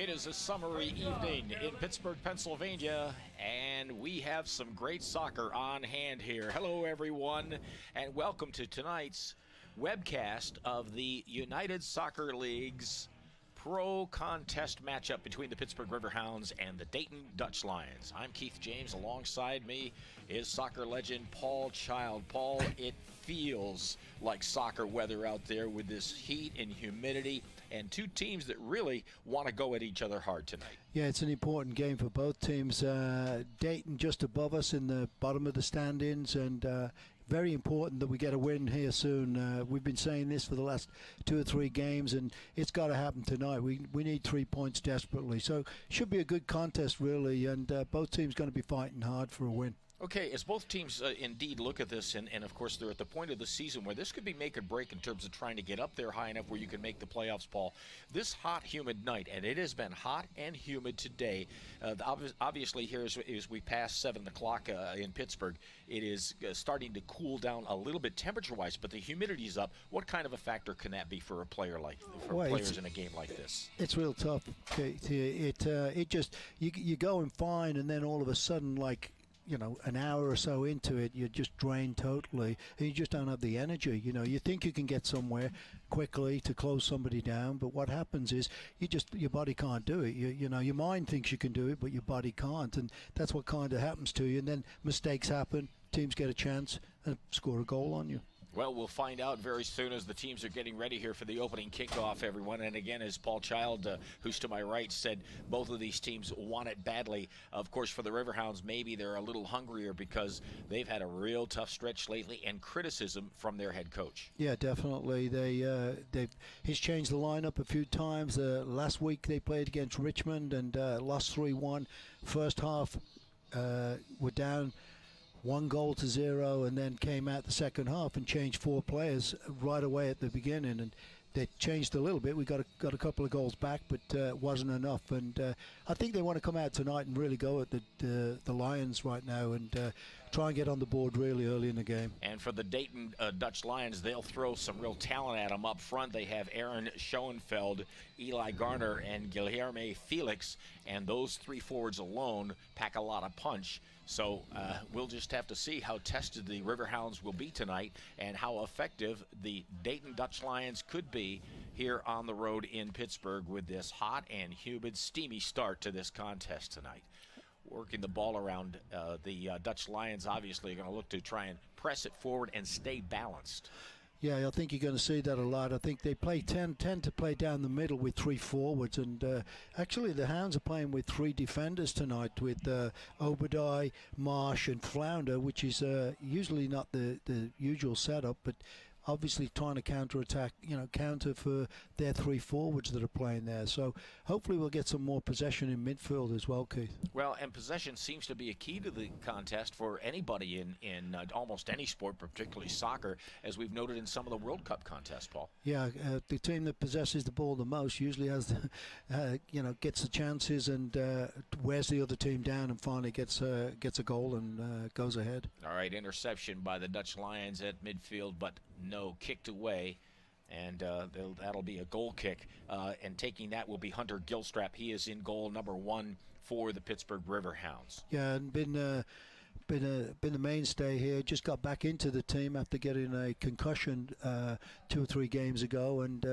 It is a summery evening in Pittsburgh, Pennsylvania, and we have some great soccer on hand here. Hello, everyone, and welcome to tonight's webcast of the United Soccer League's pro contest matchup between the Pittsburgh Riverhounds and the Dayton Dutch Lions. I'm Keith James. Alongside me is soccer legend Paul Child. Paul, it feels like soccer weather out there with this heat and humidity, and two teams that really want to go at each other hard tonight. Yeah, it's an important game for both teams. Dayton just above us in the bottom of the standings, and very important that we get a win here soon. We've been saying this for the last 2 or 3 games, and it's got to happen tonight. We need 3 points desperately. So should be a good contest, really, and both teams going to be fighting hard for a win. Okay, as both teams indeed look at this, and of course they're at the point of the season where this could be make or break in terms of trying to get up there high enough where you can make the playoffs, Paul. This hot, humid night, and it has been hot and humid today. Obviously, here as we pass 7 o'clock in Pittsburgh, it is starting to cool down a little bit temperature-wise, but the humidity is up. What kind of a factor can that be for a player players in a game like this? It's real tough. It just you going fine, and then all of a sudden, like, you know, an hour or so into it, you're just drained totally, and you just don't have the energy. You know, you think you can get somewhere quickly to close somebody down, but what happens is your body can't do it. You know, your mind thinks you can do it, but your body can't, and that's what kind of happens to you. And then mistakes happen, teams get a chance and score a goal on you. Well, we'll find out very soon as the teams are getting ready here for the opening kickoff, everyone. And again, as Paul Child, who's to my right, said, both of these teams want it badly. Of course, for the Riverhounds, maybe they're a little hungrier because they've had a real tough stretch lately and criticism from their head coach. Yeah, definitely. He's changed the lineup a few times. Last week they played against Richmond and lost 3-1. First half, we're down 1-0, and then came out the second half and changed 4 players right away at the beginning, and they changed a little bit. We got a couple of goals back, but it wasn't enough. And I think they want to come out tonight and really go at the Lions right now and try and get on the board really early in the game. And for the Dayton Dutch Lions, they'll throw some real talent at them up front. They have Aaron Schoenfeld, Eli Garner, and Guilherme Felix, and those 3 forwards alone pack a lot of punch. So we'll just have to see how tested the Riverhounds will be tonight and how effective the Dayton Dutch Lions could be here on the road in Pittsburgh with this hot and humid, steamy start to this contest tonight. Working the ball around, the Dutch Lions obviously are going to look to try and press it forward and stay balanced. Yeah, I think you're going to see that a lot. I think they tend to play down the middle with 3 forwards, and actually the Hounds are playing with 3 defenders tonight with Obadiah, Marsh, and Flounder, which is usually not the usual setup, but obviously trying to counter for their 3 forwards that are playing there. So hopefully we'll get some more possession in midfield as well, Keith. Well, and possession seems to be a key to the contest for anybody in almost any sport, particularly soccer, as we've noted in some of the World Cup contests, Paul. Yeah, the team that possesses the ball the most usually has gets the chances and wears the other team down and finally gets a goal and goes ahead. All right, interception by the Dutch Lions at midfield, but no, kicked away, and that'll be a goal kick. And taking that will be Hunter Gilstrap. He is in goal number 1 for the Pittsburgh Riverhounds. Yeah, and been the mainstay here. Just got back into the team after getting a concussion 2 or 3 games ago, and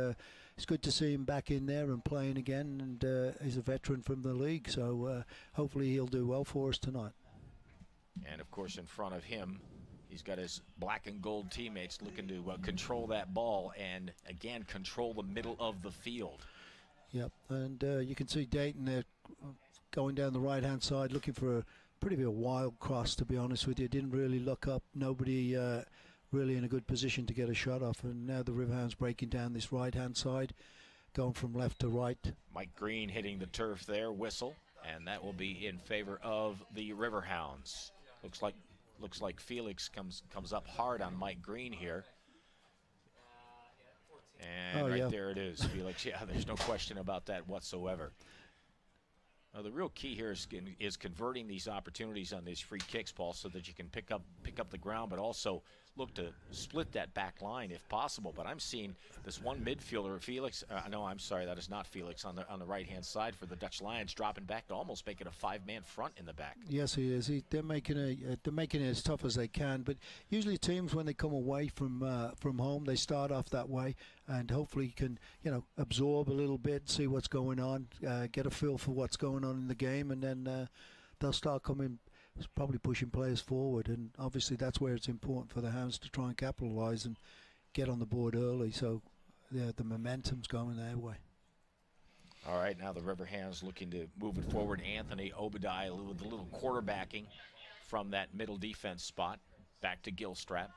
it's good to see him back in there and playing again. And he's a veteran from the league, so hopefully he'll do well for us tonight. And of course, in front of him, he's got his black and gold teammates looking to control that ball and, again, control the middle of the field. Yep, and you can see Dayton there going down the right-hand side looking for a wild cross, to be honest with you. Didn't really look up. Nobody really in a good position to get a shot off. And now the Riverhounds breaking down this right-hand side, going from left to right. Mike Green hitting the turf there, whistle, and that will be in favor of the Riverhounds. Looks like Felix comes up hard on Mike Green here. And there it is, Felix. Yeah, there's no question about that whatsoever. The real key here is converting these opportunities on these free kicks, Paul, so that you can pick up the ground, but also look to split that back line if possible. But I'm seeing this one midfielder, Felix. No, I'm sorry, that is not Felix on the right-hand side for the Dutch Lions, dropping back to almost make it a 5-man front in the back. Yes, he is. They're making it as tough as they can. But usually teams, when they come away from home, they start off that way, and hopefully can absorb a little bit, see what's going on, get a feel for what's going on in the game, and then they'll start coming. It's probably pushing players forward, and obviously that's where it's important for the Hounds to try and capitalise and get on the board early, so the momentum's going their way. All right, now the Riverhounds looking to move it forward. Anthony Obadiah with a little quarterbacking from that middle defense spot. Back to Gilstrap.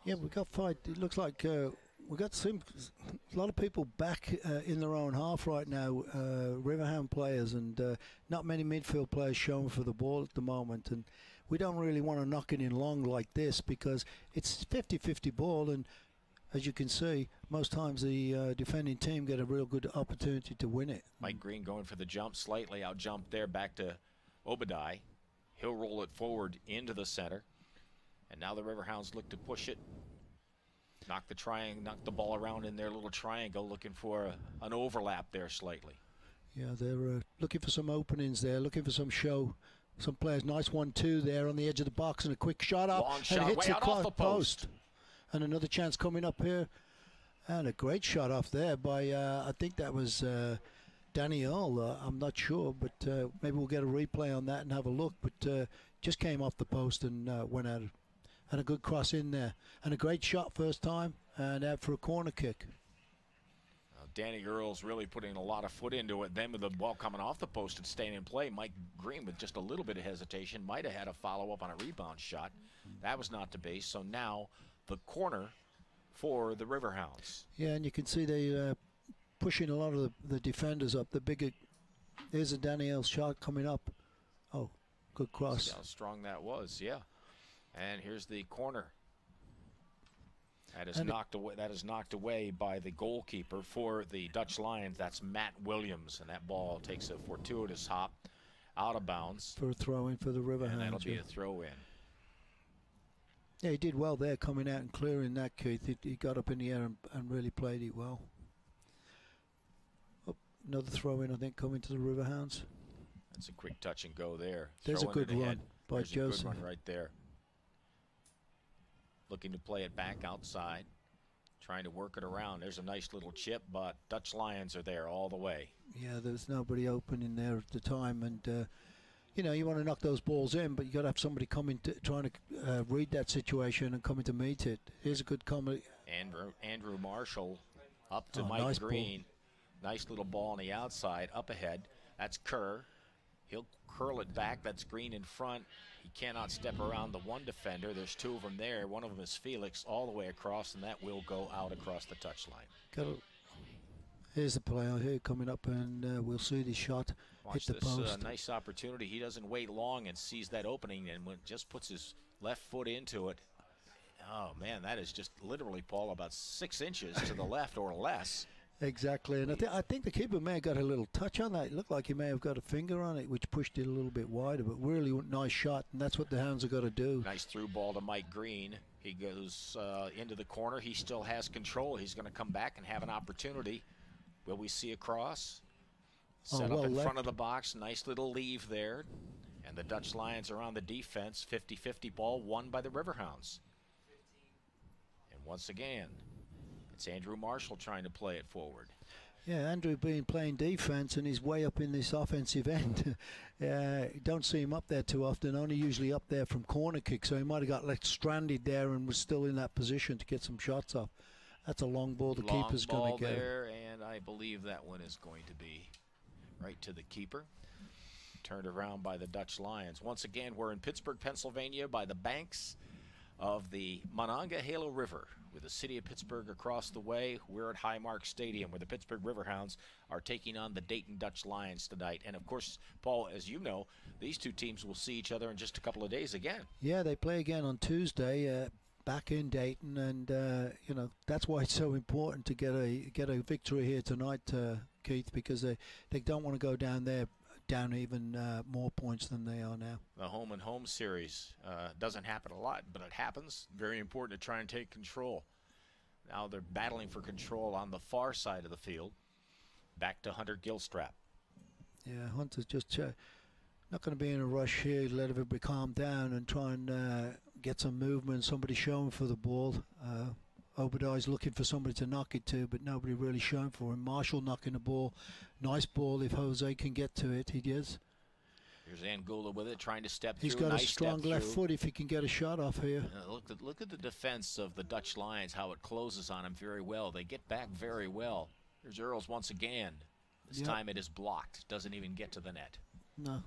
Yeah, we got five. It looks like we got a lot of people back in their own half right now, Riverhound players, and not many midfield players showing for the ball at the moment. And we don't really want to knock it in long like this because it's 50-50 ball, and as you can see, most times the defending team get a real good opportunity to win it. Mike Green going for the jump, slightly out jump there, back to Obadiah. He'll roll it forward into the center. And now the Riverhounds look to push it. Knock the ball around in their little triangle, looking for an overlap there slightly. Yeah, they're looking for some openings there, looking for some show. Some players, nice 1-2 there on the edge of the box, and a quick shot up. Long shot, and hits way out off the post. And another chance coming up here. And a great shot off there by, I think that was Danny Earl. I'm not sure, but maybe we'll get a replay on that and have a look. But just came off the post and went out. And a good cross in there. And a great shot first time, and out for a corner kick. Danny Earl's really putting a lot of foot into it. Then with the ball coming off the post and staying in play, Mike Green with just a little bit of hesitation might have had a follow-up on a rebound shot. That was not to be. So now the corner for the Riverhounds. Yeah, and you can see they pushing a lot of the defenders up. The bigger, there's a Danny Earl shot coming up. Oh, good cross. See how strong that was, yeah. And here's the corner. That is knocked away by the goalkeeper for the Dutch Lions. That's Matt Williams, and that ball takes a fortuitous hop out of bounds for a throw-in for the Riverhounds. And that'll be a throw-in. Yeah, he did well there, coming out and clearing that, Keith. He got up in the air and really played it well. Oh, another throw-in, I think, coming to the Riverhounds. That's a quick touch and go there. There's a good run by Joseph. Good run right there. Looking to play it back outside, trying to work it around. There's a nice little chip, but Dutch Lions are there all the way. Yeah, there's nobody open in there at the time, and you want to knock those balls in, but you got to have somebody coming to trying to read that situation and coming to meet it. Here's a good comment. Andrew Marshall up to Mike nice Green. Ball. Nice little ball on the outside, up ahead. That's Kerr. He'll curl it back. That's Green in front. He cannot step around the one defender. There's two of them there. One of them is Felix all the way across, and that will go out across the touchline. Here's the player here coming up, and we'll see the shot hit the post. Nice opportunity. He doesn't wait long and sees that opening, and just puts his left foot into it. Oh, man, that is just literally, Paul, about 6 inches to the left or less. Exactly, and I think the keeper may have got a little touch on that. It looked like he may have got a finger on it, which pushed it a little bit wider, but really nice shot, and that's what the Hounds have got to do. Nice through ball to Mike Green. He goes into the corner. He still has control. He's going to come back and have an opportunity. Will we see a cross? Set up in front of the box. Nice little leave there. And the Dutch Lions are on the defense. 50-50 ball won by the Riverhounds. And once again, it's Andrew Marshall trying to play it forward. Yeah, Andrew playing defense, and he's way up in this offensive end. Don't see him up there too often, only usually up there from corner kick, so he might have got left stranded there and was still in that position to get some shots off. That's a long ball the keeper's going to get. There, and I believe that one is going to be right to the keeper. Turned around by the Dutch Lions. Once again, we're in Pittsburgh, Pennsylvania, by the banks of the Monongahela River, with the city of Pittsburgh across the way. We're at Highmark Stadium, where the Pittsburgh Riverhounds are taking on the Dayton Dutch Lions tonight. And of course, Paul, as you know, these two teams will see each other in just a couple of days again. Yeah, they play again on Tuesday, back in Dayton, and that's why it's so important to get a victory here tonight, Keith, because they don't want to go down there down even more points than they are now. The home and home series doesn't happen a lot, but it happens. Very important to try and take control. Now they're battling for control on the far side of the field. Back to Hunter Gilstrap. Yeah, Hunter's just not going to be in a rush here. Let everybody calm down and try and get some movement. Somebody showing for the ball. Obadiah's looking for somebody to knock it to, but nobody really showing for him. Marshall knocking the ball. Nice ball if Jose can get to it. He does. Here's Anguilla with it, trying to step through. He's got nice a strong left foot if he can get a shot off here. Look at the defense of the Dutch Lions, how it closes on him very well. They get back very well. Here's Earls once again. This time it is blocked. Doesn't even get to the net. No.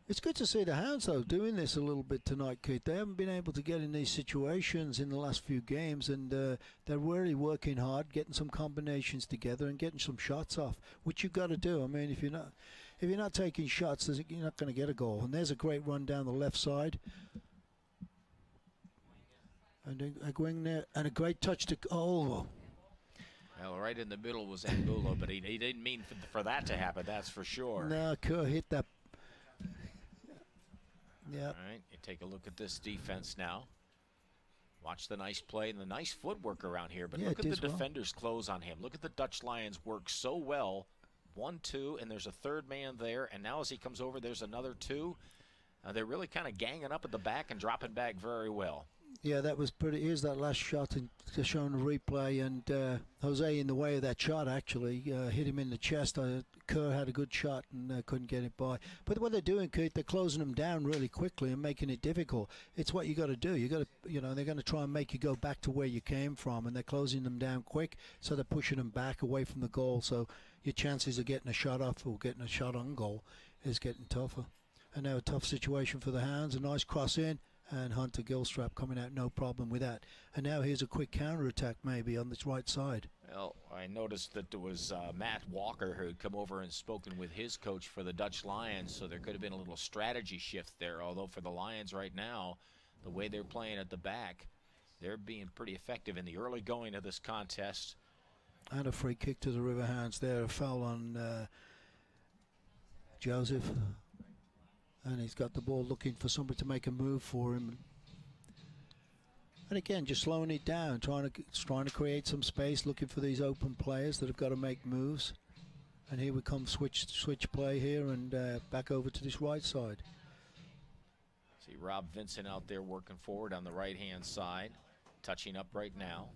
It's good to see the Hounds, though, doing this a little bit tonight, Keith. They haven't been able to get in these situations in the last few games, and they're really working hard, getting some combinations together and getting some shots off, which you've got to do. I mean, if you're not taking shots, you're not going to get a goal. And there's a great run down the left side. And a wing there, and a great touch to... Oh, well, right in the middle was Anguilla, but he didn't mean for that to happen, that's for sure. No, Kerr hit that. Yeah. All right, you take a look at this defense now. Watch the nice play and the nice footwork around here, but look at the defenders close on him. Look at the Dutch Lions work so well. 1-2, and there's a third man there, and now as he comes over, there's another two. They're really kind of ganging up at the back and dropping back very well. Yeah, that was pretty. Here's that last shot, and showing the replay, and Jose in the way of that shot actually hit him in the chest. Kerr had a good shot and couldn't get it by. But what they're doing, Keith, they're closing them down really quickly and making it difficult. It's what you got to do. You got to, they're going to try and make you go back to where you came from, and they're closing them down quick, so they're pushing them back away from the goal. So your chances of getting a shot off or getting a shot on goal is getting tougher. And now a tough situation for the Hounds. A nice cross in. And Hunter Gilstrap coming out, no problem with that. And now here's a quick counter-attack maybe on this right side. Well, I noticed that there was Matt Walker who had come over and spoken with his coach for the Dutch Lions, so there could have been a little strategy shift there, although for the Lions right now, the way they're playing at the back, they're being pretty effective in the early going of this contest. And a free kick to the Riverhounds there, a foul on Joseph. And he's got the ball looking for somebody to make a move for him. And again, just slowing it down, trying to create some space, looking for these open players that have got to make moves. And here we come, switch play here, and back over to this right side. See Rob Vincent out there working forward on the right-hand side, touching up right now.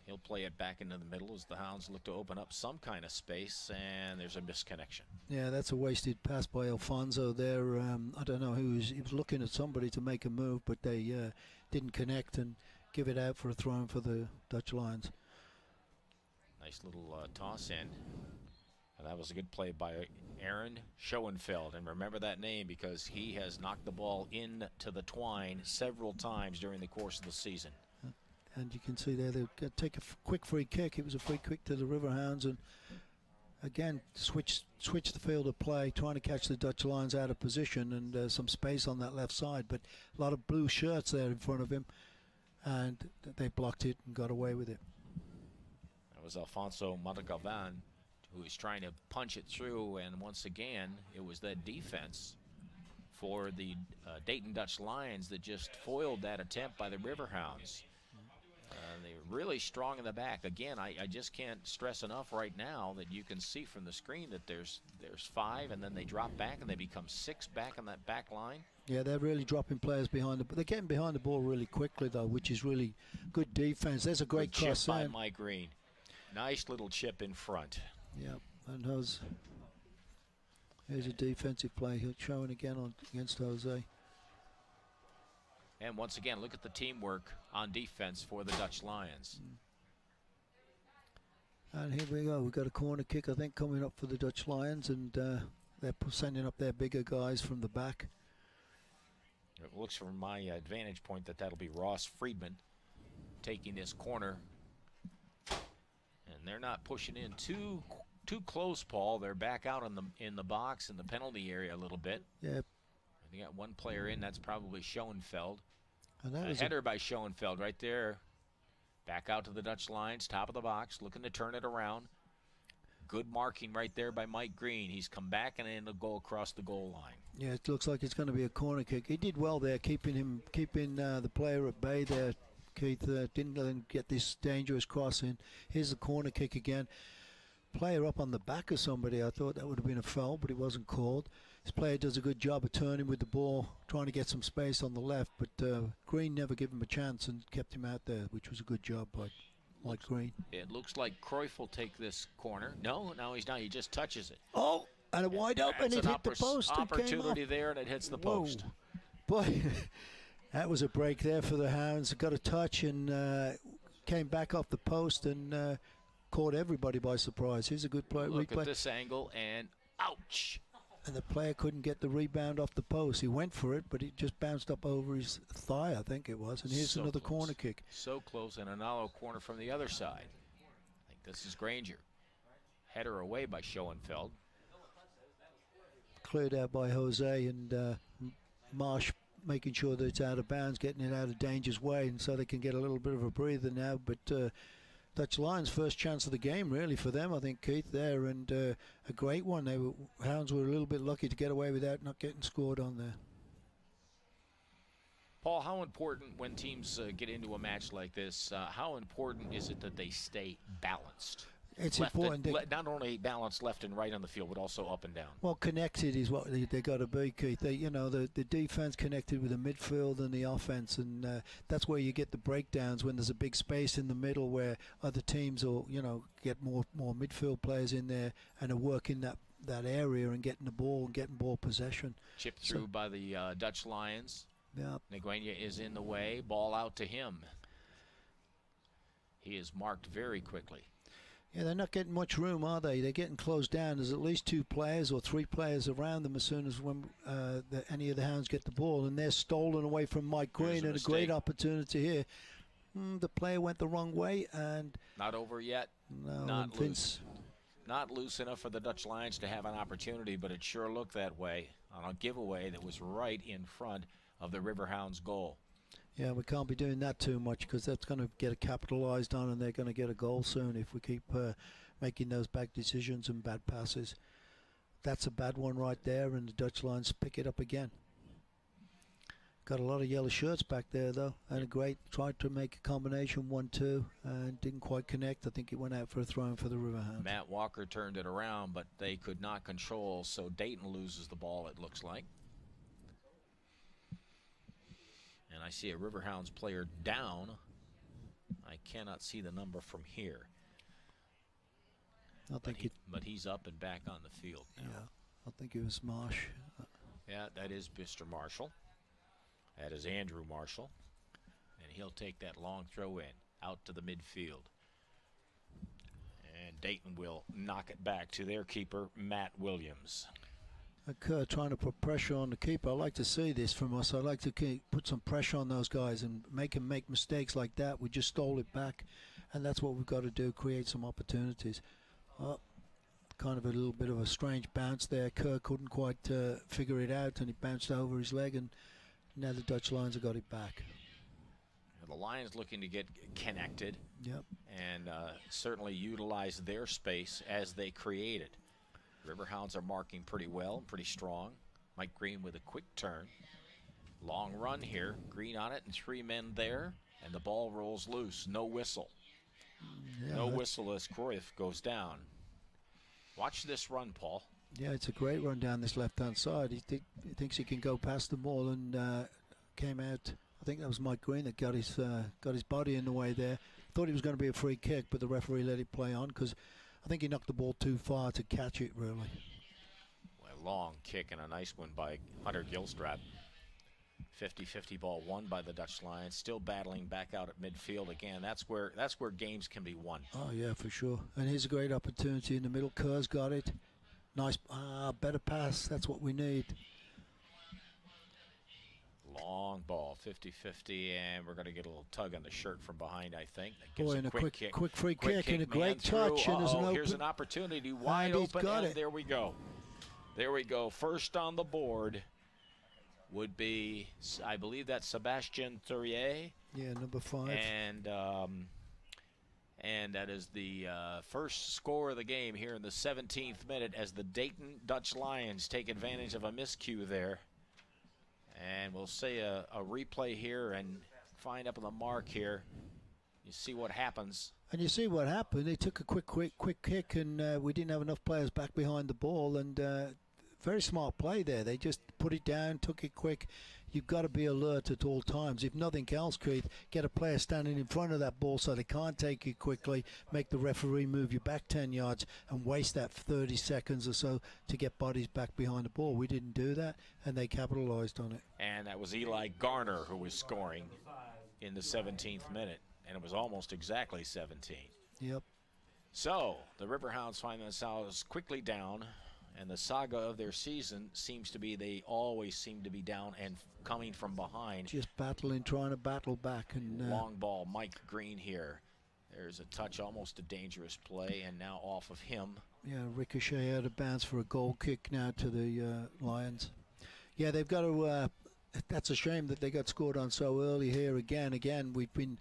He'll play it back into the middle as the Hounds look to open up some kind of space, and there's a misconnection. Yeah, that's a wasted pass by Alfonso there. I don't know he was looking at somebody to make a move, but they didn't connect and give it out for a throw-in for the Dutch Lions. Nice little toss in. And that was a good play by Aaron Schoenfeld. And remember that name because he has knocked the ball into the twine several times during the course of the season. And you can see there they'll take a quick free kick. It was a free kick to the Riverhounds, and again switch the field of play, trying to catch the Dutch Lions out of position, and some space on that left side, but a lot of blue shirts there in front of him, and they blocked it and got away with it. That was Alfonso Montegalvan who was trying to punch it through, and once again it was that defense for the Dayton Dutch Lions that just foiled that attempt by the Riverhounds. They're really strong in the back. Again, I just can't stress enough right now that you can see from the screen that there's 5, and then they drop back and they become 6 back on that back line. Yeah, they're really dropping players behind but they're getting behind the ball really quickly though, which is really good defense. There's a great cross chip by Mike Green. Nice little chip in front. Yeah, and here's a defensive play showing again against Jose. And once again, look at the teamwork on defense for the Dutch Lions. And here we go. We've got a corner kick, I think, coming up for the Dutch Lions, and they're sending up their bigger guys from the back. It looks from my vantage point that that'll be Ross Friedman taking this corner. And they're not pushing in too close, Paul. They're back out in the box in the penalty area a little bit. Yeah. They got one player in. That's probably Schoenfeld. And that was a header by Schoenfeld right there. Back out to the Dutch Lions, top of the box, looking to turn it around. Good marking right there by Mike Green. He's come back and then go across the goal line. Yeah, it looks like it's going to be a corner kick. He did well there, keeping the player at bay there. Keith didn't let him get this dangerous cross in. Here's the corner kick again. Player up on the back of somebody. I thought that would have been a foul, but it wasn't called. This player does a good job of turning with the ball, trying to get some space on the left, but Green never gave him a chance and kept him out there, which was a good job by Mike Green. It looks like Cruyff will take this corner. No, he's not. He just touches it. Oh, and a wide open, and it hit the post. Opportunity there, and it hits the post. Boy, that was a break there for the Hounds. Got a touch and came back off the post and caught everybody by surprise. Here's a good play. Look at this angle, and ouch. And the player couldn't get the rebound off the post. He went for it, but it just bounced up over his thigh, I think it was. And here's so another close. Corner kick. So close, and another corner from the other side. I think this is Granger. Header away by Schoenfeld. Cleared out by Jose, and Marsh making sure that it's out of bounds, getting it out of danger's way, and so they can get a little bit of a breather now. But Dutch Lions' first chance of the game, really, for them, I think, Keith, there, and a great one. Hounds were a little bit lucky to get away with that, not getting scored on there. Paul, how important when teams get into a match like this, how important is it that they stay balanced? It's important. Not only balanced left and right on the field, but also up and down. Well, connected is what they got to be, Keith. The defense connected with the midfield and the offense, and that's where you get the breakdowns when there's a big space in the middle where other teams will, get more midfield players in there and are working that area and getting the ball and getting ball possession. Chipped through by the Dutch Lions. Yeah. Nguyen is in the way. Ball out to him. He is marked very quickly. Yeah, they're not getting much room, are they? They're getting closed down. There's at least 2 players or 3 players around them as soon as any of the Hounds get the ball. And they're stolen away from Mike Green, and a great opportunity here. The player went the wrong way, and... Not over yet. No, not loose. Not loose enough for the Dutch Lions to have an opportunity, but it sure looked that way on a giveaway that was right in front of the Riverhounds' goal. Yeah, we can't be doing that too much because that's going to get capitalized on, and they're going to get a goal soon if we keep making those bad decisions and bad passes. That's a bad one right there, and the Dutch Lions pick it up again. Got a lot of yellow shirts back there, though, and a great tried to make a combination 1-2 and didn't quite connect. I think it went out for a throw-in for the Riverhounds. Matt Walker turned it around, but they could not control, so Dayton loses the ball, it looks like. And I see a Riverhounds player down. I cannot see the number from here. But he's up and back on the field now. Yeah, I think it was Marsh. Yeah, that is Mr. Marshall. That is Andrew Marshall. And he'll take that long throw in out to the midfield. And Dayton will knock it back to their keeper, Matt Williams. Trying to put pressure on the keeper. I like to see this from us. I like to put some pressure on those guys and make them make mistakes like that. We just stole it back, and that's what we've got to do, create some opportunities. Kind of a little bit of a strange bounce there. Kerr couldn't quite figure it out, and he bounced over his leg, and now the Dutch Lions have got it back. The Lions looking to get connected. Yep. And certainly utilize their space as they create it. Riverhounds are marking pretty well, pretty strong. Mike Green with a quick turn. Long run here. Green on it and 3 men there. And the ball rolls loose. No whistle. Yeah, no whistle as Cruyff goes down. Watch this run, Paul. Yeah, it's a great run down this left-hand side. He thinks he can go past the ball and came out. I think that was Mike Green that got his body in the way there. Thought it was going to be a free kick, but the referee let it play on because I think he knocked the ball too far to catch it, really. A long kick and a nice one by Hunter Gilstrap. 50-50 ball won by the Dutch Lions. Still battling back out at midfield again. That's where games can be won. Oh, yeah, for sure. And here's a great opportunity in the middle. Kerr's got it. Nice, better pass. That's what we need. Long ball, 50-50, and we're going to get a little tug on the shirt from behind, I think. Boy, and a quick free kick and a great touch. And here's an opportunity, wide open, and there we go. There we go. First on the board would be, I believe that's Sebastien Thurier. Yeah, number 5. And that is the first score of the game here in the 17th minute as the Dayton Dutch Lions take advantage of a miscue there. And we'll see a replay here and find up on the mark here. You see what happens. And you see what happened. They took a quick kick, and we didn't have enough players back behind the ball. And very smart play there. They just put it down, took it quick. You've got to be alert at all times. If nothing else, Keith, get a player standing in front of that ball so they can't take it quickly, make the referee move you back 10 yards and waste that 30 seconds or so to get bodies back behind the ball. We didn't do that, and they capitalized on it. And that was Eli Garner who was scoring in the 17th minute, and it was almost exactly 17. Yep. So the Riverhounds find themselves quickly down, and the saga of their season seems to be they always seem to be down and coming from behind. Just battling, trying to battle back. And long ball, Mike Green here. There's a touch, almost a dangerous play, and now off of him. Yeah, ricochet out of bounds for a goal kick now to the Lions. Yeah, they've got to, that's a shame that they got scored on so early here again. We've been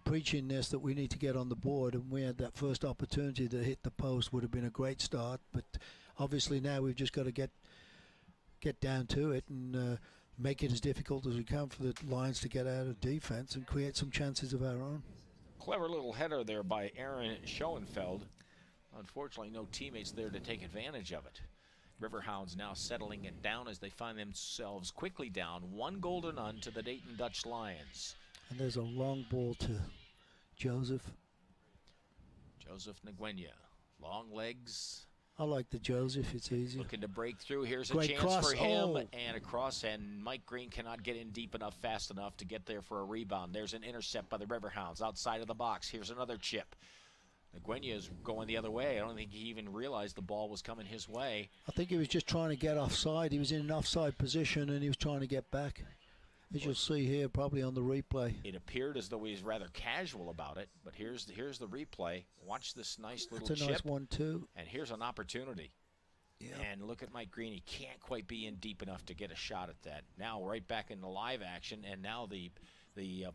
preaching this, that we need to get on the board, and we had that first opportunity to hit the post. Would have been a great start, but obviously now we've just got to get down to it and make it as difficult as we can for the Lions to get out of defense and create some chances of our own. Clever little header there by Aaron Schoenfeld. Unfortunately, no teammates there to take advantage of it. Riverhounds now settling it down as they find themselves quickly down 1-0 to the Dayton Dutch Lions. And there's a long ball to Joseph. Joseph Nguyen. Long legs. I like the Joseph, it's easy. Looking to break through. Here's a Great chance cross. for him, Oh. and a cross, and Mike Green cannot get in deep enough, fast enough to get there for a rebound. There's an intercept by the Riverhounds outside of the box. Here's another chip. Nguyen is going the other way. I don't think he even realized the ball was coming his way. I think he was just trying to get offside. He was in an offside position, and he was trying to get back. As you'll see here, probably on the replay. It appeared as though he's rather casual about it, but here's the replay. Watch this nice little chip. That's a nice one, too. And here's an opportunity. Yeah. And look at Mike Green. He can't quite be in deep enough to get a shot at that. Now right back in the live action, and now the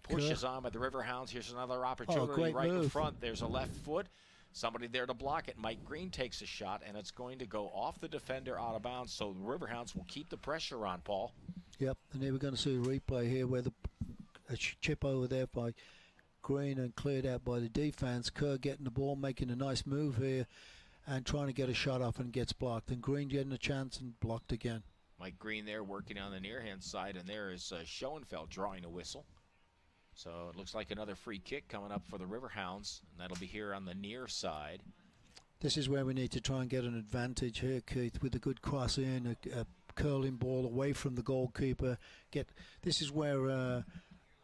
push is on by the Riverhounds. Here's another opportunity right in front. There's a left foot. Somebody there to block it. Mike Green takes a shot, and it's going to go off the defender out of bounds, so the Riverhounds will keep the pressure on, Paul. Yep, and here we're going to see a replay here where a chip over there by Green and cleared out by the defense. Kerr getting the ball, making a nice move here and trying to get a shot off, and gets blocked. And Green getting a chance and blocked again. Mike Green there working on the near-hand side, and there is Schoenfeld drawing a whistle. So it looks like another free kick coming up for the Riverhounds, and that'll be here on the near side. This is where we need to try and get an advantage here, Keith, with a good cross in, a curling ball away from the goalkeeper. This is where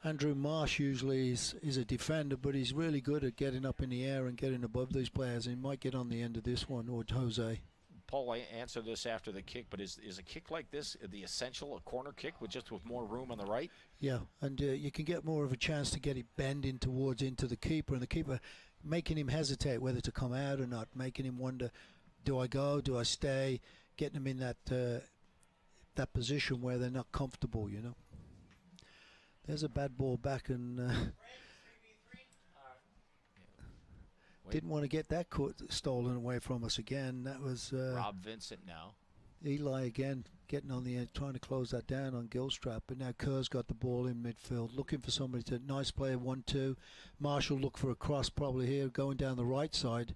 Andrew Marsh usually is a defender, but he's really good at getting up in the air and getting above these players. He might get on the end of this one, or Jose. Paul, I answered this after the kick, but is a kick like this the essential, a corner kick with more room on the right? Yeah, and you can get more of a chance to get it bending into the keeper, and the keeper making him hesitate whether to come out or not, making him wonder, do I go, do I stay, getting them in that position where they're not comfortable, you know. There's a bad ball back, and didn't want to get that stolen away from us again. That was Rob Vincent now. Eli again getting on the end, trying to close that down on Gilstrap. But now Kerr's got the ball in midfield, looking for somebody to, nice play, 1-2. Marshall look for a cross probably here, going down the right side.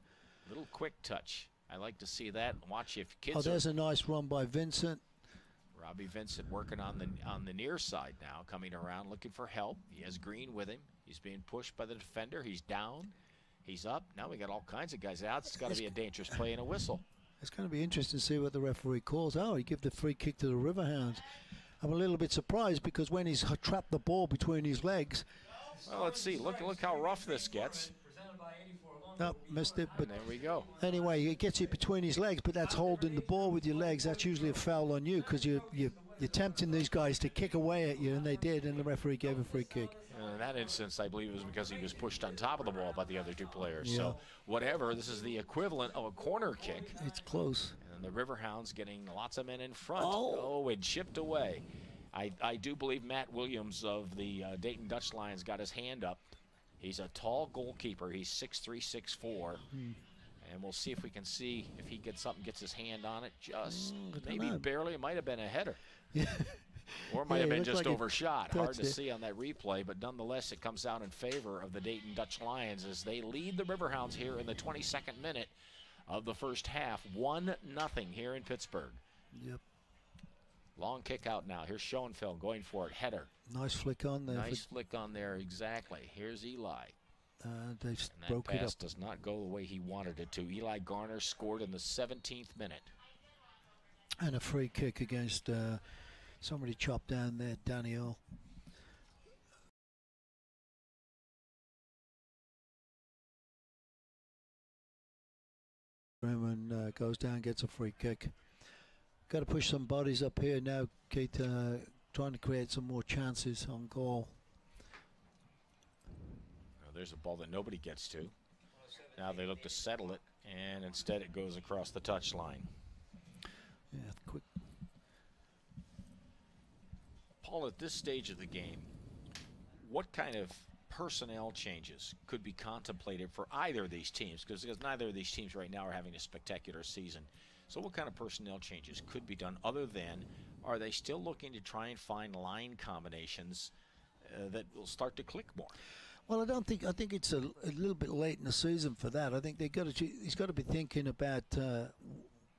Little quick touch. I like to see that. Watch if kids. Oh, there's a nice run by Vincent. Robbie Vincent working on the near side now, coming around, looking for help. He has Green with him. He's being pushed by the defender. He's down. He's up. Now we got all kinds of guys out. It's got to be a dangerous play and a whistle. It's going to be interesting to see what the referee calls. Oh, he gave the free kick to the Riverhounds. I'm a little bit surprised because when he's trapped the ball between his legs. Well, let's see. Look how rough this gets. No, missed it. But and there we go. Anyway, he gets it between his legs, but that's holding the ball with your legs. That's usually a foul on you because you're tempting these guys to kick away at you, and they did, and the referee gave a free kick. In that instance, I believe it was because he was pushed on top of the ball by the other two players. Yeah. So whatever, this is the equivalent of a corner kick. It's close. And the Riverhounds getting lots of men in front. Oh, it chipped away. I do believe Matt Williams of the Dayton Dutch Lions got his hand up. He's a tall goalkeeper. He's 6'3", 6'4". And we'll see if we can see if he gets up and gets his hand on it. Just maybe barely. It might have been a header. Yeah. Or it might have been just like overshot. Hard to see on that replay, but nonetheless, it comes out in favor of the Dayton Dutch Lions as they lead the Riverhounds here in the 22nd minute of the first half. 1-0 here in Pittsburgh. Yep. Long kick out now. Here's Schoenfeld going for it. Header. Nice flick on there. Nice flick on there, exactly. Here's Eli. They've and broke that it pass up. does not go the way he wanted it to. Eli Garner scored in the 17th minute. And a free kick against somebody chopped down there, Daniel. And goes down, gets a free kick. Got to push some bodies up here now, Keith, trying to create some more chances on goal. Well, there's a ball that nobody gets to. Now they look to settle it, and instead it goes across the touchline. Yeah, quick. Paul, at this stage of the game, what kind of personnel changes could be contemplated for either of these teams? Because neither of these teams right now are having a spectacular season. So what kind of personnel changes could be done other than, are they still looking to try and find line combinations that will start to click more? Well, I think it's a little bit late in the season for that. I think he's got to be thinking about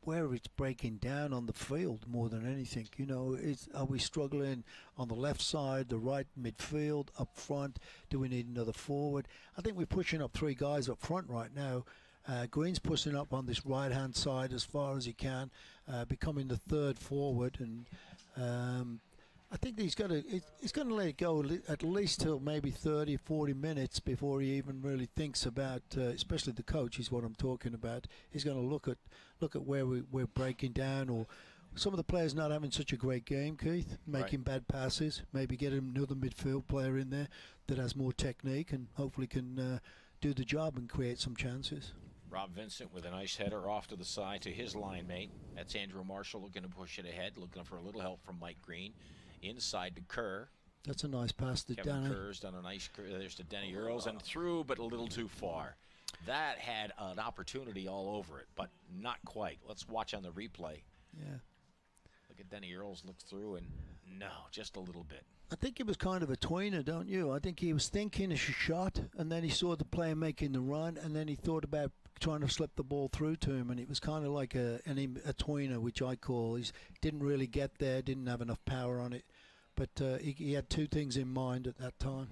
where it's breaking down on the field more than anything. You know, are we struggling on the left side, the right midfield, up front? Do we need another forward? I think we're pushing up 3 guys up front right now. Green's pushing up on this right-hand side as far as he can, becoming the 3rd forward, and I think he's going to let it go at least till maybe 30, 40 minutes before he even really thinks about, especially the coach is what I'm talking about. He's going to look at where we're breaking down, or some of the players not having such a great game, Keith, making bad passes. Maybe get another midfield player in there that has more technique and hopefully can do the job and create some chances. Rob Vincent with a nice header off to the side to his line mate. That's Andrew Marshall looking to push it ahead, looking for a little help from Mike Green. Inside to Kerr. That's a nice pass to Kevin Danny. Kerr's done a nice, there's to Denny Earls, and through, but a little too far. That had an opportunity all over it, but not quite. Let's watch on the replay. Yeah. Look at Denny Earls, look through, and no, just a little bit. I think it was kind of a tweener, don't you? I think he was thinking a shot, and then he saw the player making the run, and then he thought about trying to slip the ball through to him, and it was kind of like a tweener, which I call. He didn't really get there, didn't have enough power on it, but he had 2 things in mind at that time.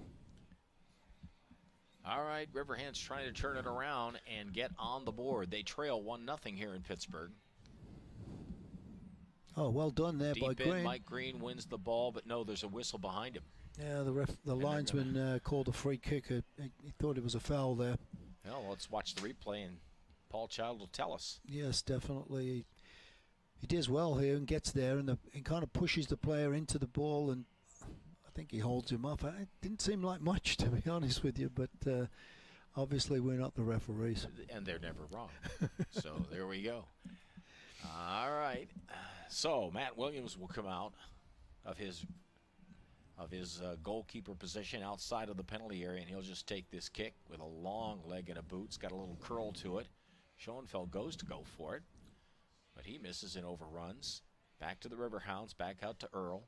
All right, Riverhounds trying to turn it around and get on the board. They trail 1-0 here in Pittsburgh. Oh, well done there by Green. Mike Green wins the ball, but no, there's a whistle behind him. Yeah, the linesman called a free kick. He thought it was a foul there. Well, let's watch the replay, and Paul Child will tell us. Yes, definitely. He does well here and gets there, and kind of pushes the player into the ball, and I think he holds him up. It didn't seem like much, to be honest with you, but obviously we're not the referees. And they're never wrong. So there we go. All right. So Matt Williams will come out of his goalkeeper position outside of the penalty area, and he'll just take this kick with a long leg and a boot. It's got a little curl to it. Schoenfeld goes to go for it, but he misses and overruns. Back to the Riverhounds, back out to Earl,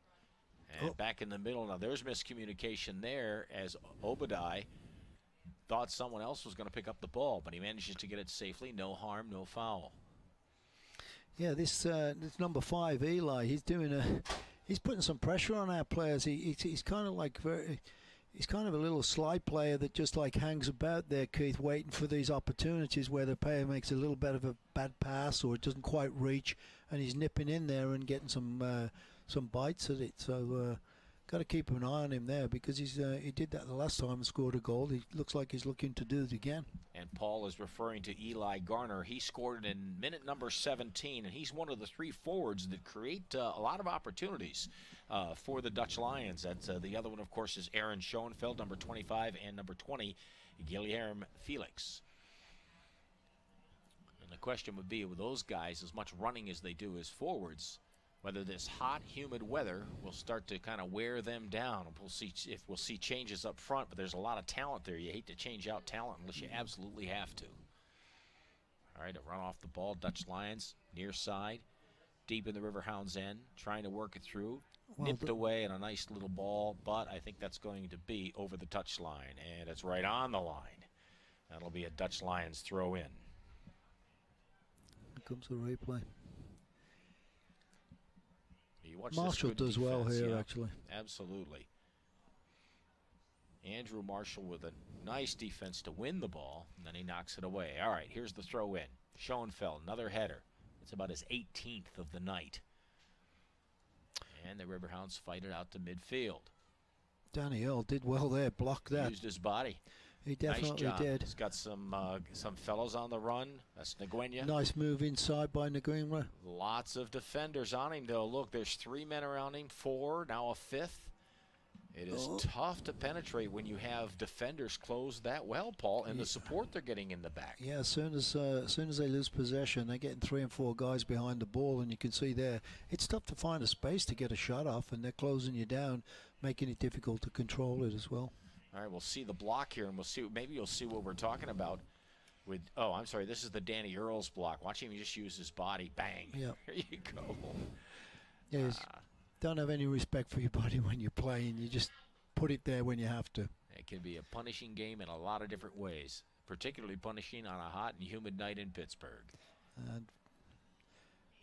and back in the middle. Now there's miscommunication there as Obadiah thought someone else was going to pick up the ball, but he manages to get it safely. No harm, no foul. Yeah, this number 5, Eli. He's putting some pressure on our players. He's kind of like he's kind of a little sly player that just like hangs about there, Keith, waiting for these opportunities where the player makes a little bit of a bad pass or it doesn't quite reach, and he's nipping in there and getting some bites at it. So got to keep an eye on him there, because he did that the last time and scored a goal. He looks like he's looking to do it again. And Paul is referring to Eli Garner. He scored in minute number 17, and he's one of the 3 forwards that create a lot of opportunities for the Dutch Lions. That's the other one, of course, is Aaron Schoenfeld, number 25, and number 20, Guilherme Felix. And the question would be, with those guys, as much running as they do as forwards, whether this hot, humid weather will start to kind of wear them down. We'll see if we'll see changes up front, but there's a lot of talent there. You hate to change out talent unless you absolutely have to. All right, a run off the ball. Dutch Lions near side, deep in the Riverhounds end, trying to work it through. Well, nipped away on a nice little ball, but I think that's going to be over the touch line, and it's right on the line. That'll be a Dutch Lions throw in. Here comes the replay. Marshall does well here, actually. Absolutely. Andrew Marshall with a nice defense to win the ball, and then he knocks it away. All right, here's the throw in. Schoenfeld, another header. It's about his 18th of the night. And the Riverhounds fight it out to midfield. Danny Earl did well there, blocked that. Used his body. He definitely did. He's got some fellows on the run. That's Nguyen. Nice move inside by Nguyen. Lots of defenders on him, though. Look, there's 3 men around him, 4, now a 5th. It is tough to penetrate when you have defenders close that well, Paul, and the support they're getting in the back. Yeah, as soon as they lose possession, they're getting 3 and 4 guys behind the ball, and you can see there, it's tough to find a space to get a shot off, and they're closing you down, making it difficult to control it as well. All right, we'll see the block here, and we'll see. Maybe you'll see what we're talking about. With I'm sorry, this is the Danny Earls block. Watch him just use his body. Bang. Yeah. There you go. Yeah, don't have any respect for your body when you're playing. You just put it there when you have to. It can be a punishing game in a lot of different ways, particularly punishing on a hot and humid night in Pittsburgh.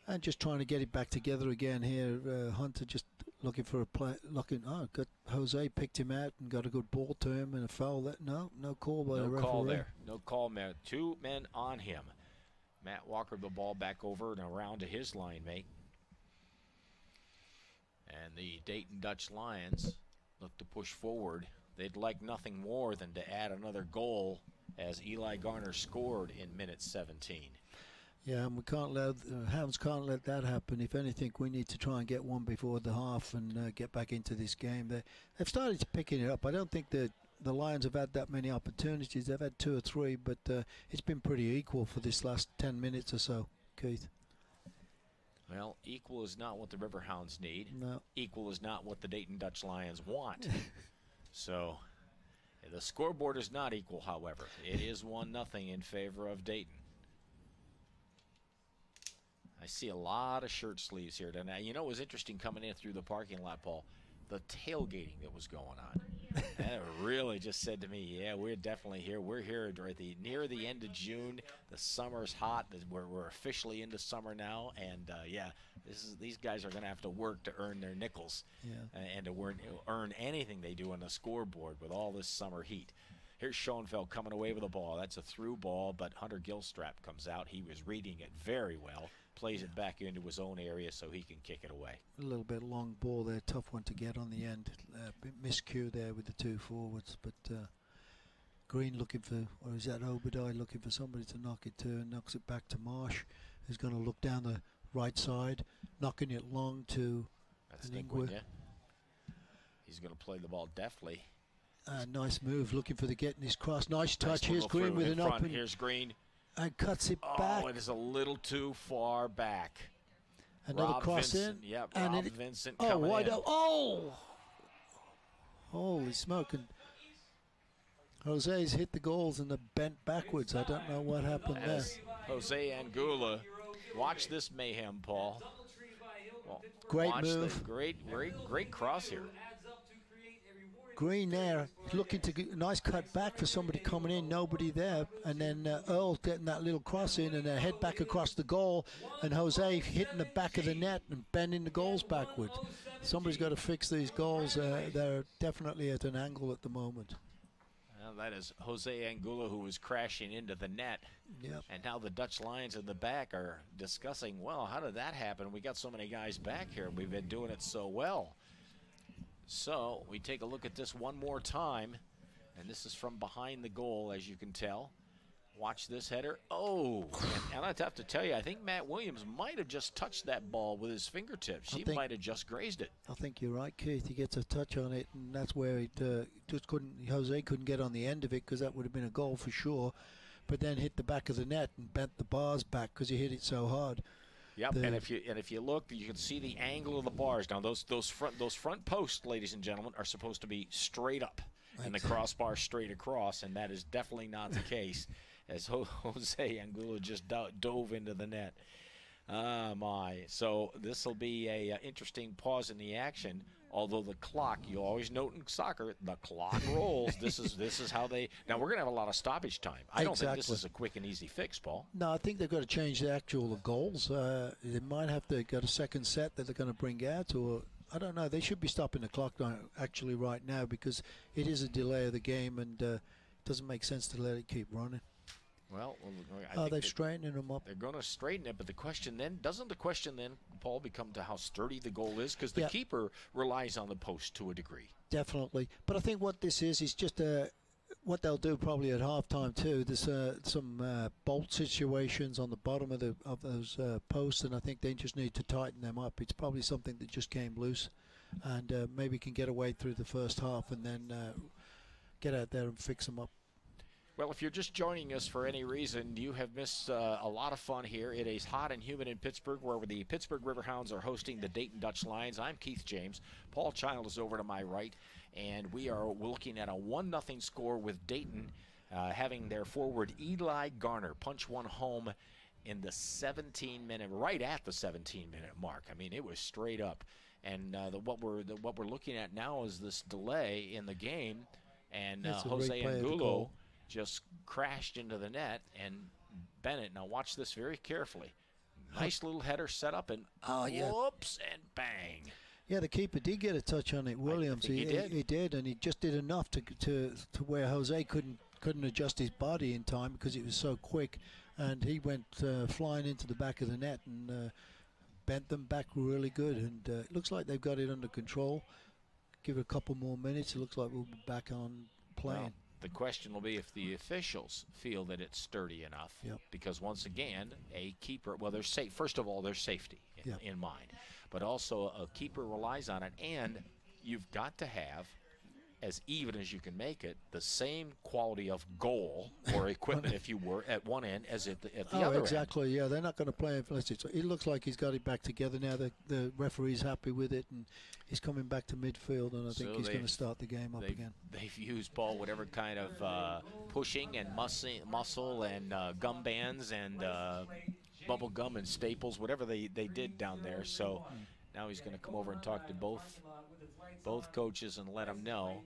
And just trying to get it back together again here. Hunter just looking for a play. Got Jose picked him out and got a good ball to him and a foul. No call by the referee. No call there. No call, man. 2 men on him. Matt Walker the ball back over and around to his line mate. And the Dayton Dutch Lions look to push forward. They'd like nothing more than to add another goal as Eli Garner scored in minute 17. Yeah, and we can't let Hounds can't let that happen. If anything, we need to try and get one before the half and get back into this game. They've started to picking it up. I don't think that the Lions have had that many opportunities. They've had 2 or 3, but it's been pretty equal for this last 10 minutes or so, Keith. Well, equal is not what the Riverhounds need. No. Equal is not what the Dayton Dutch Lions want. So the scoreboard is not equal, however. It is 1-0 in favor of Dayton. I see a lot of shirt sleeves here tonight. You know, it was interesting coming in through the parking lot, Paul, the tailgating that was going on. That really just said to me, yeah, we're definitely here. We're here near the end of June. The summer's hot. We're officially into summer now. And, yeah, these guys are going to have to work to earn their nickels and to earn anything they do on the scoreboard with all this summer heat. Here's Schoenfeld coming away with the ball. That's a through ball, but Hunter Gilstrap comes out. He was reading it very well. Plays it back into his own area so he can kick it away. A little bit long ball there, tough one to get on the end. Miscue there with the 2 forwards, but Green looking for, or is that Obadiah looking for somebody to knock it to, and knocks it back to Marsh, who's going to look down the right side, knocking it long to Nguyen. Yeah. He's going to play the ball deftly. Nice move, looking for the getting his cross. Nice touch. Here's Green with an open. Here's Green. And cuts it back. Oh, it is a little too far back. Another Rob cross Vincent, in. Yep, and Rob Vincent coming wide in. Oh! Holy smoke. And Jose's hit the goals and they're bent backwards. I don't know what happened there. Jose Angula. Watch this mayhem, Paul. Well, great move. Great cross here. Green there, looking to get a nice cut back for somebody coming in, nobody there, and then Earl getting that little cross in and head back across the goal, and Jose hitting the back of the net and bending the goals backwards. Somebody's got to fix these goals. They're definitely at an angle at the moment. Well, that is Jose Angula, who was crashing into the net. Yep. And now the Dutch Lions in the back are discussing, well, how did that happen? We got so many guys back here. We've been doing it so well. So we take a look at this one more time, and this is from behind the goal, as you can tell. Watch this header. Oh, and I have to tell you, I think Matt Williams might have just touched that ball with his fingertips. He might have just grazed it. I think you're right, Keith. He gets a touch on it, and that's where it just couldn't. Jose couldn't get on the end of it because that would have been a goal for sure. But then hit the back of the net and bent the bars back because he hit it so hard. Yep, and if you look, you can see the angle of the bars. Now those front posts, ladies and gentlemen, are supposed to be straight up, and the crossbar straight across, and that is definitely not the case, as Jose Angulo just dove into the net. My! So this will be a interesting pause in the action. Although the clock, you always note in soccer, the clock rolls. This is how they. Now we're going to have a lot of stoppage time. I don't think this is a quick and easy fix, Paul. No, I think they've got to change the actual goals. They might have to get a second set that they're going to bring out, or I don't know. They should be stopping the clock actually right now, because it is a delay of the game, and it doesn't make sense to let it keep running. Well, I think they're straightening them up. They're going to straighten it, but doesn't the question then, Paul, become to how sturdy the goal is? Because the keeper relies on the post to a degree. Definitely. But I think what this is just what they'll do probably at halftime too. There's some bolt situations on the bottom of those posts, and I think they just need to tighten them up. It's probably something that just came loose, and maybe can get away through the first half and then get out there and fix them up. Well, if you're just joining us for any reason, you have missed a lot of fun here. It is hot and humid in Pittsburgh, where the Pittsburgh Riverhounds are hosting the Dayton Dutch Lions. I'm Keith James. Paul Child is over to my right, and we are looking at a 1-0 score with Dayton having their forward Eli Garner punch one home in the 17-minute, right at the 17-minute mark. I mean, it was straight up. And what we're looking at now is this delay in the game, and Jose Angulo just crashed into the net, and Bennett, now watch this very carefully. Nice little header set up, and whoops, and bang. Yeah, the keeper did get a touch on it, Williams. He did. He did, and he just did enough to where Jose couldn't adjust his body in time, because it was so quick, and he went flying into the back of the net and bent them back really good, and it looks like they've got it under control. Give it a couple more minutes, it looks like we'll be back on playing. Well, the question will be if the officials feel that it's sturdy enough, because once again, a keeper, well, there's safe. First of all, there's safety in mind, but also a keeper relies on it, and you've got to have, as even as you can make it, the same quality of goal or equipment, if you were, at one end as at the other exactly. end. Yeah, they're not going to play it unless it's. It looks like he's got it back together now. The referee's happy with it, and he's coming back to midfield, and I think he's going to start the game up again. They've used, Paul, whatever kind of pushing and muscle and gum bands and bubble gum and staples, whatever they did down there. So now he's going to come over and talk to both coaches and let them know.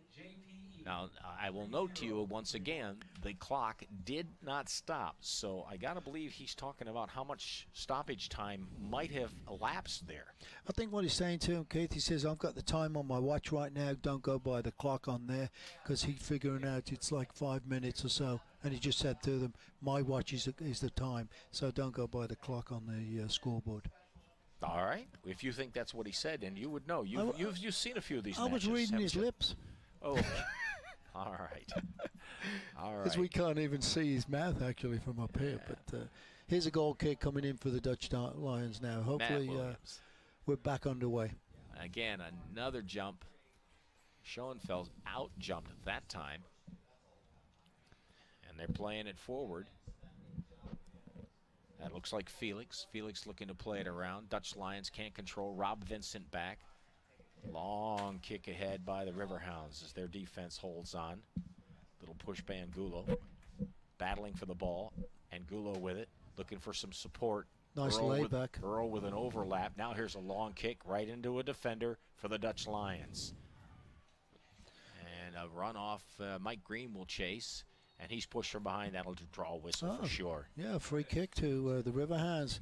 Now, I will note to you once again, the clock did not stop, so I got to believe he's talking about how much stoppage time might have elapsed there. I think what he's saying to him, Keith, he says, I've got the time on my watch right now, don't go by the clock on there, because he's figuring out it's like 5 minutes or so, and he just said to them, my watch is the time, so don't go by the clock on the scoreboard. All right. If you think that's what he said, then you would know. You've seen a few of these matches. I was reading his lips. Oh, all right. All right. Because we can't even see his mouth, actually, from up here. But here's a goal kick coming in for the Dutch Lions now. Hopefully we're back underway. Again, another jump. Schoenfeld out-jumped that time. And they're playing it forward. That looks like Felix. Felix looking to play it around. Dutch Lions can't control. Rob Vincent back. Long kick ahead by the Riverhounds as their defense holds on. Little push by Angulo. Battling for the ball. Angulo with it. Looking for some support. Nice layback. Earl with an overlap. Now here's a long kick right into a defender for the Dutch Lions. And a run off. Mike Green will chase. And he's pushed from behind. That'll draw a whistle for sure. Yeah, free kick to the Riverhounds.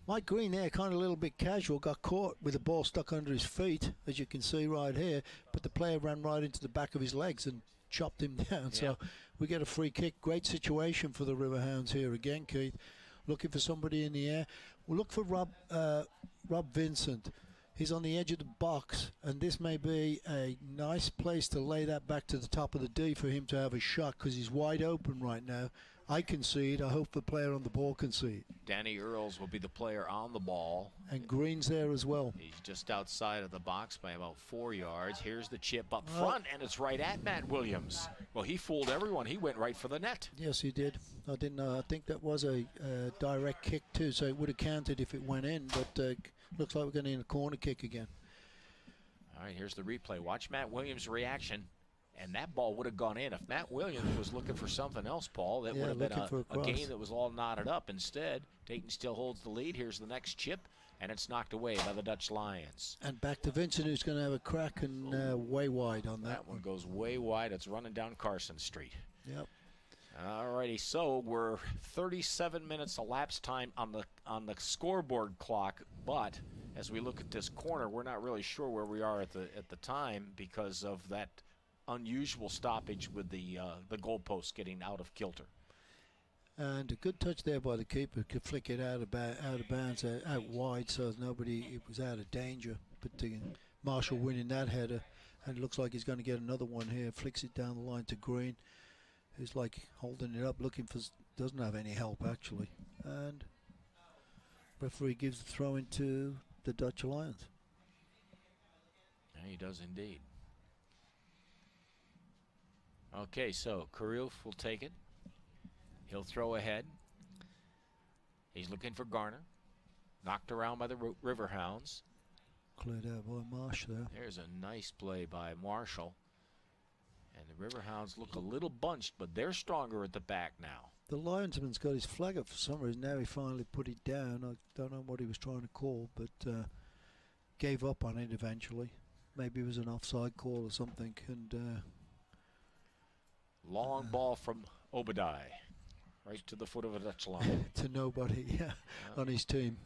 Mike Green there, kind of a little bit casual, got caught with the ball stuck under his feet, as you can see right here. But the player ran right into the back of his legs and chopped him down. So we get a free kick. Great situation for the Riverhounds here again, Keith. Looking for somebody in the air. We'll look for Rob Vincent. He's on the edge of the box, and this may be a nice place to lay that back to the top of the D for him to have a shot, because he's wide open right now. I can see it. I hope the player on the ball can see it. Danny Earls will be the player on the ball. And Green's there as well. He's just outside of the box by about 4 yards. Here's the chip up front, and it's right at Matt Williams. Well, he fooled everyone. He went right for the net. Yes, he did. I didn't know. I think that was a direct kick too, so it would have counted if it went in, but looks like we're going to need a corner kick again. All right, here's the replay. Watch Matt Williams' reaction. And that ball would have gone in. If Matt Williams was looking for something else, Paul, that would have been a game that was all knotted up. Instead, Dayton still holds the lead. Here's the next chip, and it's knocked away by the Dutch Lions. And back to Vincent, who's going to have a crack and way wide on that. That one goes way wide. It's running down Carson Street. Yep. All righty, so we're 37 minutes elapsed time on the scoreboard clock, but as we look at this corner, we're not really sure where we are at the time because of that unusual stoppage with the goalpost getting out of kilter. And a good touch there by the keeper, could flick it out of bounds, out wide, so nobody, it was out of danger. But Marshall winning that header, and it looks like he's going to get another one here. Flicks it down the line to Green, who's like holding it up, looking for, doesn't have any help actually. And referee gives the throw into the Dutch Lions. Yeah, he does indeed. Okay, so Kariouf will take it. He'll throw ahead. He's looking for Garner. Knocked around by the Riverhounds. Cleared out by Marsh there. There's a nice play by Marshall. And the Riverhounds look a little bunched, but they're stronger at the back now. The linesman's got his flag up for some reason. Now he finally put it down. I don't know what he was trying to call, but gave up on it eventually. Maybe it was an offside call or something. And long ball from Obadiah, right to the foot of a Dutch line. To nobody, yeah, on his team.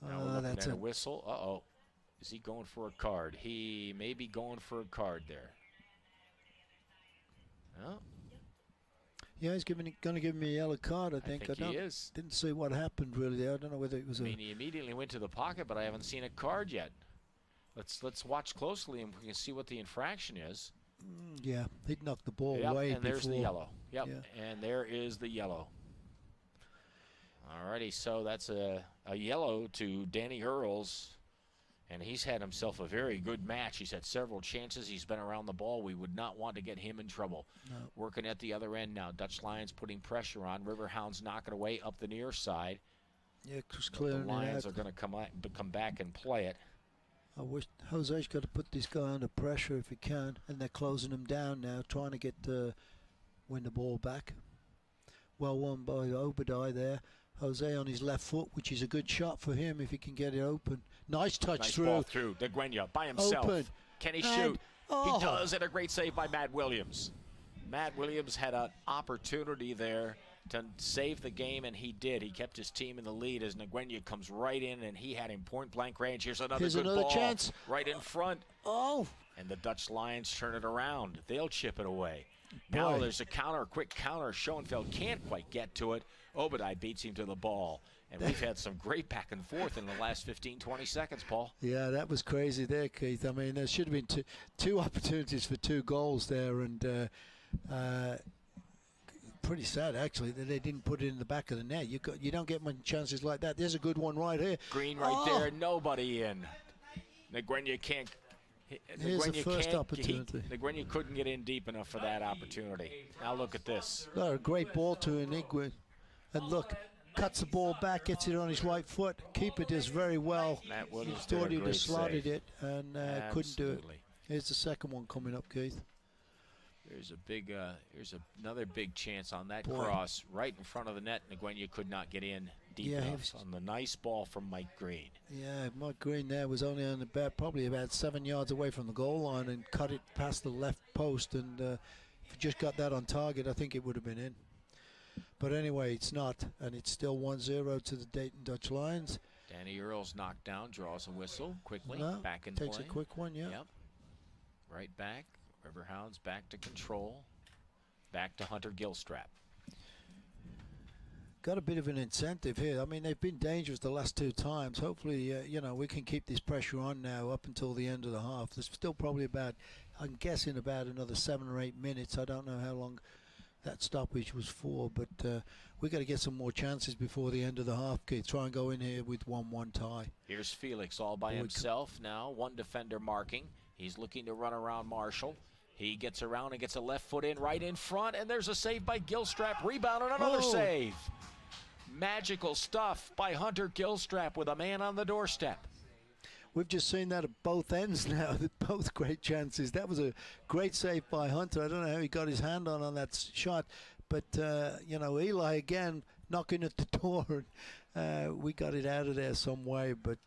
Now that's a whistle. Uh-oh. Is he going for a card? He may be going for a card there. Oh. Yeah, he's going to give me a yellow card, I think. He is. Didn't see what happened really there. I don't know whether it was he immediately went to the pocket, but I haven't seen a card yet. Let's watch closely and we can see what the infraction is. Yeah, he'd knocked the ball yep, away and before. There's the yellow. Yep, yeah. And there is the yellow. Alrighty, so that's a yellow to Danny Earls, and he's had himself a very good match. He's had several chances. He's been around the ball. We would not want to get him in trouble. No. Working at the other end now. Dutch Lions putting pressure on. Riverhounds knocking away up the near side. Yeah, just clearing it out. The Lions are going to come back and play it. I wish Jose's got to put this guy under pressure if he can, and they're closing him down now, trying to get win the ball back. Well won by Obadiah there. Jose on his left foot, which is a good shot for him if he can get it open. Nice touch through. Nice ball through. Deguenya by himself. Open. Can he shoot? He does, and a great save by Matt Williams. Matt Williams had an opportunity there to save the game, and he did. He kept his team in the lead as Deguenya comes right in, and he had him point-blank range. Here's another good ball chance. Right in front. Oh! And the Dutch Lions turn it around. They'll chip it away. Now there's a counter, quick counter. Schoenfeld can't quite get to it. Obadiah beats him to the ball. And we've had some great back and forth in the last 15, 20 seconds, Paul. Yeah, that was crazy there, Keith. I mean, there should have been two opportunities for 2 goals there, and pretty sad, actually, that they didn't put it in the back of the net. You don't get many chances like that. There's a good one right here. Green right there, nobody in. Deguenya can't. Here's the first opportunity. Deguenya couldn't get in deep enough for that opportunity. Now look at this. A great ball to Inigwe. And look, cuts the ball back, gets it on his right foot. Keeper does very well. Matt Williams thought he'd have slotted save. it and couldn't do it. Here's the second one coming up, Keith. There's another big chance on that cross right in front of the net. Deguenya could not get in deep enough on the nice ball from Mike Green. Yeah, Mike Green there was only on probably about 7 yards away from the goal line and cut it past the left post. And if he just got that on target, I think it would have been in. But anyway, it's not, and it's still 1-0 to the Dayton Dutch Lions. Danny Earls knocked down, draws a whistle quickly, back in takes play. A quick one, yeah. Yep. Right back. Riverhounds back to control. Back to Hunter Gilstrap. got a bit of an incentive here. I mean, they've been dangerous the last 2 times. Hopefully, you know, we can keep this pressure on now up until the end of the half. There's still probably about, I'm guessing, about another 7 or 8 minutes. I don't know how long that stoppage was for, but we got to get some more chances before the end of the half. Keith, try and go in here with 1-1 tie. Here's Felix all by himself now. One defender marking. He's looking to run around Marshall. He gets around and gets a left foot in right in front, and there's a save by Gilstrap. Rebound and another save. Magical stuff by Hunter Gilstrap with a man on the doorstep. We've just seen that at both ends now, both great chances. That was a great save by Hunter. I don't know how he got his hand on that shot, but, you know, Eli again knocking at the door. We got it out of there some way, but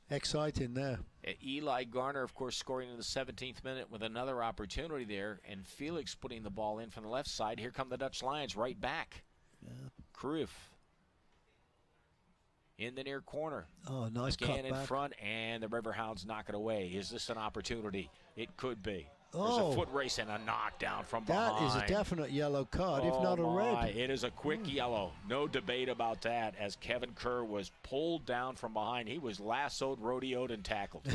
exciting there. Eli Garner, of course, scoring in the 17th minute with another opportunity there, and Felix putting the ball in from the left side. Here come the Dutch Lions right back. Yeah. Cruyff in the near corner. Oh, nice cut again in back. Front, and the Riverhounds knock it away. Is this an opportunity? It could be. There's a foot race and a knockdown from behind. That is a definite yellow card, if not a red. It is a quick yellow. No debate about that, as Kevin Kerr was pulled down from behind. He was lassoed, rodeoed, and tackled.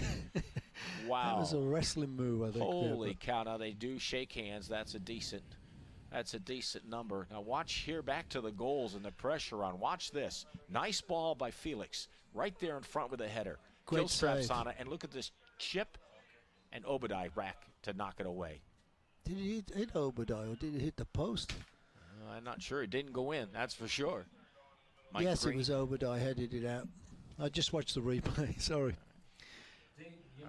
Wow. That was a wrestling move, I think. Holy cow. Now, they do shake hands. That's a decent number. Now, watch here back to the goals and the pressure on. Watch this. Nice ball by Felix. Right there in front with a header. Gilstrap's on it, and look at this chip. And Obadiah rack to knock it away. Did he hit Obadiah or did it hit the post? I'm not sure. It didn't go in, that's for sure. Mike yes, Green. It was Obadiah headed it out. I just watched the replay, sorry.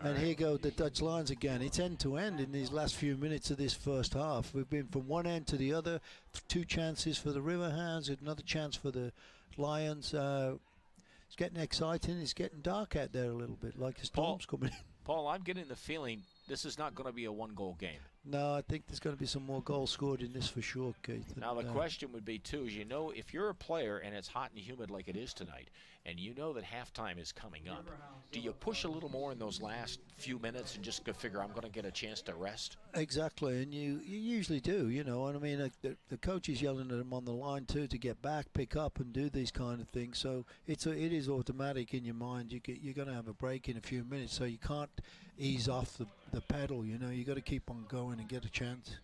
And here go the Dutch Lions again. It's end-to-end in these last few minutes of this first half. We've been from one end to the other. 2 chances for the Riverhounds, another chance for the Lions. It's getting exciting. It's getting dark out there a little bit, like the storm's coming in. Paul, I'm getting the feeling this is not going to be a 1-goal game. No, I think there's going to be some more goals scored in this for sure, Keith. Now, the question would be, too, is, you know, if you're a player and it's hot and humid like it is tonight, and you know that halftime is coming up, do you push a little more in those last few minutes and just go figure I'm going to get a chance to rest? Exactly, and you usually do, you know. And I mean, the coach is yelling at them on the line, too, to get back, pick up, and do these kind of things. So it is automatic in your mind. You're going to have a break in a few minutes, so you can't ease off the pedal, you know. You got to keep on going and get a chance.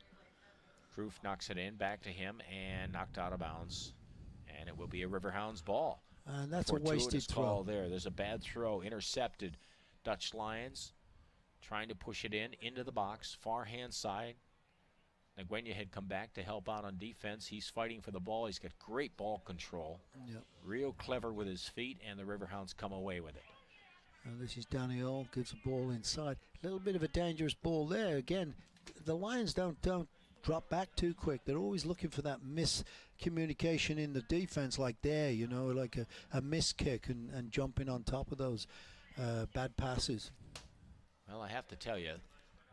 Cruyff knocks it in, back to him, and knocked out of bounds. And it will be a Riverhounds ball. And that's a wasted throw. There's a bad throw, intercepted. Dutch Lions trying to push it into the box, far hand side. Nguyen had come back to help out on defense. He's fighting for the ball. He's got great ball control. Yep. Real clever with his feet, and the Riverhounds come away with it. And this is Daniel, gives the ball inside. A little bit of a dangerous ball there. Again, the Lions don't drop back too quick. They're always looking for that miscommunication in the defense, like there, you know, like a miss kick and jumping on top of those bad passes. Well, I have to tell you,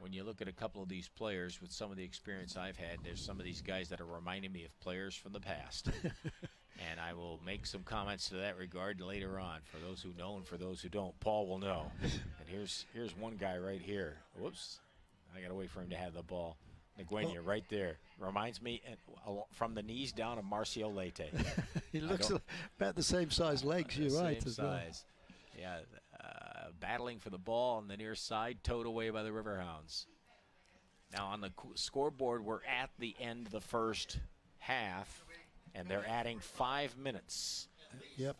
when you look at a couple of these players with some of the experience I've had, there's some of these guys that are reminding me of players from the past. And I will make some comments to that regard later on, for those who know and for those who don't. Paul will know. And here's one guy right here. Whoops. I got to wait for him to have the ball. Nguyen right there. Reminds me from the knees down of Marcio Leite. He looks about the same size legs, you're right. Same size. Well. Yeah, battling for the ball on the near side, towed away by the Riverhounds. Now on the scoreboard, we're at the end of the first half. And they're adding 5 minutes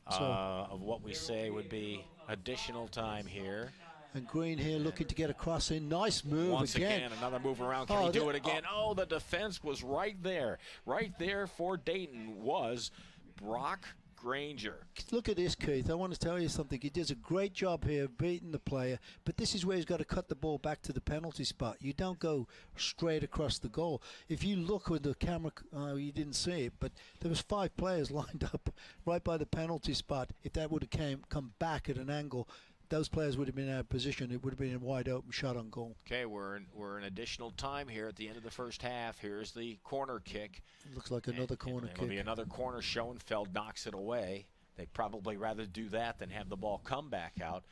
of what we say would be additional time here. And Green here looking to get a cross in. Nice move Once again, another move around. Can he do it again? Oh, the defense was right there. Right there for Dayton was Brock Granger. Look at this, Keith. I want to tell you something. He does a great job here beating the player, but this is where he's got to cut the ball back to the penalty spot. You don't go straight across the goal. If you look with the camera, you didn't see it, but there was 5 players lined up right by the penalty spot. If that would have come back at an angle, those players would have been out of position. It would have been a wide open shot on goal. Okay, we're in additional time here at the end of the first half. Here's the corner kick. Looks like another corner kick. It'll be another corner. Schoenfeld knocks it away. They'd probably rather do that than have the ball come back out.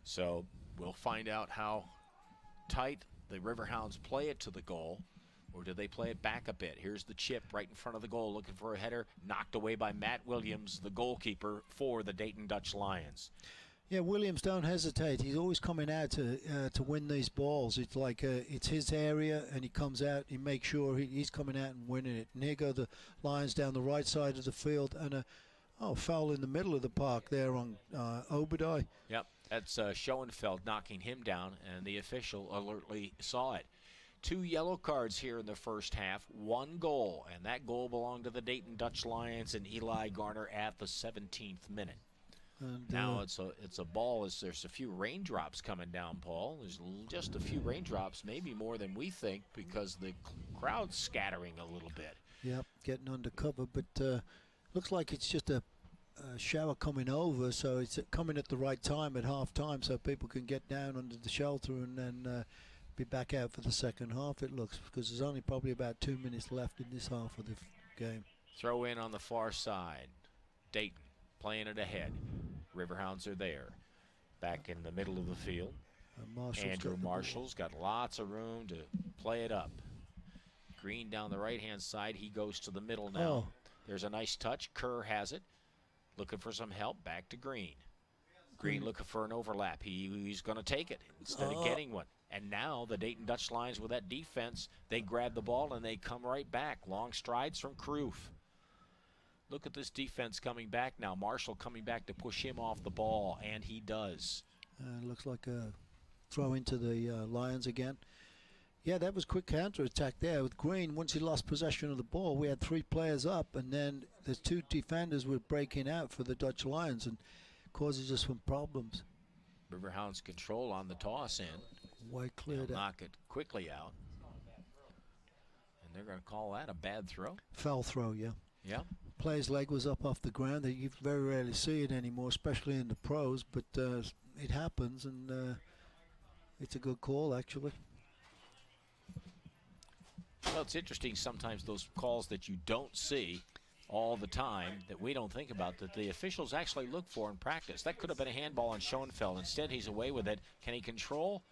So we'll find out how tight the Riverhounds play it to the goal. Or do they play it back a bit? Here's the chip right in front of the goal, looking for a header, knocked away by Matt Williams, the goalkeeper for the Dayton Dutch Lions. Yeah, Williams don't hesitate. He's always coming out to win these balls. It's like it's his area, and he comes out. He makes sure he's coming out and winning it. And here go the Lions down the right side of the field, and a foul in the middle of the park there on Obadiah. Yep, that's Schoenfeld knocking him down, and the official alertly saw it. 2 yellow cards here in the first half, 1 goal, and that goal belonged to the Dayton Dutch Lions and Eli Garner at the 17th minute. And now it's a ball as there's a few raindrops coming down, Paul. There's just a few raindrops, maybe more than we think, because the crowd's scattering a little bit. Yep, getting under cover, but looks like it's just a shower coming over, so it's coming at the right time at half time, so people can get down under the shelter and then be back out for the second half, it looks, because there's only probably about 2 minutes left in this half of the game. Throw in on the far side. Dayton playing it ahead. Riverhounds are there. Back in the middle of the field. Andrew Marshall's got lots of room to play it up. Green down the right-hand side. He goes to the middle now. Oh. There's a nice touch. Kerr has it. Looking for some help. Back to Green. Green looking for an overlap. He's going to take it instead of getting one. And now the Dayton Dutch Lions, with that defense, they grab the ball and they come right back. Long strides from Kroof. Look at this defense coming back now. Marshall coming back to push him off the ball, and he does. Looks like a throw into the Lions again. Yeah, that was quick counter-attack there with Green. Once he lost possession of the ball, we had 3 players up, and then the 2 defenders were breaking out for the Dutch Lions and causes us some problems. Riverhounds control on the toss in. Way cleared They'll knock it quickly out. And they're going to call that a bad throw? Foul throw, yeah. Yeah. Player's leg was up off the ground. You very rarely see it anymore, especially in the pros, but it happens, and it's a good call, actually. Well, it's interesting sometimes those calls that you don't see all the time, that we don't think about, that the officials actually look for in practice. That could have been a handball on Schoenfeld. Instead, he's away with it. Can he control?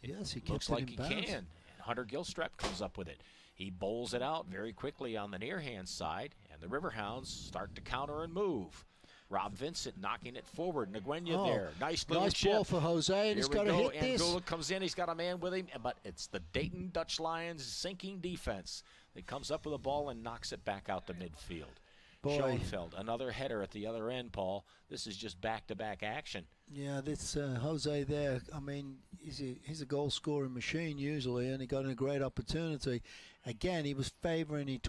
Yes, he looks like he can. And Hunter Gilstrap comes up with it. He bowls it out very quickly on the near-hand side, and the Riverhounds start to counter and move. Rob Vincent knocking it forward. Nguyen there. Nice little chip. Ball for Jose, and he's got to hit this. Angola comes in. He's got a man with him, but it's the Dayton Dutch Lions sinking defense that comes up with the ball and knocks it back out to midfield. Schoenfeld, another header at the other end, Paul. This is just back-to-back action. Yeah, this Jose there, I mean, he's a goal-scoring machine usually, and he got a great opportunity. Again, he was favoring, he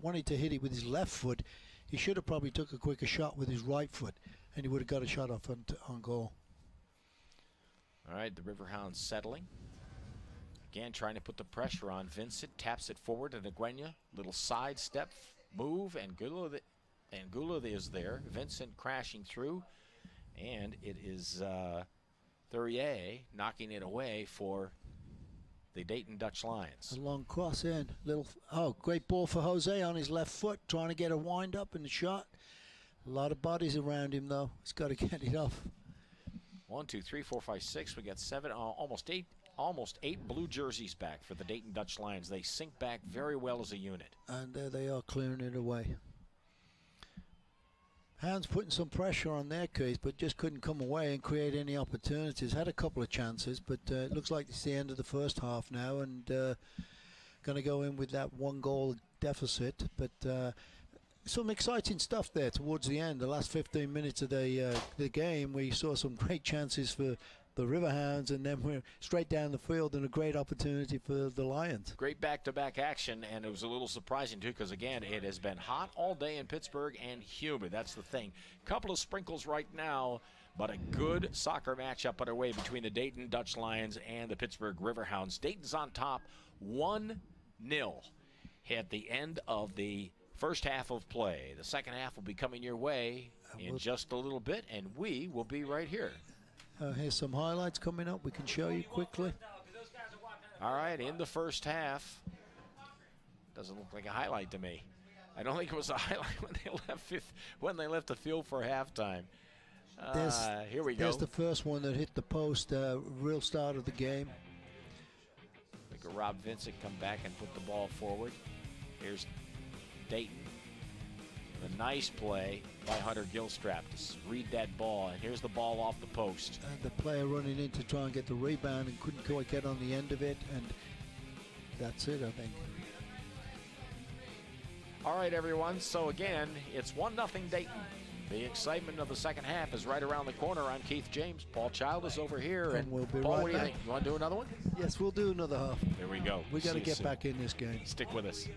wanted to hit it with his left foot. He should have probably took a quicker shot with his right foot, and he would have got a shot off on goal. All right, the Riverhounds settling. Again, trying to put the pressure on. Vincent taps it forward to Nguyen. Little side step move, and Gula is there. Vincent crashing through, and it is Thurier knocking it away for the Dayton Dutch Lions. A long cross in. Great ball for Jose on his left foot, trying to get a wind up in the shot. A lot of bodies around him, though. He's got to get it off. 1, 2, 3, 4, 5, 6. We got 7, almost eight blue jerseys back for the Dayton Dutch Lions. They sink back very well as a unit. And there they are, clearing it away. Hounds putting some pressure on their case, but just couldn't come away and create any opportunities. Had a couple of chances, but it looks like it's the end of the first half now, and going to go in with that 1-goal deficit. But some exciting stuff there towards the end. The last 15 minutes of the game, we saw some great chances for the Riverhounds, and then we're straight down the field and a great opportunity for the Lions. Great back-to-back action, and it was a little surprising too, because again, it has been hot all day in Pittsburgh and humid. That's the thing. Couple of sprinkles right now, but a good soccer matchup underway between the Dayton Dutch Lions and the Pittsburgh Riverhounds. Dayton's on top 1-0 at the end of the first half of play. The second half will be coming your way in just a little bit, and we will be right here. Here's some highlights coming up we can show you quickly. All right, in the first half. Doesn't look like a highlight to me. I don't think it was a highlight when they left the field for halftime. Here we go. There's the first one that hit the post, real start of the game. Look at Rob Vincent come back and put the ball forward. Here's Dayton. A nice play by Hunter Gilstrap to read that ball, and here's the ball off the post. And the player running in to try and get the rebound and couldn't quite get on the end of it, and that's it, I think. All right, everyone, so again, it's 1-0 Dayton. The excitement of the second half is right around the corner. I'm Keith James. Paul Child is over here. And we'll be Paul, right what do you back. think? You want to do another one? Yes, we'll do another half. There we go. We got to get back in this game. Stick with us.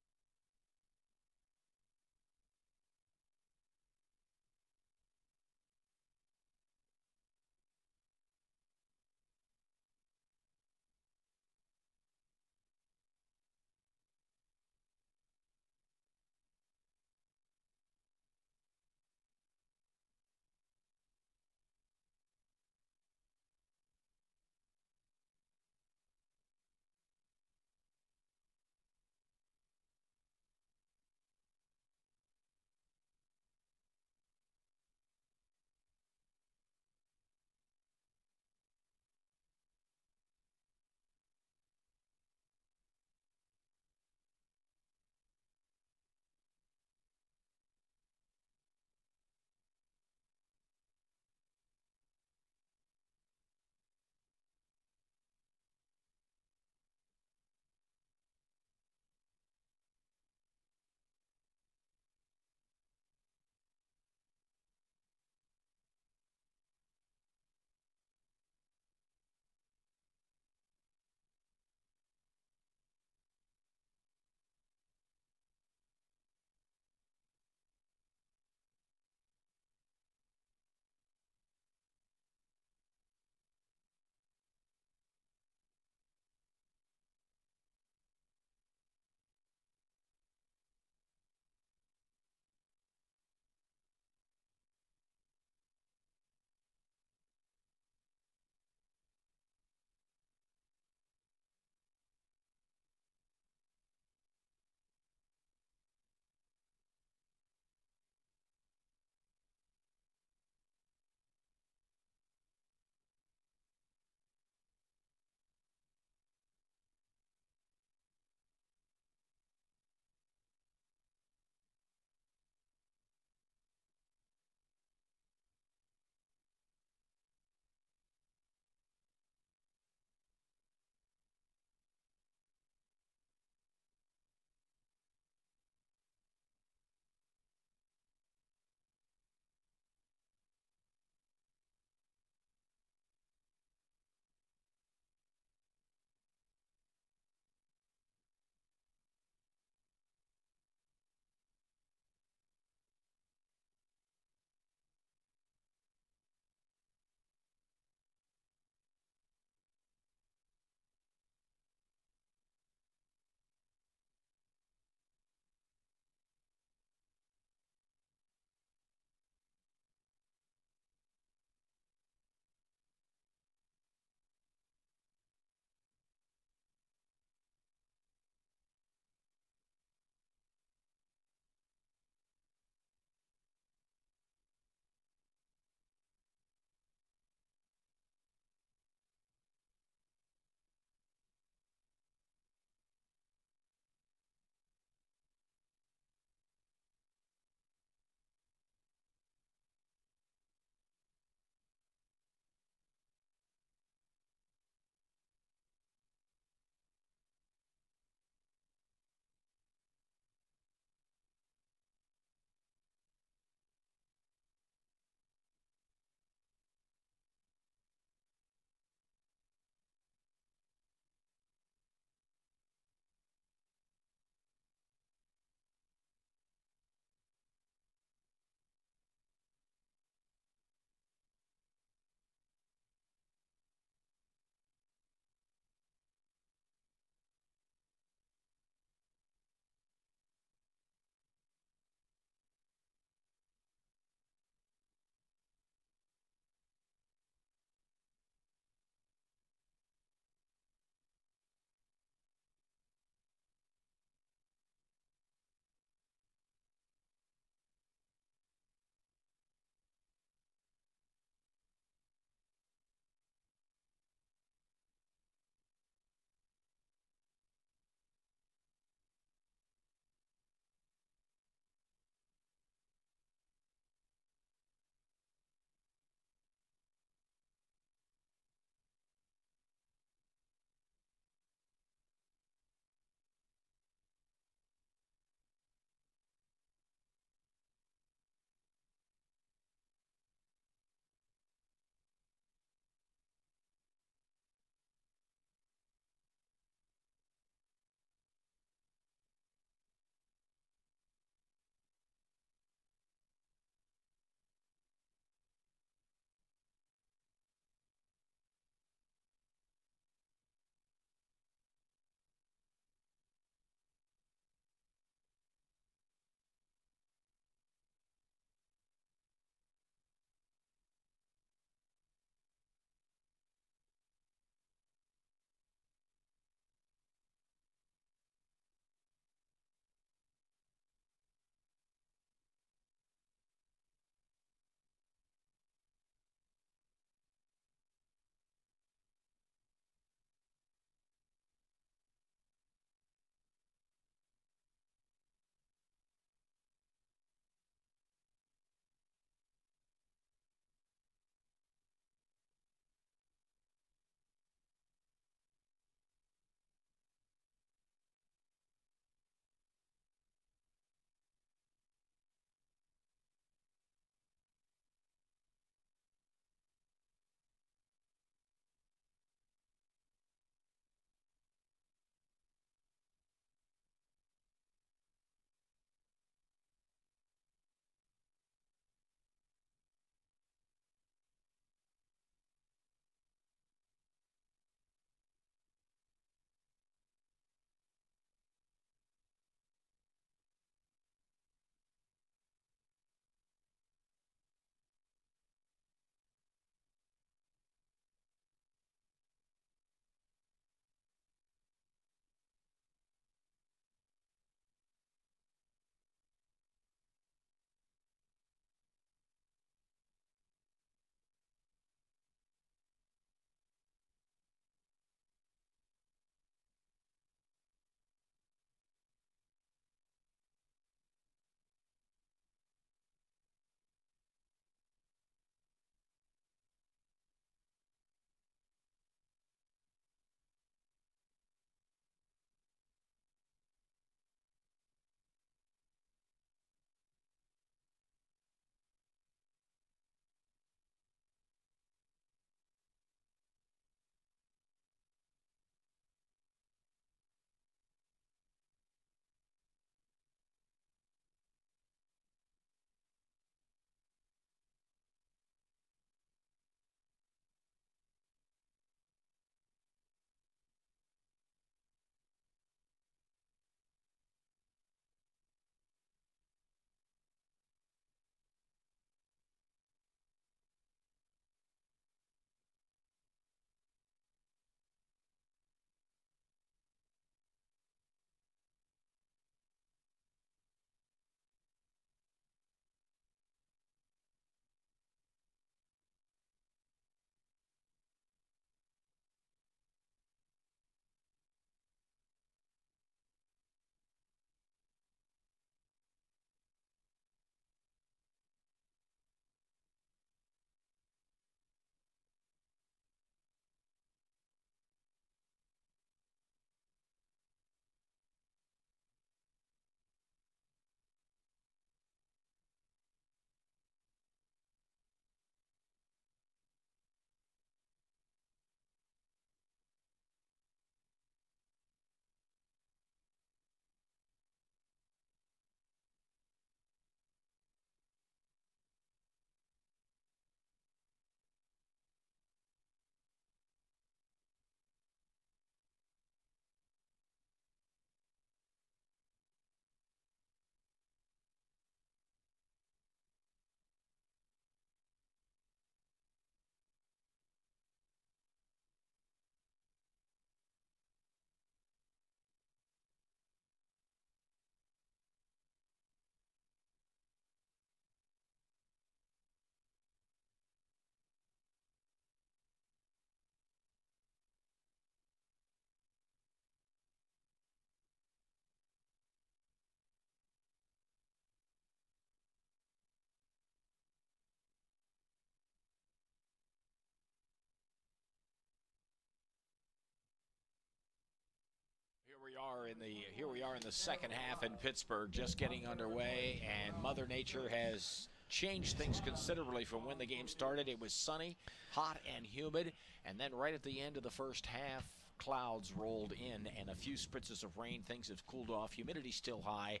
Here we are in the second half in Pittsburgh, just getting underway, and Mother Nature has changed things considerably from when the game started. It was sunny, hot, and humid, and then right at the end of the first half, clouds rolled in and a few spritzes of rain. Things have cooled off. Humidity still high,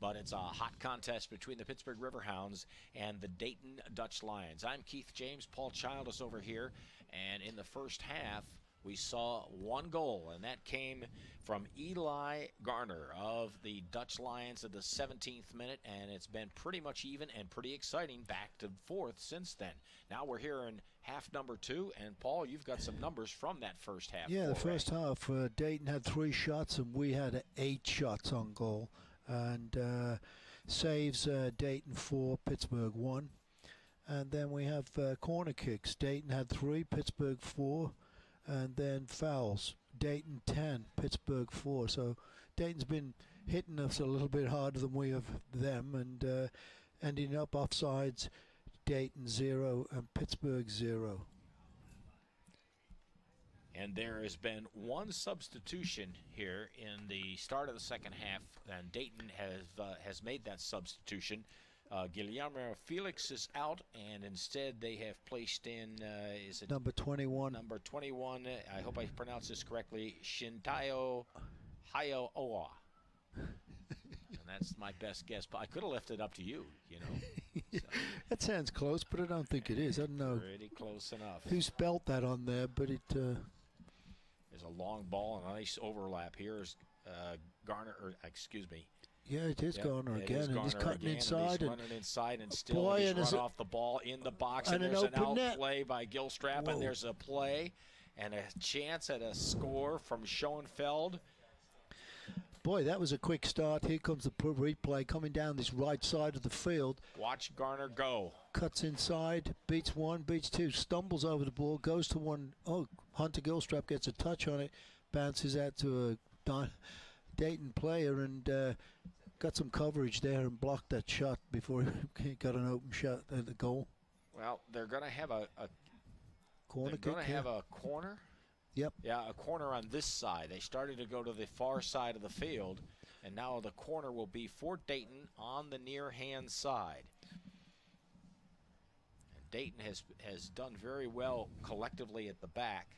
but it's a hot contest between the Pittsburgh Riverhounds and the Dayton Dutch Lions. I'm Keith James. Paul Child is over here, and in the first half, we saw one goal, and that came from Eli Garner of the Dutch Lions at the 17th minute, and it's been pretty much even and pretty exciting back to forth since then. Now we're here in half number 2, and Paul, you've got some numbers from that first half. Yeah, the first half, Dayton had 3 shots, and we had 8 shots on goal. And saves, Dayton 4, Pittsburgh 1. And then we have corner kicks. Dayton had 3, Pittsburgh 4. And then fouls, Dayton 10, Pittsburgh 4. So Dayton's been hitting us a little bit harder than we have them, and ending up offsides, Dayton 0 and Pittsburgh 0. And there has been one substitution here in the start of the second half, and Dayton has made that substitution. Guillermo Felix is out, and instead they have placed in, is it number 21? Number 21, I hope I pronounced this correctly, Shintayo Hayo-Owa. And that's my best guess, but I could have left it up to you, you know. So. That sounds close, but I don't think it is. I don't know. Pretty close enough. Who spelt that on there, but it... There's a long ball and a nice overlap. Here's Garner, or excuse me. Yeah, it is Garner again, and he's cutting inside. He's running inside, and still he's run off the ball in the box, and there's an outplay by Gilstrap, and there's a play and a chance at a score from Schoenfeld. Boy, that was a quick start. Here comes the replay coming down this right side of the field. Watch Garner go. Cuts inside, beats 1, beats 2, stumbles over the ball, goes to 1. Oh, Hunter Gilstrap gets a touch on it, bounces out to a Dayton player, and got some coverage there and blocked that shot before he got an open shot at the goal. Well, they're going to have a corner. They're going to have a corner. Yep. Yeah, a corner on this side. They started to go to the far side of the field, and now the corner will be for Dayton on the near-hand side. And Dayton has done very well collectively at the back.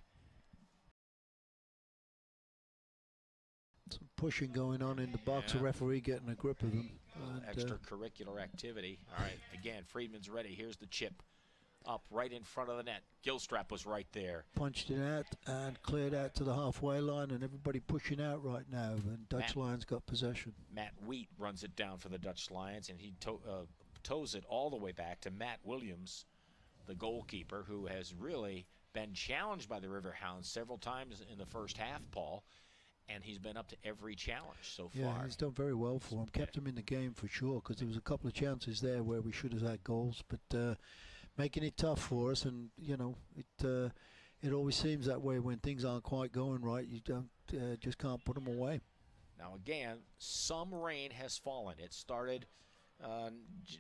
Some pushing going on in the box, a referee getting a grip of them. Extracurricular activity. All right, again, Friedman's ready. Here's the chip up right in front of the net. Gilstrap was right there. Punched it out and cleared out to the halfway line, and everybody pushing out right now, and Dutch Lions got possession. Matt Wheat runs it down for the Dutch Lions, and he toes it all the way back to Matt Williams, the goalkeeper, who has really been challenged by the Riverhounds several times in the first half, Paul. And he's been up to every challenge so far. Yeah, he's done very well for him. Kept him in the game for sure, because there was a couple of chances there where we should have had goals. But making it tough for us, and you know, it always seems that way when things aren't quite going right. You don't just can't put them away. Now again, some rain has fallen. It started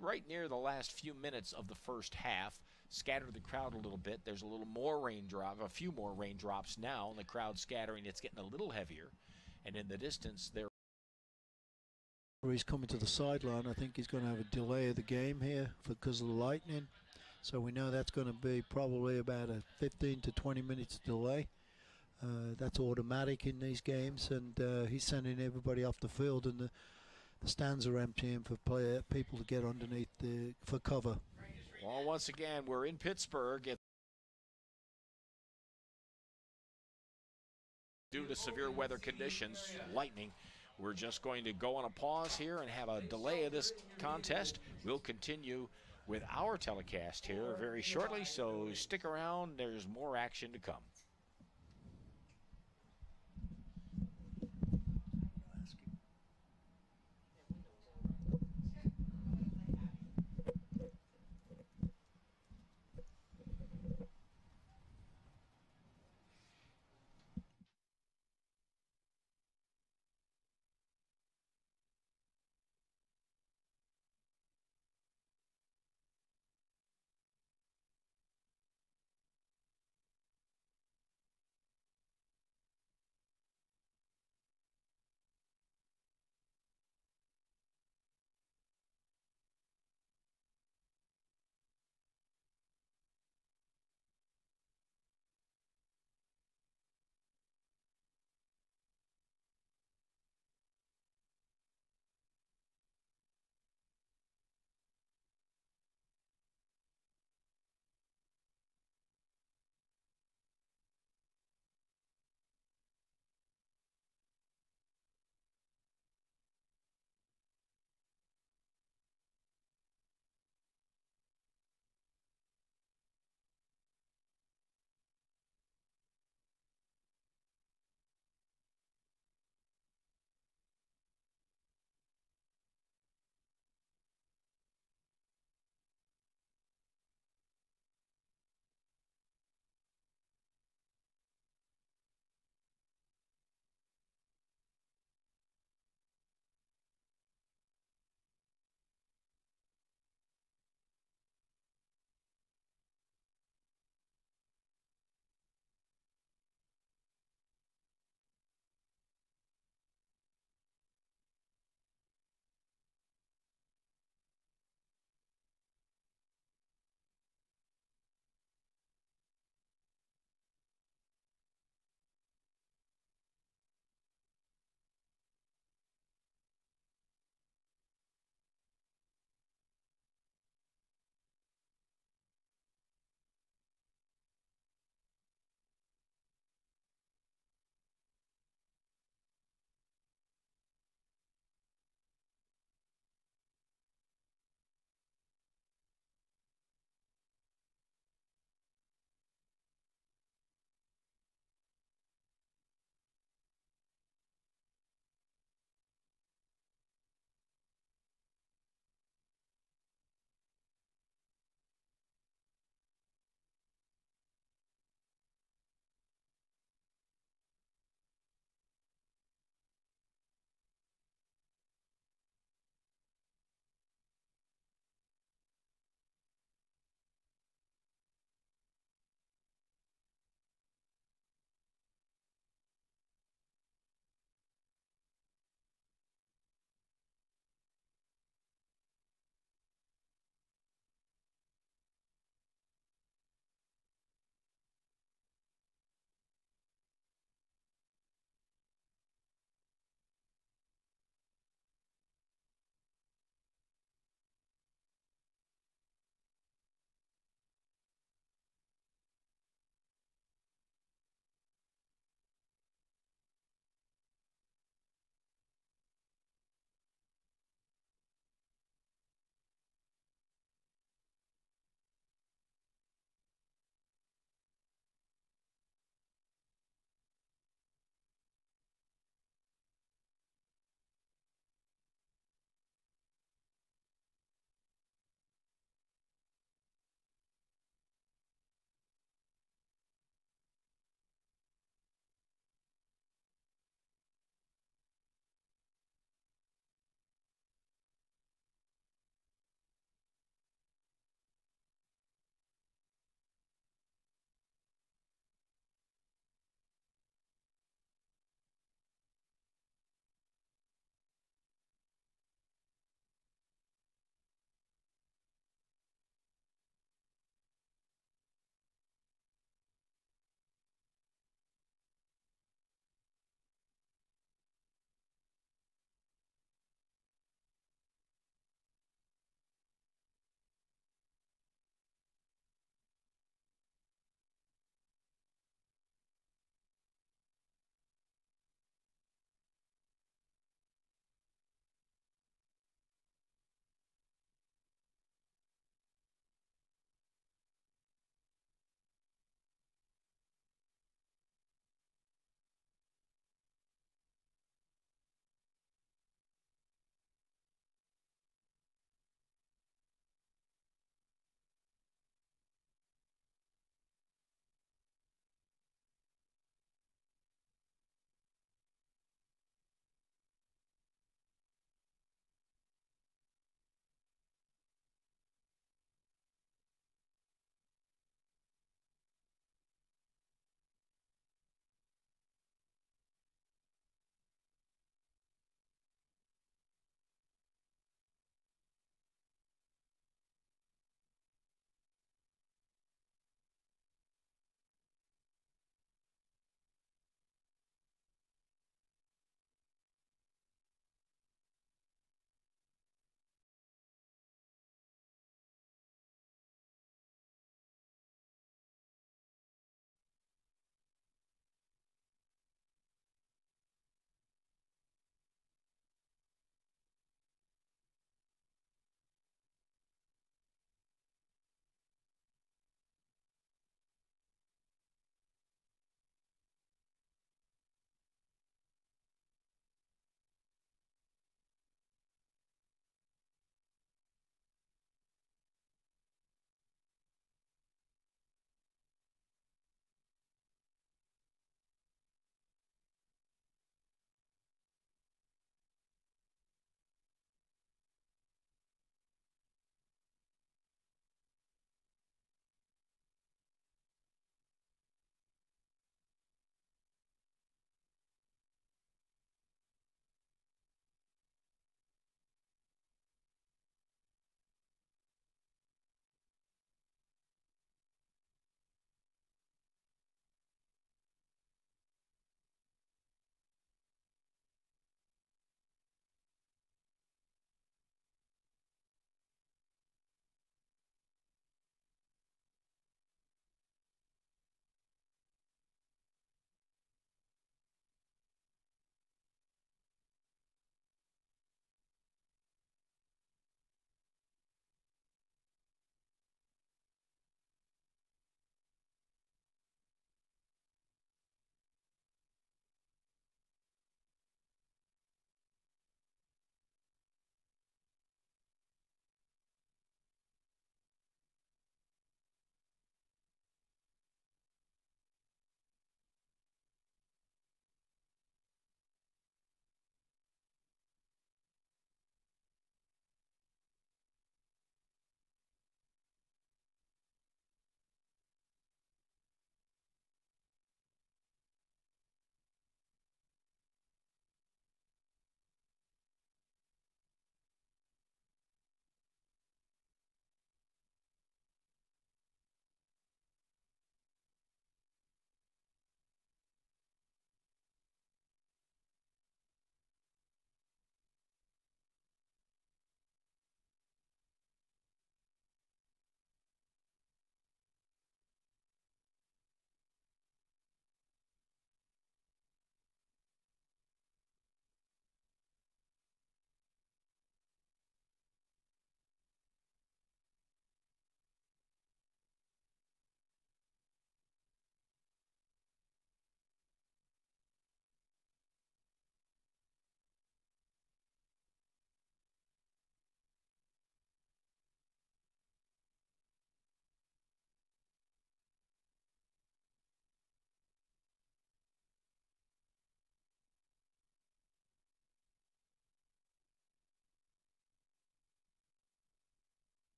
right near the last few minutes of the first half. Scattered the crowd a little bit. There's a little more raindrop, a few more raindrops now, and the crowd scattering. It's getting a little heavier, and in the distance there. He's coming to the sideline. I think he's going to have a delay of the game here because of the lightning. So we know that's going to be probably about a 15 to 20 minutes delay. That's automatic in these games, and he's sending everybody off the field, and the stands are emptying for people to get underneath for cover. Well, once again, we're in Pittsburgh. Due to severe weather conditions, lightning, we're just going to go on a pause here and have a delay of this contest. We'll continue with our telecast here very shortly, so stick around. There's more action to come.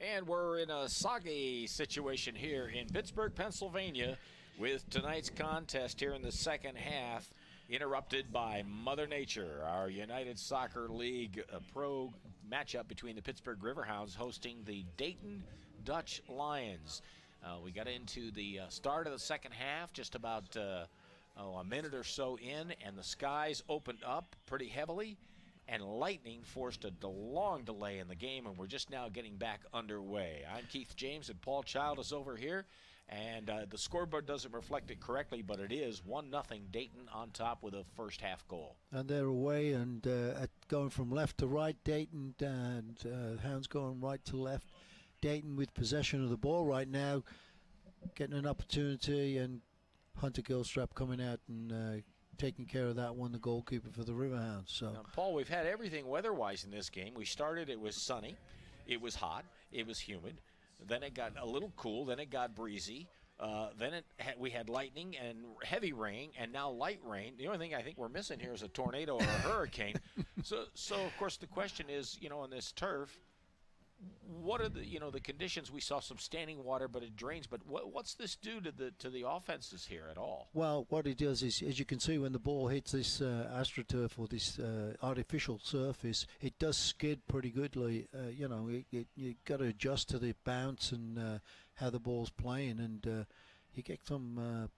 And we're in a soggy situation here in Pittsburgh, Pennsylvania, with tonight's contest here in the second half, interrupted by Mother Nature. Our United Soccer League pro matchup between the Pittsburgh Riverhounds hosting the Dayton Dutch Lions. We got into the start of the second half, just about a minute or so in, and the skies opened up pretty heavily, and lightning forced a long delay in the game, and we're just now getting back underway. I'm Keith James, and Paul Child is over here, and the scoreboard doesn't reflect it correctly, but it is 1-0 Dayton on top with a first half goal. And they're away, and going from left to right, Dayton, and Hounds going right to left. Dayton with possession of the ball right now, getting an opportunity, and Hunter Gilstrap coming out and taking care of that one, the goalkeeper for the Riverhounds. So, now, Paul, we've had everything weather-wise in this game. We started, it was sunny, it was hot, it was humid. Then it got a little cool, then it got breezy. Then we had lightning and heavy rain, and now light rain. The only thing I think we're missing here is a tornado or a hurricane. So of course, the question is, on this turf, what are the conditions? We saw some standing water, but it drains. But what's this do to the offenses here at all? Well, what it does is, as you can see, when the ball hits this AstroTurf or this artificial surface, it does skid pretty goodly. You got to adjust to the bounce and how the ball's playing, and you get some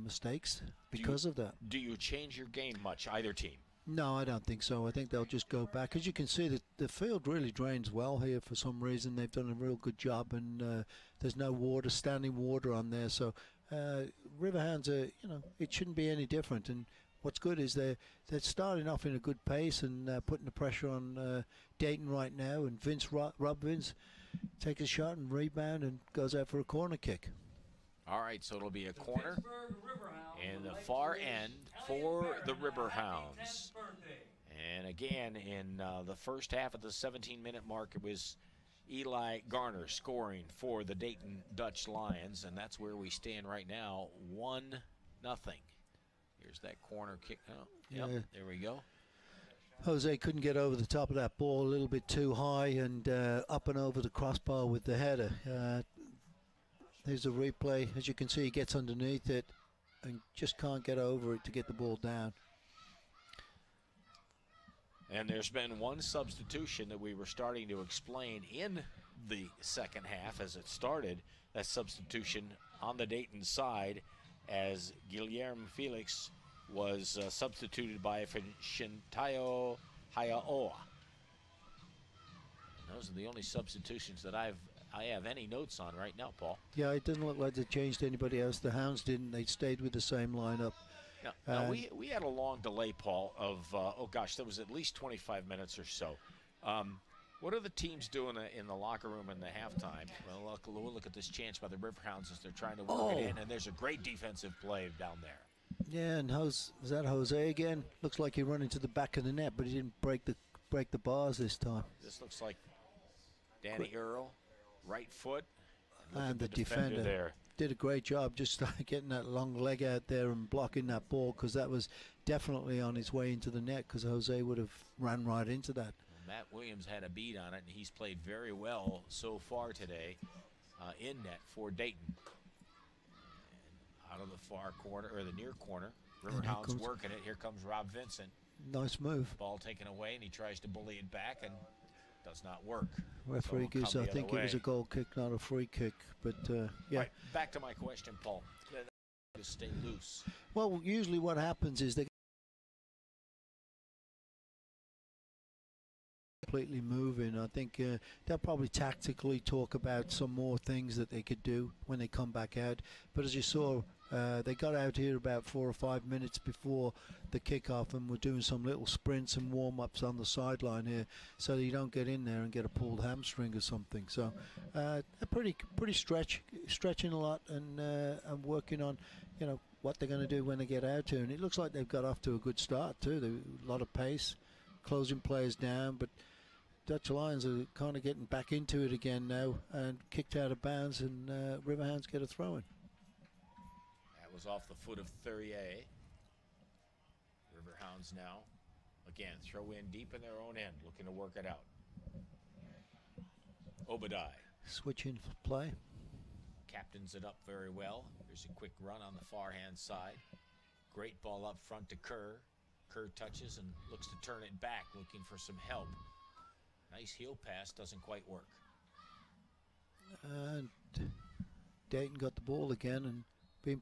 mistakes because of that. Do you change your game much, either team? No, I don't think so. I think they'll just go back. As you can see, the field really drains well here for some reason. They've done a real good job, and there's no standing water on there. So Riverhounds are, it shouldn't be any different. And what's good is they're starting off in a good pace and putting the pressure on Dayton right now. And Rob Vince takes a shot and rebound and goes out for a corner kick. All right, so it'll be a corner in the far end for the Riverhounds. And again, in the first half of the 17-minute mark, it was Eli Garner scoring for the Dayton Dutch Lions, and that's where we stand right now, 1-0. Here's that corner kick. Oh, yep, yeah. There we go. Jose couldn't get over the top of that ball, a little bit too high, and up and over the crossbar with the header. There's a replay. As you can see, he gets underneath it and just can't get over it to get the ball down. And there's been one substitution that we were starting to explain in the second half as it started. That substitution on the Dayton side, as Guillermo Felix was substituted by Shintayo Hayaoa. Those are the only substitutions that I have any notes on right now, Paul. Yeah, it doesn't look like they changed anybody else. The Hounds didn't. They stayed with the same lineup. Now we had a long delay, Paul, of, oh gosh, that was at least 25 minutes or so. What are the teams doing in the locker room in the halftime? Well, we'll look at this chance by the Riverhounds as they're trying to work it in, and there's a great defensive play down there. Yeah, and is that Jose again? Looks like he run into the back of the net, but he didn't break the bars this time. This looks like Danny Earl. Right foot. And the defender there did a great job just getting that long leg out there and blocking that ball, because that was definitely on his way into the net, because Jose would have ran right into that. Well, Matt Williams had a beat on it, and he's played very well so far today in net for Dayton. And out of the far corner, or the near corner, Riverhounds working it. Here comes Rob Vincent. Nice move. Ball taken away, and he tries to bully it back, and does not work. Referee gives, I think it was a goal kick, not a free kick. But yeah. Right, back to my question, Paul. To stay loose. Well, usually what happens is they completely moving. I think they'll probably tactically talk about some more things that they could do when they come back out. But as you saw, they got out here about 4 or 5 minutes before the kickoff, and were doing some little sprints and warm-ups on the sideline here, so that you don't get in there and get a pulled hamstring or something. So they're pretty stretching a lot, and working on what they're going to do when they get out here. And it looks like they've got off to a good start too. A lot of pace, closing players down, but Dutch Lions are kind of getting back into it again now, and kicked out of bounds, and Riverhounds get a throw-in. That was off the foot of Thurier. Riverhounds now, again, throw in deep in their own end, looking to work it out. Obadiah switching play. Captains it up very well. There's a quick run on the far hand side. Great ball up front to Kerr. Kerr touches and looks to turn it back, looking for some help. Nice heel pass, doesn't quite work. And Dayton got the ball again, and being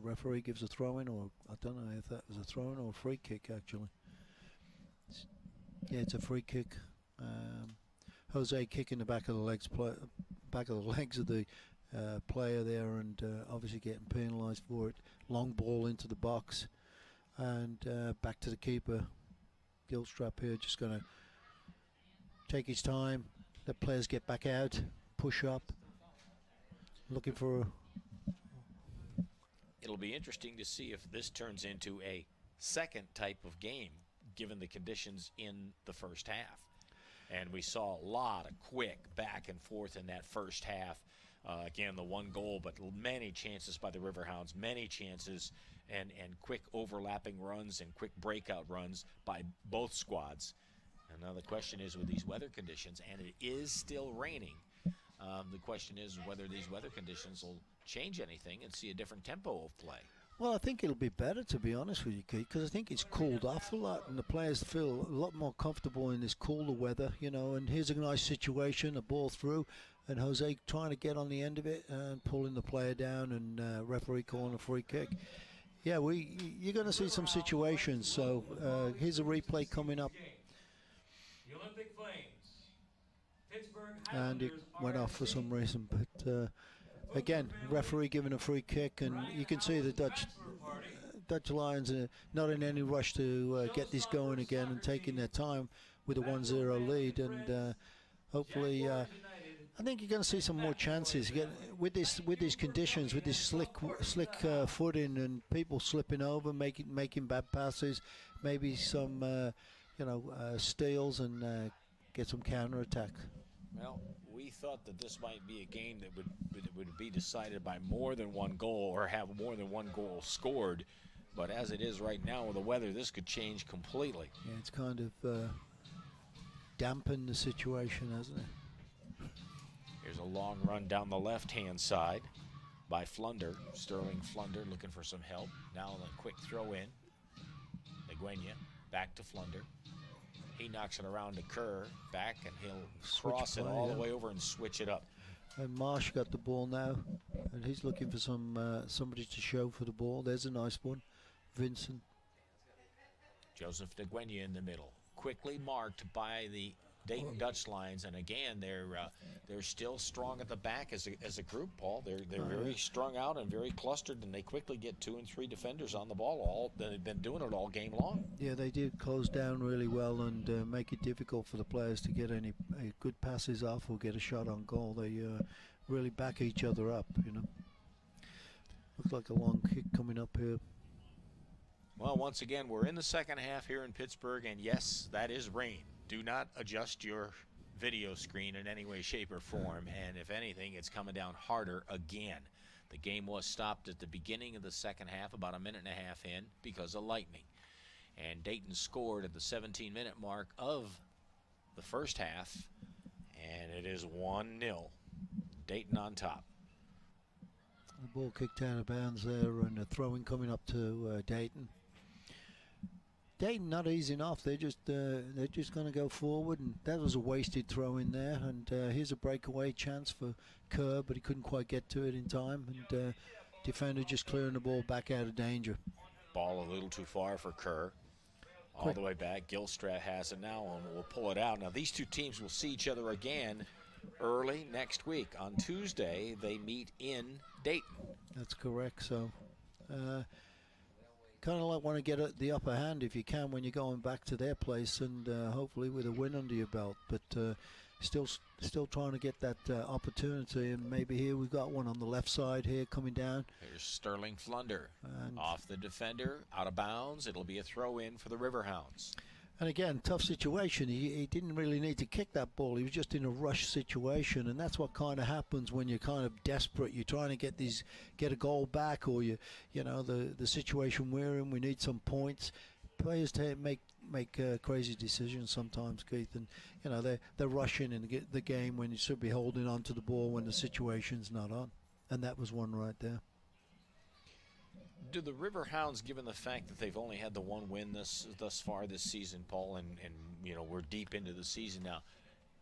referee gives a throw in, or I don't know if that was a throw in or a free kick actually. Yeah, it's a free kick. Jose kicking the back of the legs, of the player there, and obviously getting penalised for it. Long ball into the box, and back to the keeper. Gilstrap here just going to take his time, let players get back out, push up, looking for. It'll be interesting to see if this turns into a second type of game, given the conditions in the first half. And we saw a lot of quick back and forth in that first half. Again, the one goal, but many chances by the Riverhounds, many chances and quick overlapping runs and quick breakout runs by both squads. And now the question is, with these weather conditions, and it is still raining, the question is whether these weather conditions will change anything and see a different tempo of play. Well, I think it'll be better, to be honest with you, Keith, because I think it's cooled off a lot, and the players feel a lot more comfortable in this cooler weather, you know. And here's a nice situation, a ball through, and Jose trying to get on the end of it and pulling the player down, and referee calling a free kick. Yeah, you're going to see some situations. So here's a replay coming up. The Olympic Flames, Pittsburgh And it went off for some reason, but again, referee giving a free kick, and you can see the Dutch Lions are not in any rush to get this going again and taking their time with a 1-0 lead, and hopefully I think you're going to see some more chances again with these conditions, with this slick footing and people slipping over, making bad passes, maybe some steals, and get some counter attack. Well, we thought that this might be a game that would be decided by more than one goal or have more than one goal scored, but as it is right now with the weather, this could change completely. Yeah, it's kind of dampened the situation, hasn't it? Here's a long run down the left-hand side by Flunder. Sterling Flunder looking for some help. Now a quick throw in. Nguyen back to Flunder. He knocks it around to Kerr, back, and he'll cross it all the way over and switch it up. And Marsh got the ball now, and he's looking for somebody to show for the ball. There's a nice one. Vincent. Joseph Nguyen in the middle. Quickly marked by the Dayton Dutch Lions, and again they're still strong at the back as a group, Paul. They're very strung out and very clustered, and they quickly get 2 and 3 defenders on the ball. They've been doing it all game long. Yeah, they did close down really well and make it difficult for the players to get any good passes off or get a shot on goal. They really back each other up, you know. Looks like a long kick coming up here. Well, once again, we're in the second half here in Pittsburgh, and yes, that is rain. Do not adjust your video screen in any way, shape, or form, and if anything, it's coming down harder again. The game was stopped at the beginning of the second half, about a minute and a half in, because of lightning. And Dayton scored at the 17-minute mark of the first half, and it is 1-0. Dayton on top. The ball kicked out of bounds there, and a throw-in coming up to Dayton. Dayton not easing off. They're just going to go forward, and that was a wasted throw in there. And here's a breakaway chance for Kerr, but he couldn't quite get to it in time. And defender just clearing the ball back out of danger. Ball a little too far for Kerr. All the way back. Gilstrap has it now, and will pull it out. Now these two teams will see each other again early next week. On Tuesday, they meet in Dayton. That's correct. So. Kind of like want to get the upper hand if you can when you're going back to their place, and hopefully with a win under your belt. But still trying to get that opportunity, and maybe here we've got one on the left side here coming down. Here's Sterling Flunder off the defender, out of bounds. It'll be a throw in for the Riverhounds. And again, tough situation. He didn't really need to kick that ball. He was just in a rush situation, and that's what kind of happens when you're kind of desperate. You're trying to get a goal back, or the situation we're in. We need some points. players make crazy decisions sometimes, Keith, and you know they're rushing in the game when you should be holding on to the ball when the situation's not on, and that was one right there. Do the Riverhounds, given the fact that they've only had the one win thus far this season, Paul, and you know we're deep into the season now,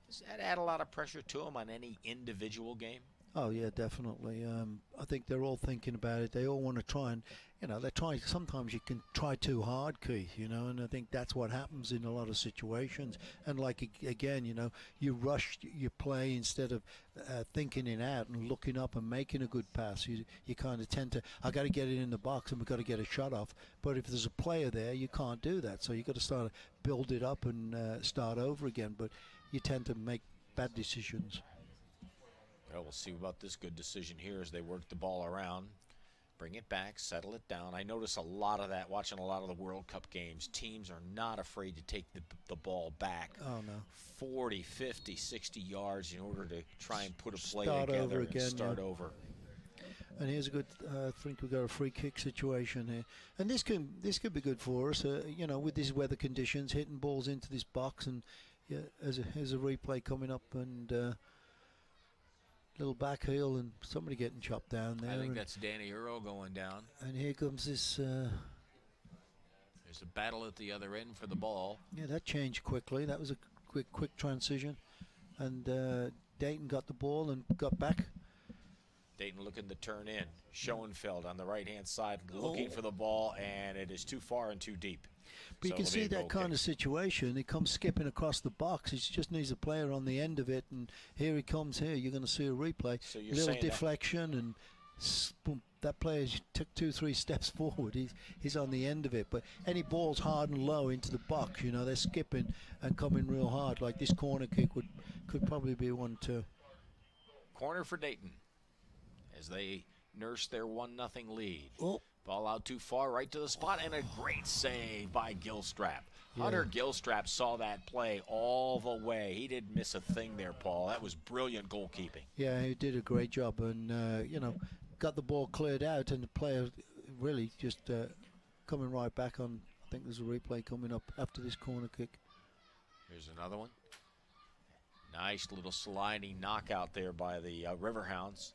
does that add a lot of pressure to them on any individual game? Oh yeah, definitely. I think they're all thinking about it. They all want to try and, you know, they're trying. Sometimes you can try too hard, Keith. You know, and I think that's what happens in a lot of situations. And like again, you know, you rush your play instead of thinking it out and looking up and making a good pass. You kind of tend to, I got to get it in the box and we've got to get a shot off. But if there's a player there, you can't do that. So you got to start build it up and start over again. But you tend to make bad decisions. Well, we'll see about this good decision here as they work the ball around, bring it back, settle it down. I notice a lot of that watching a lot of the World Cup games. Teams are not afraid to take the ball back. Oh, no. 40, 50, 60 yards in order to try and put a play Start together over again, and start yeah. over. And here's a good, I think we've got a free kick situation here. And this could be good for us, you know, with these weather conditions, hitting balls into this box. And yeah, here's a replay coming up and... little back heel and somebody getting chopped down there. I think that's Danny Earl going down. And here comes this... There's a battle at the other end for the ball. Yeah, that changed quickly. That was a quick transition. And Dayton got the ball and got back. Dayton looking to turn in. Schoenfeld on the right-hand side looking for the ball, and it is too far and too deep. But you can see that kind of situation. He comes skipping across the box. He just needs a player on the end of it, and here he comes here. You're going to see a replay. So you're little saying deflection, and boom, that player took 2-3 steps forward. He's on the end of it. But any balls hard and low into the box, you know, they're skipping and coming real hard. Like this corner kick could probably be one too. Corner for Dayton as they nurse their 1-0 lead. Oh. Ball out too far, right to the spot, and a great save by Gilstrap. Yeah. Hunter Gilstrap saw that play all the way. He didn't miss a thing there, Paul. That was brilliant goalkeeping. Yeah, he did a great job, and you know, got the ball cleared out, and the player really just coming right back on. I think there's a replay coming up after this corner kick. Here's another one. Nice little sliding knockout there by the Riverhounds.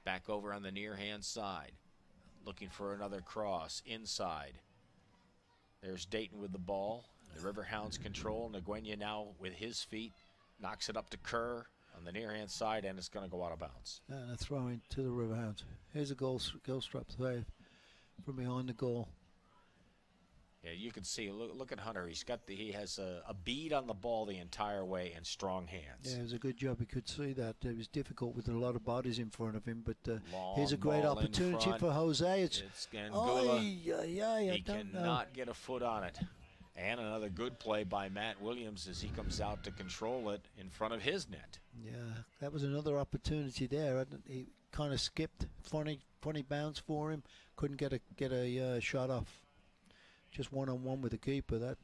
Back over on the near-hand side. Looking for another cross inside. There's Dayton with the ball. The Riverhounds control. Nguyen now with his feet knocks it up to Kerr on the near-hand side, and it's going to go out of bounds. And a throw in to the Riverhounds. Here's a Gilstrap save from behind the goal. Yeah, you can see. Look at Hunter. He has a bead on the ball the entire way and strong hands. Yeah, it was a good job. He could see that. It was difficult with a lot of bodies in front of him, but here's a great opportunity for Jose. It's Anguilla. He cannot get a foot on it. And another good play by Matt Williams as he comes out to control it in front of his net. Yeah, that was another opportunity there. He kind of skipped. Funny bounce for him. Couldn't get a shot off. Just one-on-one with the keeper. That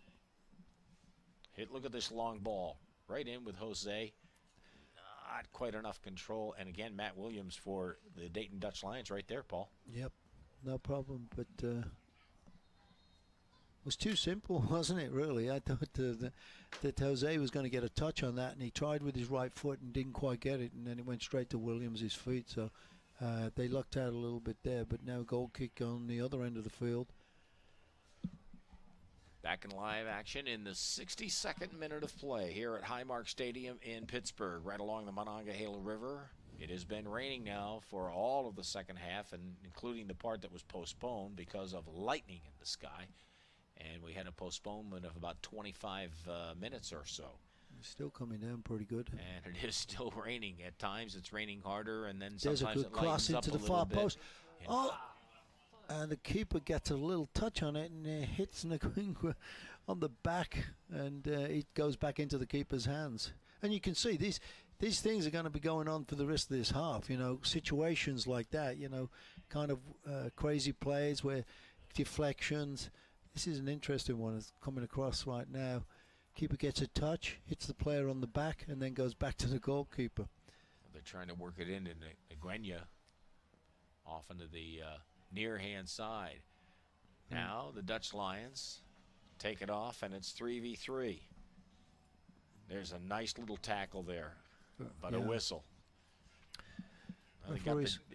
hit. Look at this long ball right in with Jose. Not quite enough control. And again, Matt Williams for the Dayton Dutch Lions right there, Paul. Yep, no problem. But it was too simple, wasn't it? Really, I thought that Jose was going to get a touch on that, and he tried with his right foot and didn't quite get it, and then it went straight to Williams' feet. So they lucked out a little bit there. But now goal kick on the other end of the field. Back in live action in the 62nd minute of play here at Highmark Stadium in Pittsburgh, right along the Monongahela River. It has been raining now for all of the second half, and including the part that was postponed because of lightning in the sky. And we had a postponement of about 25 minutes or so. It's still coming down pretty good. And it is still raining. At times it's raining harder, and then there's sometimes a good cross into the far post. Oh! And the keeper gets a little touch on it and hits Nguyen on the back, and it goes back into the keeper's hands. And you can see these things are going to be going on for the rest of this half. You know, situations like that. You know, kind of crazy plays where deflections. This is an interesting one. It's coming across right now. Keeper gets a touch, hits the player on the back, and then goes back to the goalkeeper. They're trying to work it into Nguyen off into the near hand side. Now the Dutch Lions take it off, and it's 3v3. There's a nice little tackle there, but a whistle.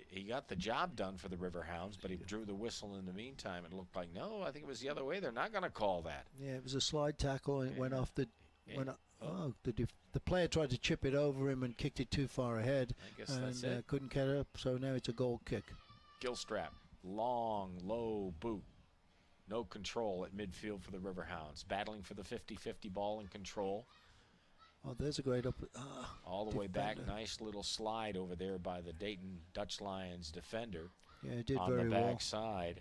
He got the job done for the Riverhounds, but he drew the whistle in the meantime. It looked like, no, I think it was the other way. They're not going to call that. Yeah, it was a slide tackle, and it went off the... the player tried to chip it over him and kicked it too far ahead. I guess that's it. Couldn't get it up, so now it's a goal kick. Gilstrap, long, low boot. No control at midfield for the Riverhounds. Battling for the 50-50 ball and control. Oh, there's a great up. All the way back, nice little slide over there by the Dayton Dutch Lions defender. Yeah, it did on very the well. back side.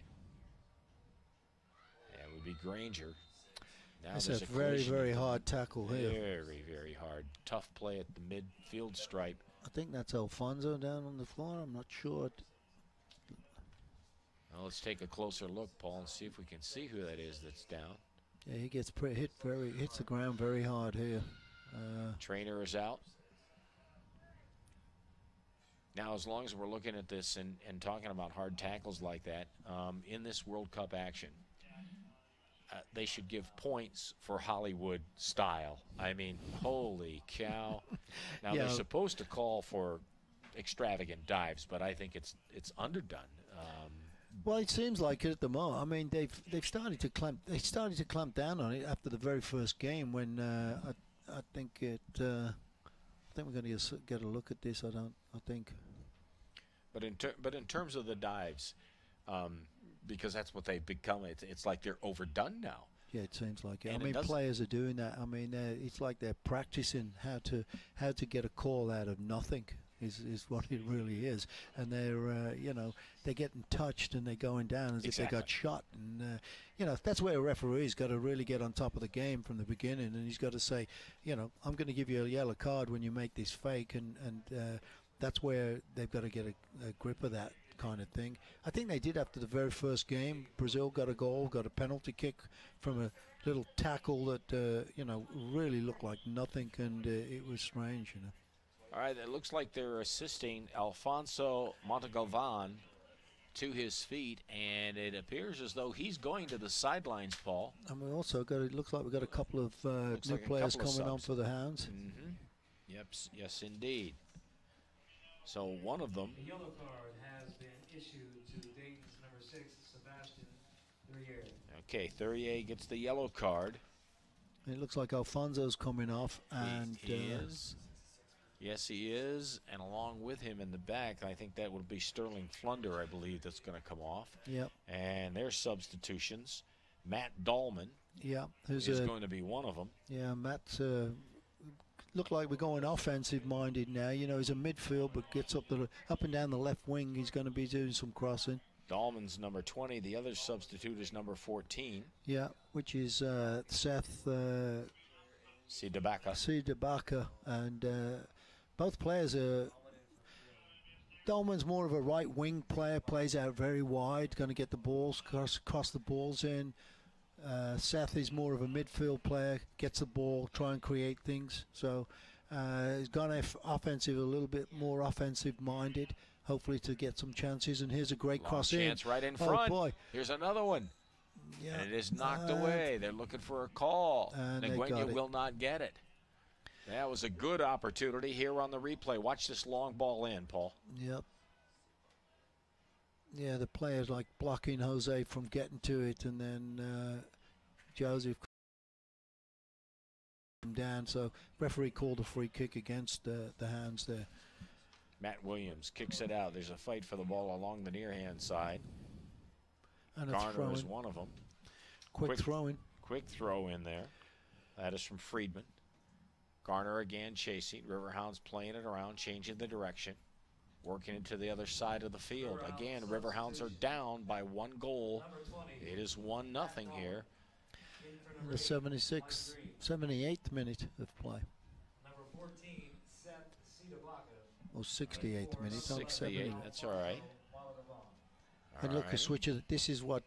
That would be Granger. Now That's there's a very, very hard tackle here. Very, very hard. Tough play at the midfield stripe. I think that's Alfonso down on the floor. I'm not sure. Well, let's take a closer look, Paul, and see if we can see who that is that's down. Yeah, he gets hits the ground very hard here. Trainer is out. Now, as long as we're looking at this and talking about hard tackles like that, in this World Cup action, they should give points for Hollywood style. I mean, holy cow. Now, they're supposed to call for extravagant dives, but I think it's underdone. Well, it seems like it at the moment. I mean, they've started to clamp down on it after the very first game when I think we're going to get a look at this. I think. But in terms of the dives, because that's what they've become. It's like they're overdone now. Yeah, it seems like it. And I mean, players are doing that. I mean, it's like they're practicing how to get a call out of nothing. Is what it really is, and they're getting touched and they're going down as if they got shot, and that's where a referee's got to really get on top of the game from the beginning, and he's got to say, I'm going to give you a yellow card when you make this fake, and that's where they've got to get a grip of that kind of thing. I think they did after the very first game. Brazil got a goal, got a penalty kick from a little tackle that really looked like nothing, and it was strange, All right, it looks like they're assisting Alfonso Montegalvan to his feet, and it appears as though he's going to the sidelines, Paul. And we also it looks like we've got a couple of new players coming on for the Hounds. Yep, yes, indeed. So one of them. A yellow card has been issued to Dayton's number 6, Sebastian Thurier. Okay, Thurier gets the yellow card. It looks like Alfonso's coming off, and he is. Yes, he is, and along with him in the back, I think that would be Sterling Flunder, I believe, that's going to come off. Yep. And their substitutions, Matt Dahlman is going to be one of them. Yeah, Matt looked like we're going offensive-minded now. He's a midfield, but gets up and down the left wing. He's going to be doing some crossing. Dahlman's number 20. The other substitute is number 14. Yeah, which is Seth Sidabaka. And both players are. Dahlman's more of a right wing player, plays out very wide, going to get the balls, cross the balls in. Seth is more of a midfield player, gets the ball, try and create things. So he's gone offensive, a little bit more offensive minded, hopefully to get some chances. And here's a great cross in. Chance right in front. Oh boy. Here's another one. Yeah. And it is knocked away. They're looking for a call. Nguyen will not get it. That was a good opportunity here on the replay. Watch this long ball in, Paul. Yep. Yeah, the players like blocking Jose from getting to it, and then Joseph come down. So referee called a free kick against the Hounds there. Matt Williams kicks it out. There's a fight for the ball along the near-hand side. And Garner is one of them. Quick throw-in. Quick throw in there. That is from Friedman. Garner again chasing. Riverhounds playing it around, changing the direction. Working it to the other side of the field. Again, Riverhounds are down by 1 goal. It is 1-0 here. In the 78th minute of play. Number 14, Seth Sidabaka. Oh, 68th minute. 68, that's all right. And look, a switcher. This is what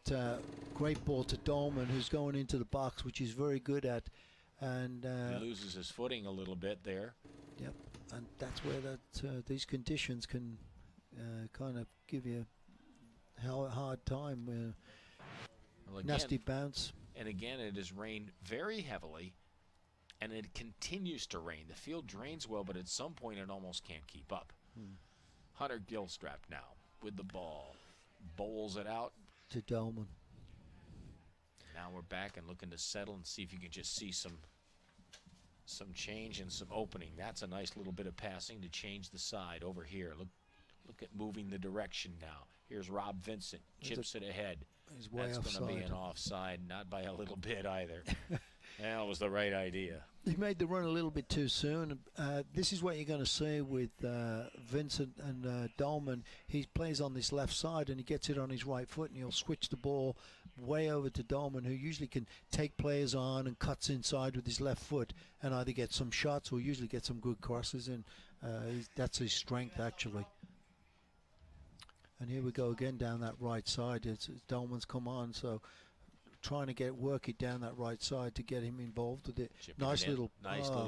great ball to Dolman, who's going into the box, which he's very good at. And he loses his footing a little bit there. Yep, and that's where these conditions can kind of give you a hard time. Well, again, nasty bounce. And again, it has rained very heavily, and it continues to rain. The field drains well, but at some point it almost can't keep up. Hunter Gilstrap now with the ball. Bowls it out to Dolman. Now we're back and looking to settle and see if you can just see some change and some opening. That's a nice little bit of passing to change the side over here. Look at moving the direction now. Here's Rob Vincent, chips it ahead. He's way That's offside. going to be an offside, not by a little bit either. That was the right idea. He made the run a little bit too soon. This is what you're going to see with Vincent and Dolman. He plays on this left side and he gets it on his right foot, and he'll switch the ball way over to Dolman, who usually can take players on and cuts inside with his left foot and either get some shots or usually get some good crosses in. That's his strength, actually. And here we go again down that right side. It's Dolman's come on, so trying to work it down that right side to get him involved with it. Nice little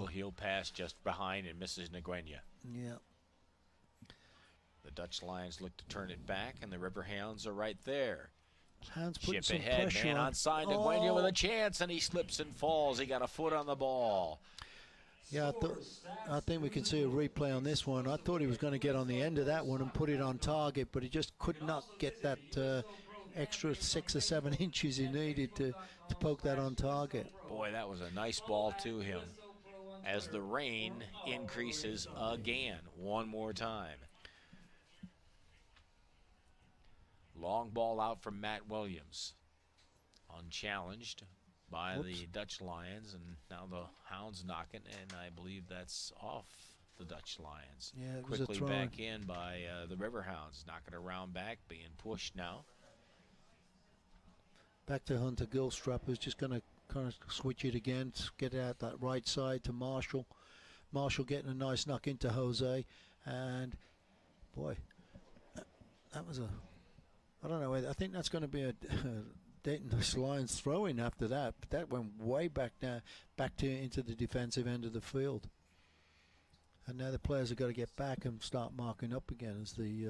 heel pass just behind and misses Nguyen. Yeah. The Dutch Lions look to turn it back, and the Riverhounds are right there. Hounds putting Chip some ahead, pressure man on. onside. Nguyen with a chance, and he slips and falls. He got a foot on the ball. Yeah, I think we can see a replay on this one. I thought he was going to get on the end of that one and put it on target, but he just could not get that extra 6 or 7 inches he needed to poke that on target. Boy, that was a nice ball to him. As the rain increases again, one more time. Long ball out from Matt Williams. Unchallenged by the Dutch Lions, and now the Hounds knocking, and I believe that's off the Dutch Lions. Yeah, it was quickly a throw back in by the Riverhounds, knocking around back, being pushed now. Back to Hunter Gilstrap, who's just going to kind of switch it again, get it out that right side to Marshall. Marshall getting a nice knock into Jose, and boy, that was I don't know, I think that's going to be a Dayton Lions throw-in after that, but that went way back down, into the defensive end of the field. And now the players have got to get back and start marking up again as the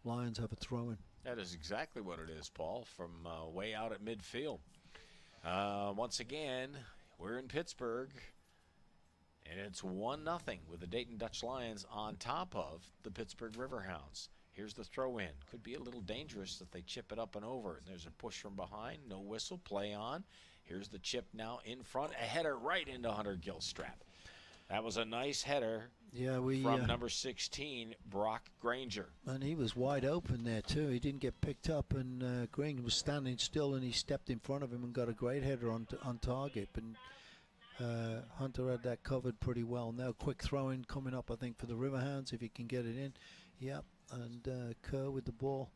Lions have a throw-in. That is exactly what it is, Paul, from way out at midfield. Once again, we're in Pittsburgh, and it's 1-0 with the Dayton Dutch Lions on top of the Pittsburgh Riverhounds. Here's the throw-in. Could be a little dangerous if they chip it up and over. And there's a push from behind. No whistle. Play on. Here's the chip now in front. A header right into Hunter Gilstrap. That was a nice header from number 16, Brock Granger. And he was wide open there, too. He didn't get picked up, and Green was standing still, and he stepped in front of him and got a great header on target. But Hunter had that covered pretty well. Now quick throw-in coming up, I think, for the Riverhounds, if he can get it in. Yep. And Kerr with the ball.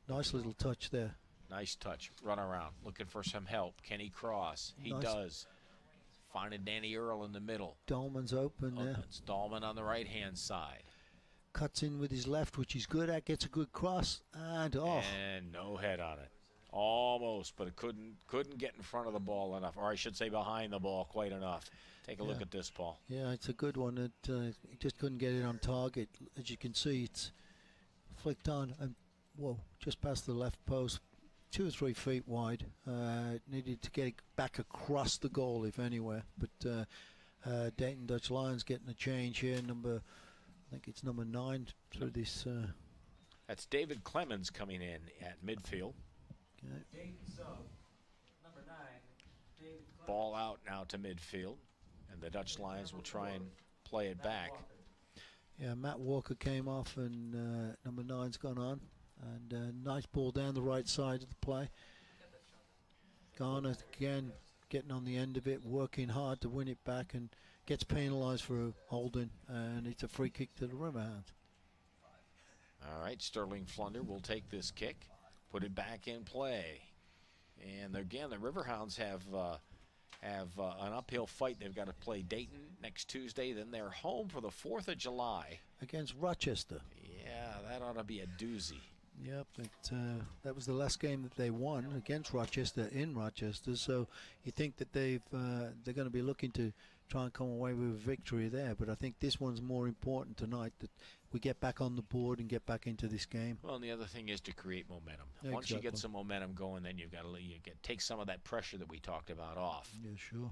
Nice little touch there. Nice touch. Run around. Looking for some help. Can he cross? He does. Finding Danny Earl in the middle. Dolman's open there. It's Dolman on the right-hand side. Cuts in with his left, which he's good at. Gets a good cross. And off. And no head on it. Almost, but it couldn't get in front of the ball enough. Or I should say behind the ball quite enough. Take a look at this, Paul. Yeah, it's a good one. He just couldn't get it on target. As you can see, it's flicked on and just past the left post, 2 or 3 feet wide. Needed to get it back across the goal, if anywhere. But Dayton Dutch Lions getting a change here. I think it's number 9 through this. That's David Clemens coming in at midfield. Okay. Dayton sub, number 9, David Clemens. Ball out now to midfield, and the Dutch Lions will try and play it back. Yeah, Matt Walker came off, and number 9's gone on. And nice ball down the right side of the play. Garner again getting on the end of it, working hard to win it back, and gets penalised for holding, and it's a free kick to the Riverhounds. All right, Sterling Flunder will take this kick, put it back in play. And again, the Riverhounds have an uphill fight. They've got to play Dayton next Tuesday. Then they're home for the 4th of July. Against Rochester. Yeah, that ought to be a doozy. Yep, that was the last game that they won against Rochester in Rochester. So you think that they're going to be looking to try and come away with a victory there. But I think this one's more important tonight, that we get back on the board and get back into this game. Well, and the other thing is to create momentum. Yeah, Once you get exactly. some momentum going, then you've got to take some of that pressure that we talked about off. Yeah, sure.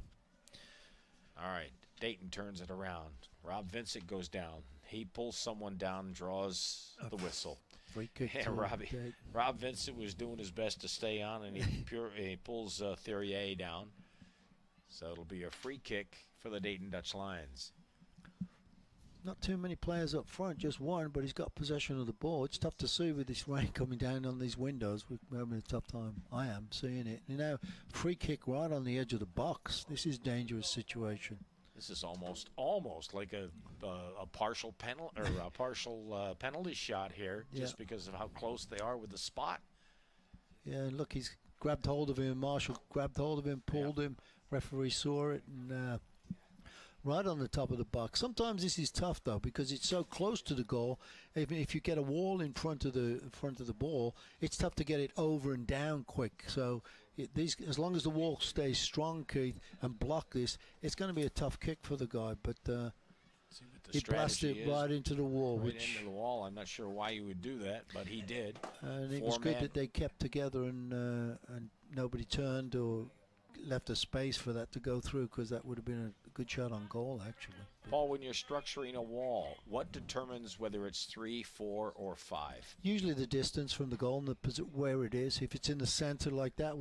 All right, Dayton turns it around. Rob Vincent goes down. He pulls someone down and draws the whistle. Free kick. Yeah, Rob Vincent was doing his best to stay on, and he pulls Thurier down. So it'll be a free kick for the Dayton Dutch Lions. Not too many players up front, just one, but he's got possession of the ball. It's tough to see with this rain coming down on these windows. We're having a tough time. I am seeing it. You know, free kick right on the edge of the box. This is a dangerous situation. This is almost like a partial penalty or a partial penalty shot here, just because of how close they are with the spot. Yeah, and look, he's grabbed hold of him. Marshall grabbed hold of him, pulled him. Referee saw it, and right on the top of the box. Sometimes this is tough though, because it's so close to the goal. Even if you get a wall in front of the ball, it's tough to get it over and down quick. So as long as the wall stays strong, Keith, and block this, it's going to be a tough kick for the guy. But he blasted it right into the wall. Right into the wall. I'm not sure why you would do that, but he did. And it was good that they kept together and nobody turned or left a space for that to go through, because that would have been a good shot on goal, actually. Paul, when you're structuring a wall, what determines whether it's 3, 4, or 5? Usually the distance from the goal and where it is. If it's in the center like that,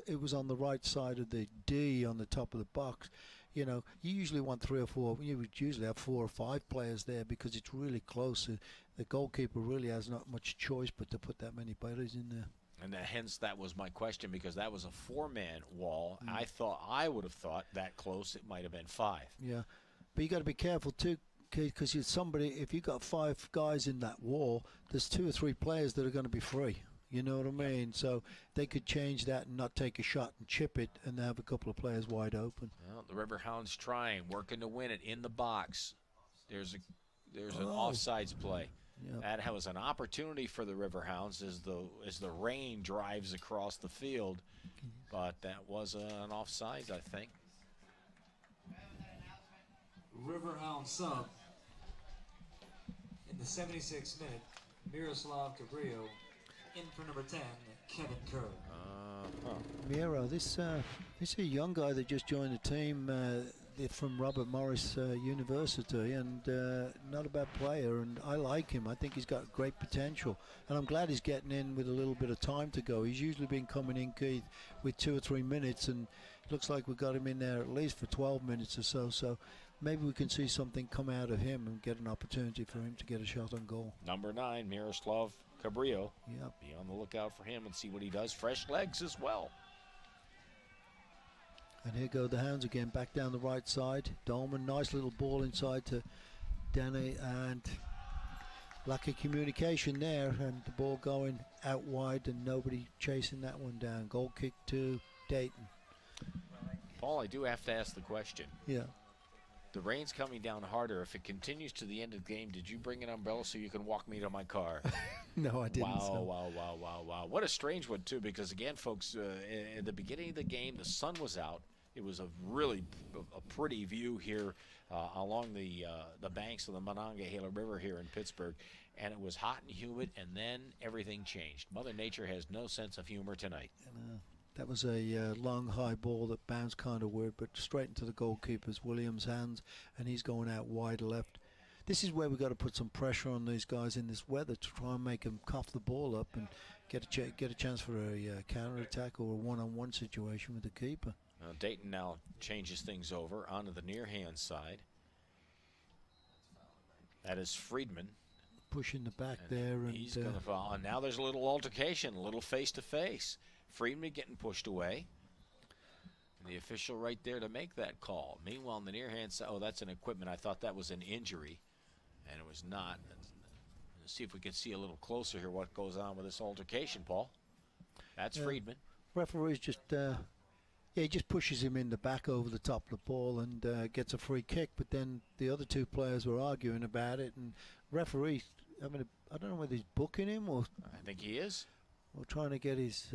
it was on the right side of the D on the top of the box. You know, you usually want 3 or 4. You would usually have 4 or 5 players there because it's really close. The goalkeeper really has not much choice but to put that many players in there. And hence that was my question, because that was a 4-man wall. I would have thought that close it might have been 5. Yeah, but you got to be careful too, because if you got 5 guys in that wall, there's 2 or 3 players that are going to be free. You know what I mean? So they could change that and not take a shot and chip it, and have a couple of players wide open. Well, the Riverhounds trying, working to win it in the box. There's an offsides play. Yep. That was an opportunity for the Riverhounds as the rain drives across the field, but that was an offside, I think. Riverhound sub in the 76th minute, Miroslav Cabrillo in for number 10, Kevin Kerr. Miro, this is a young guy that just joined the team from Robert Morris University, and not a bad player, and I like him. I think he's got great potential, and I'm glad he's getting in with a little bit of time to go. He's usually been coming in, Keith, with 2 or 3 minutes, and it looks like we've got him in there at least for 12 minutes or so. So maybe we can see something come out of him and get an opportunity for him to get a shot on goal. Number 9, Miroslav Cabrillo. Yep. Be on the lookout for him and see what he does. Fresh legs as well. And here go the Hounds again, back down the right side. Dolman, nice little ball inside to Danny, and lack of communication there, and the ball going out wide and nobody chasing that one down. Goal kick to Dayton. Paul, I do have to ask the question. Yeah. The rain's coming down harder. If it continues to the end of the game, did you bring an umbrella so you can walk me to my car? No, I didn't. Wow. What a strange one, too, because, again, folks, at the beginning of the game, the sun was out. It was a really pretty view here along the banks of the Monongahela River here in Pittsburgh, and it was hot and humid, and then everything changed. Mother Nature has no sense of humor tonight. That was a long, high ball that bounced kind of weird, but straight into the goalkeeper's Williams' hands, and he's going out wide left. This is where we've got to put some pressure on these guys in this weather to try and make them cough the ball up and get a chance for a counter-attack or a one-on-one situation with the keeper. Dayton now changes things over onto the near-hand side. That is Friedman. Pushing the back there. And he's going to fall. And now there's a little altercation, a little face-to-face. Friedman getting pushed away. And the official right there to make that call. Meanwhile, on the near-hand side, that's an equipment. I thought that was an injury, and it was not. Let's see if we can see a little closer here what goes on with this altercation, Paul. That's Friedman. Referee's just... he just pushes him in the back over the top of the ball and gets a free kick, but then the other 2 players were arguing about it, and referee, I don't know whether he's booking him or... I think he is. Or trying to get his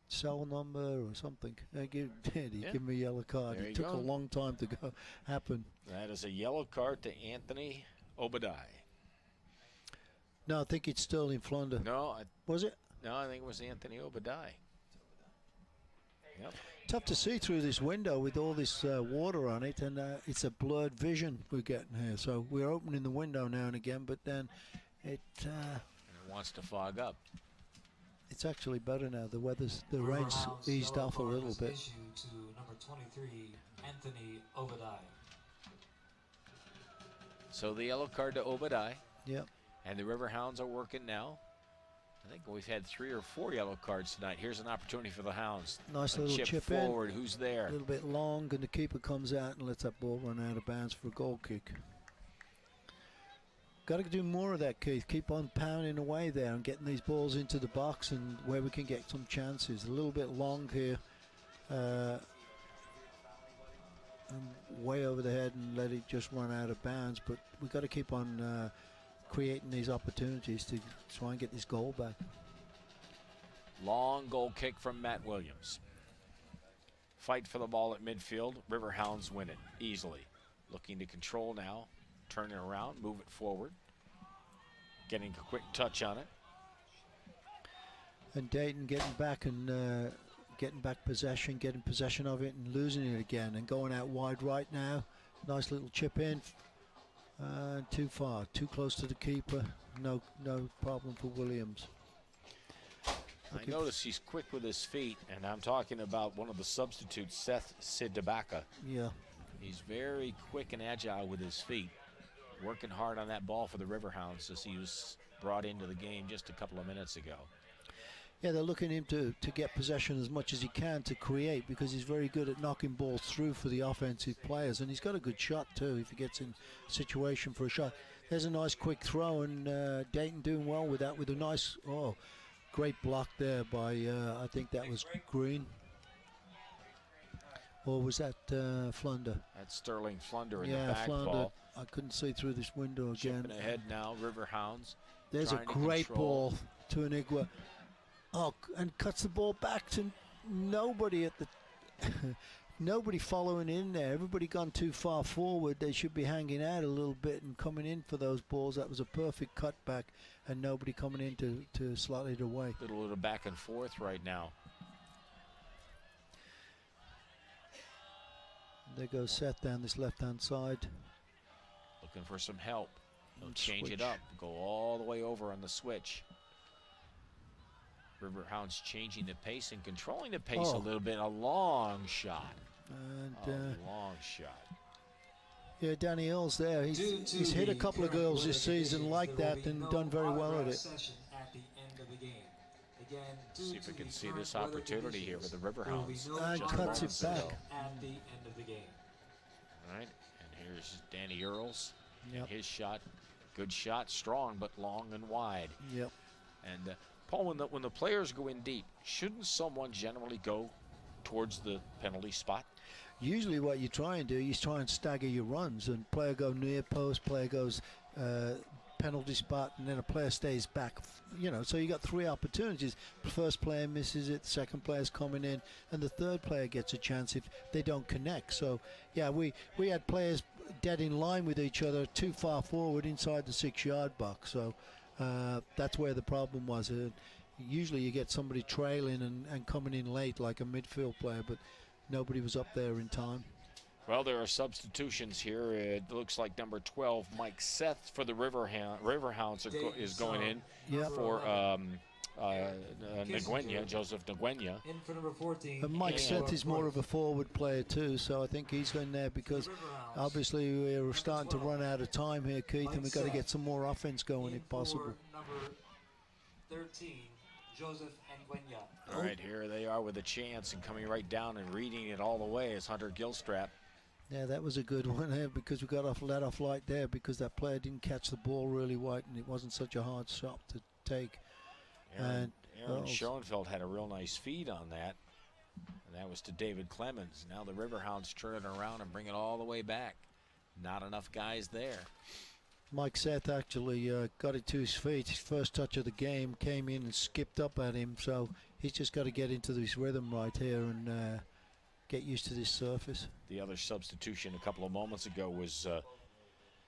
cell number or something. He gave me a yellow card. It took a long time to happen. That is a yellow card to Anthony Obadiah. No, I think it's Sterling Flunder. No, Was it? no, I think it was Anthony Obadiah. Yep. Tough to see through this window with all this water on it, and it's a blurred vision we're getting here. So we're opening the window now and again, but then it wants to fog up. it's actually better now. The rain's Riverhounds eased yellow off a card little was bit. issued to number 23, Anthony Obadiah. So the yellow card to Obadiah. Yep. And the Riverhounds are working now. I think we've had 3 or 4 yellow cards tonight. Here's an opportunity for the Hounds. Nice A little chip in. forward. Who's there? A little bit long, and the keeper comes out and lets that ball run out of bounds for a goal kick. Got to do more of that, Keith. Keep on pounding away there and getting these balls into the box and where we can get some chances. A little bit long here. Way over the head and let it just run out of bounds. But we've got to keep on creating these opportunities to try and get this goal back. Long goal kick from Matt Williams. Fight for the ball at midfield. Riverhounds win it easily. Looking to control now. Turn it around, move it forward. Getting a quick touch on it. And Dayton getting back and getting back possession, getting possession of it and losing it again and going out wide right now. Nice little chip in. Too far, too close to the keeper. No problem for Williams. I notice he's quick with his feet, and I'm talking about one of the substitutes, Seth Sidabaka. Yeah. He's very quick and agile with his feet. Working hard on that ball for the Riverhounds as he was brought into the game just a couple of minutes ago. Yeah, they're looking him to get possession as much as he can to create, because he's very good at knocking balls through for the offensive players, and he's got a good shot too if he gets in situation for a shot. There's a nice quick throw, and Dayton doing well with that, with a nice, great block there by, I think that was Green. Or was that Flunder? That's Sterling Flunder in the Yeah, back, Flunder. Paul. I couldn't see through this window again. Chipping ahead now, Riverhounds. There's a trying to great control. ball to Anigua. Oh, and cuts the ball back to nobody at the nobody following in there. Everybody gone too far forward. They should be hanging out a little bit and coming in for those balls. That was a perfect cutback, and nobody coming in to slot it away. Little back and forth right now. There goes Seth down this left-hand side. Looking for some help. They'll change Switch. it up. Go all the way over on the switch. Riverhounds changing the pace and controlling the pace a little bit. A long shot. And Long shot. yeah, Danny Earls there. He's hit a couple of goals this season like that and done very well at it. See if we can see this opportunity here with the Riverhounds. And just cuts it moments back. ago. At the end of the game. All right, and here's Danny Earls. Yep. His shot, good shot, strong but long and wide. Yep. And Paul, when the players go in deep, shouldn't someone generally go towards the penalty spot? Usually what you try and do, you try and stagger your runs, and player go near post, player goes penalty spot, and then a player stays back. So you got 3 opportunities. The first player misses it, the second player's coming in, and the third player gets a chance if they don't connect. So yeah, we had players dead in line with each other, too far forward inside the 6-yard box. So that's where the problem was. Usually you get somebody trailing and coming in late like a midfield player, but nobody was up there in time. Well, there are substitutions here. It looks like number 12, Mike Seth, for the Riverhounds is going in for Nguyen, Joseph Nguyen. In for number 14. And Mike Seth is more of a forward player too, so I think he's in there because obviously we're starting to run out of time here, Keith, and we've got to get some more offense going if possible. Number 13, Joseph Nguyen. All right, here they are with a chance and coming right down and reading it all the way is Hunter Gilstrap. Yeah, that was a good one there because we got let off light there because that player didn't catch the ball really wide and it wasn't such a hard shot to take. Aaron Schoenfeld had a real nice feed on that, and that was to David Clemens. Now the Riverhounds turn it around and bring it all the way back. Not enough guys there. Mike Seth actually got it to his feet. His first touch of the game came in and skipped up at him, so he's just got to get into this rhythm right here and get used to this surface. The other substitution a couple of moments ago was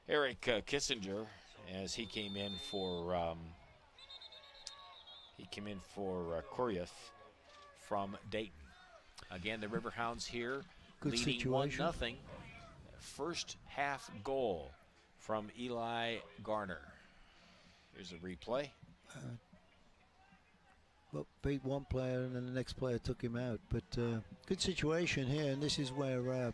Eric Kissinger, as he came in for Kuryef from Dayton. Again, the Riverhounds here Good leading situation. 1-0. First half goal from Eli Garner. Here's a replay. Well, beat one player and then the next player took him out. But good situation here, and this is where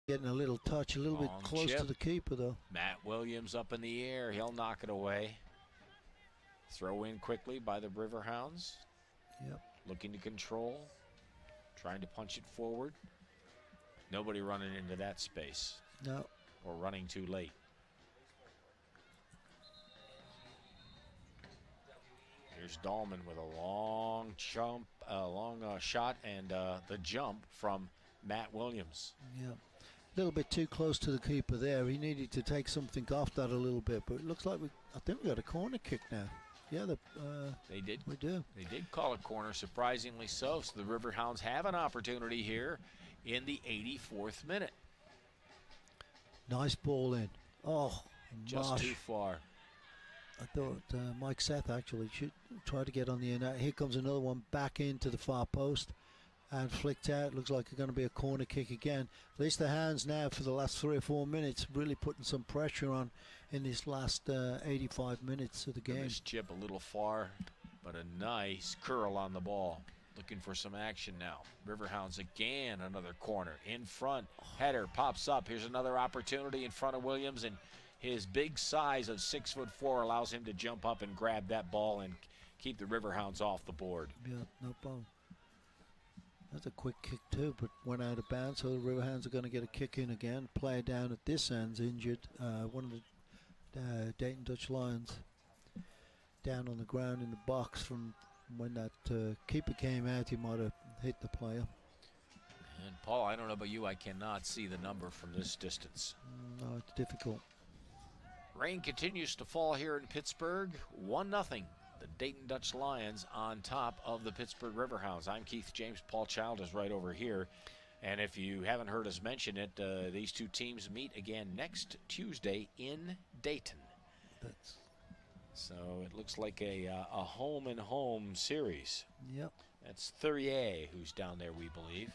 getting a little touch, a little bit Long close chip. to the keeper though. Matt Williams up in the air. He'll knock it away. Throw in quickly by the Riverhounds. Yep. Looking to control. Trying to punch it forward. Nobody running into that space. No. Or running too late. Here's Dahlman with a long jump, shot, and the jump from Matt Williams. Yeah. A little bit too close to the keeper there. He needed to take something off that a little bit, but it looks like I think we got a corner kick now. Yeah, they did. We do. They did call a corner, surprisingly so. So the Riverhounds have an opportunity here in the 84th minute. Nice ball in. Oh, just Marsh. Too far. I thought Mike Seth actually should try to get on the end. Here comes another one back into the far post and flicked out. Looks like it's going to be a corner kick again. At least the Hounds now for the last 3 or 4 minutes really putting some pressure on in this last 85 minutes of the game. This chip a little far, but a nice curl on the ball. Looking for some action now. Riverhounds again, another corner in front. Header pops up. Here's another opportunity in front of Williams, and his big size of 6'4" allows him to jump up and grab that ball and keep the Riverhounds off the board. Yeah, no problem. That's a quick kick too, but went out of bounds, so the Riverhounds are going to get a kick in again. Player down at this end's injured. One of the Dayton Dutch Lions down on the ground in the box from when that keeper came out. He might have hit the player. And Paul, I don't know about you, I cannot see the number from this distance. No, it's difficult. Rain continues to fall here in Pittsburgh. 1-0. The Dayton Dutch Lions on top of the Pittsburgh Riverhounds. I'm Keith James. Paul Child is right over here. And if you haven't heard us mention it, these two teams meet again next Tuesday in Dayton. So it looks like a home-and-home series. Yep. That's Thurier who's down there, we believe.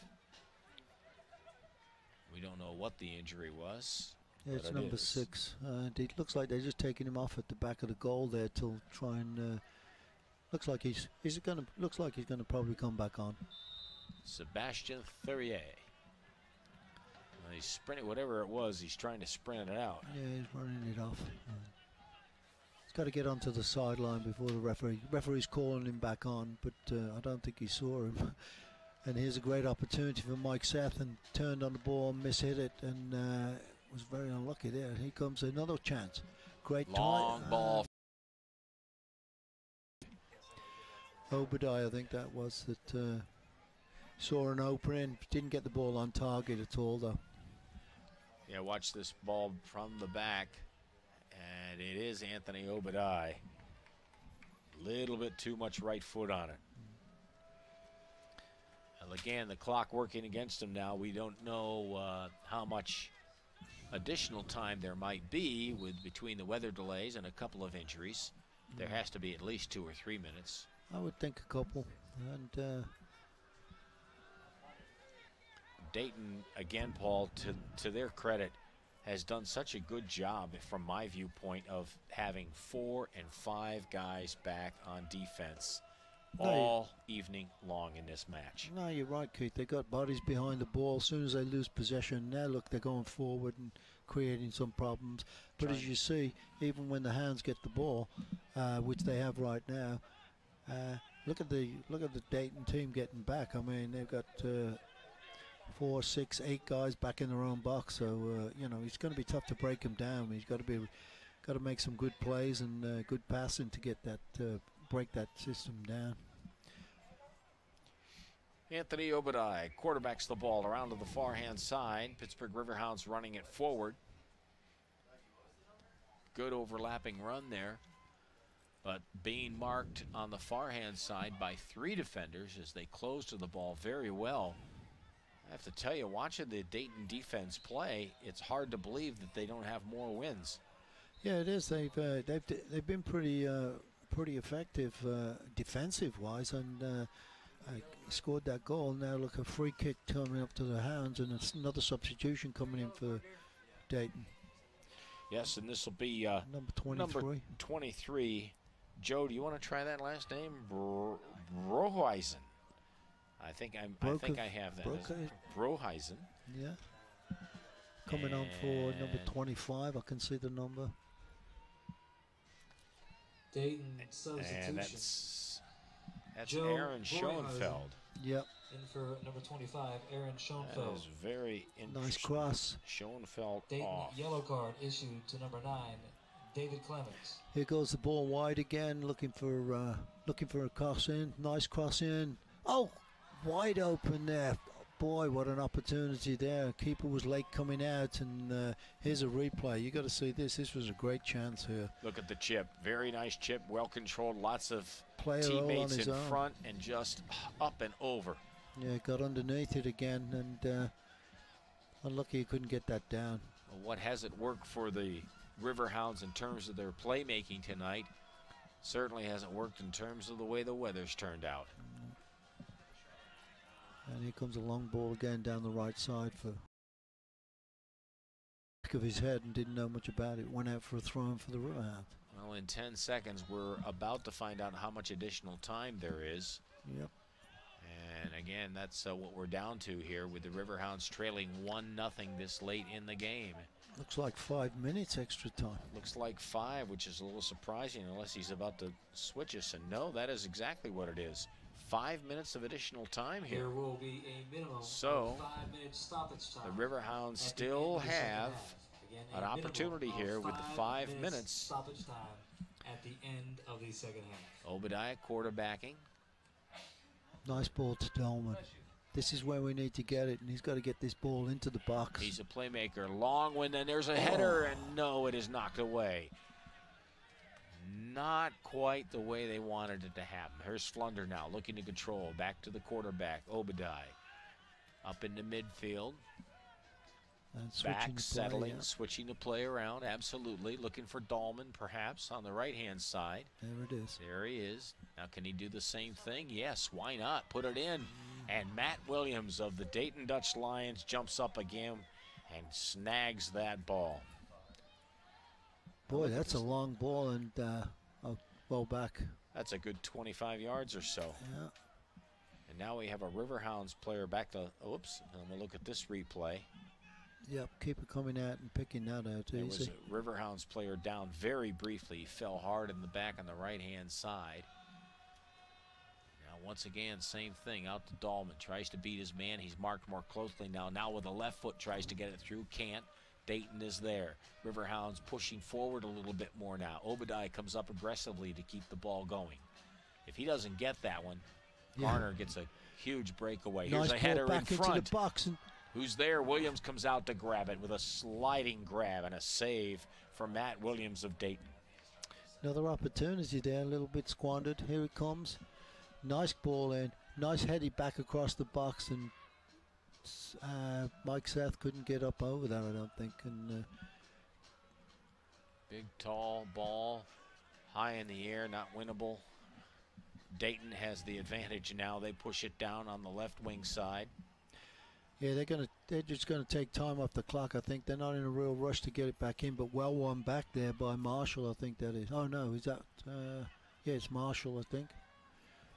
We don't know what the injury was. Yeah, it's number 6. It looks like they're just taking him off at the back of the goal there to try and. Looks like he's gonna probably come back on. Sebastian Thurier. He's sprinting whatever it was. He's trying to sprint it out. Yeah, he's running it off. He's got to get onto the sideline before the referee. Referee's calling him back on, but I don't think he saw him. And here's a great opportunity for Mike Seth, and turned on the ball, mishit it, and was very unlucky there. Here comes another chance. Great long ball. Obadiah, I think that was, that saw an opening, didn't get the ball on target at all though. Yeah, watch this ball from the back, and it is Anthony Obadiah. Little bit too much right foot on it. And again, the clock working against him now. We don't know how much additional time there might be between the weather delays and a couple of injuries. There has to be at least 2 or 3 minutes. I would think a couple. And Dayton, again, Paul, to their credit, has done such a good job, from my viewpoint, of having 4 and 5 guys back on defense all evening long in this match. No, you're right, Keith. They got bodies behind the ball. As soon as they lose possession, now look, they're going forward and creating some problems. But as you see, even when the Hounds get the ball, which they have right now, look at the Dayton team getting back. I mean, they've got 4, 6, 8 guys back in their own box. So you know, it's going to be tough to break them down. He's got to make some good plays and good passing to get that break that system down. Anthony Obadiah quarterbacks the ball around to the far hand side. Pittsburgh Riverhounds running it forward. Good overlapping run there, but being marked on the far hand side by 3 defenders as they close to the ball very well I have to tell you, watching the Dayton defense play, it's hard to believe that they don't have more wins. Yeah, it is. They've been pretty effective defensive-wise, and scored that goal. Now look, a free kick coming up to the Hounds, and it's another substitution coming in for Dayton. Yes, and this will be number 23. Number 23. Joe, do you want to try that last name? Brohuisen. I think I have that. Brohuisen. Yeah. Coming on for number 25. I can see the number. Dayton substitution. And that's Joe Aaron Schoenfeld. Yep. In for number 25, Aaron Schoenfeld. That is very interesting. Nice cross. Schoenfeld Dayton off. yellow card issued to number 9, David Clemens. Here goes the ball wide again, looking for a cross in. Nice cross in. Oh, wide open there. Boy, what an opportunity there. Keeper was late coming out, and here's a replay. You got to see this. This was a great chance here. Look at the chip. Very nice chip. Well controlled. Lots of Player teammates in own. front and just up and over. Yeah, got underneath it again, and unlucky he couldn't get that down. Well, what hasn't worked for the Riverhounds in terms of their playmaking tonight certainly hasn't worked in terms of the way the weather's turned out. And here comes a long ball again down the right side for back of his head, and didn't know much about it. Went out for a throw-in for the Riverhounds. Well, in 10 seconds, we're about to find out how much additional time there is. Yep. And again, that's what we're down to here with the Riverhounds trailing 1-0 this late in the game. Looks like 5 minutes extra time. Looks like 5, which is a little surprising unless he's about to switch us. And no, that is exactly what it is. 5 minutes of additional time here. There will be a minimum So, of 5-minute stoppage time. the Riverhounds still have an opportunity here with the 5 minutes. Stoppage time at the end of the second half. Obadiah quarterbacking. Nice ball to Dolman. This is where we need to get it, and he's got to get this ball into the box. He's a playmaker. Long one, and there's a header, and no, it is knocked away. Not quite the way they wanted it to happen. Here's Flunder now, looking to control. Back to the quarterback, Obadiah. Up into midfield. And Back, settling, yeah. switching the play around, absolutely. Looking for Dahlman, perhaps, on the right-hand side. There it is. There he is. Now, can he do the same thing? Yes, why not? Put it in. And Matt Williams of the Dayton Dutch Lions jumps up again and snags that ball. Boy, that's a long ball, and well back. That's a good 25 yards or so. Yeah. And now we have a Riverhounds player back to, oops, and we'll look at this replay. Yep, keeper coming out and picking that out. There was a Riverhounds player down very briefly. He fell hard in the back on the right-hand side. Now, once again, same thing. Out to Dahlman. Tries to beat his man. He's marked more closely now. Now with the left foot, tries to get it through. Can't. Dayton is there. Riverhounds pushing forward a little bit more now. Obadiah comes up aggressively to keep the ball going. If he doesn't get that one, Garner gets a huge breakaway. Nice Here's a header back in front. into the box. And who's there? Williams comes out to grab it with a sliding grab and a save for Matt Williams of Dayton. another opportunity there, a little bit squandered. Here it comes. Nice ball in. Nice heady back across the box, and Mike Seth couldn't get up over that, I don't think. And big, tall ball, high in the air, not winnable. Dayton has the advantage now. They push it down on the left wing side. yeah, they're just gonna take time off the clock. I think they're not in a real rush to get it back in, but well won back there by Marshall. I think that is. Oh no, is that? Yeah, it's Marshall, I think.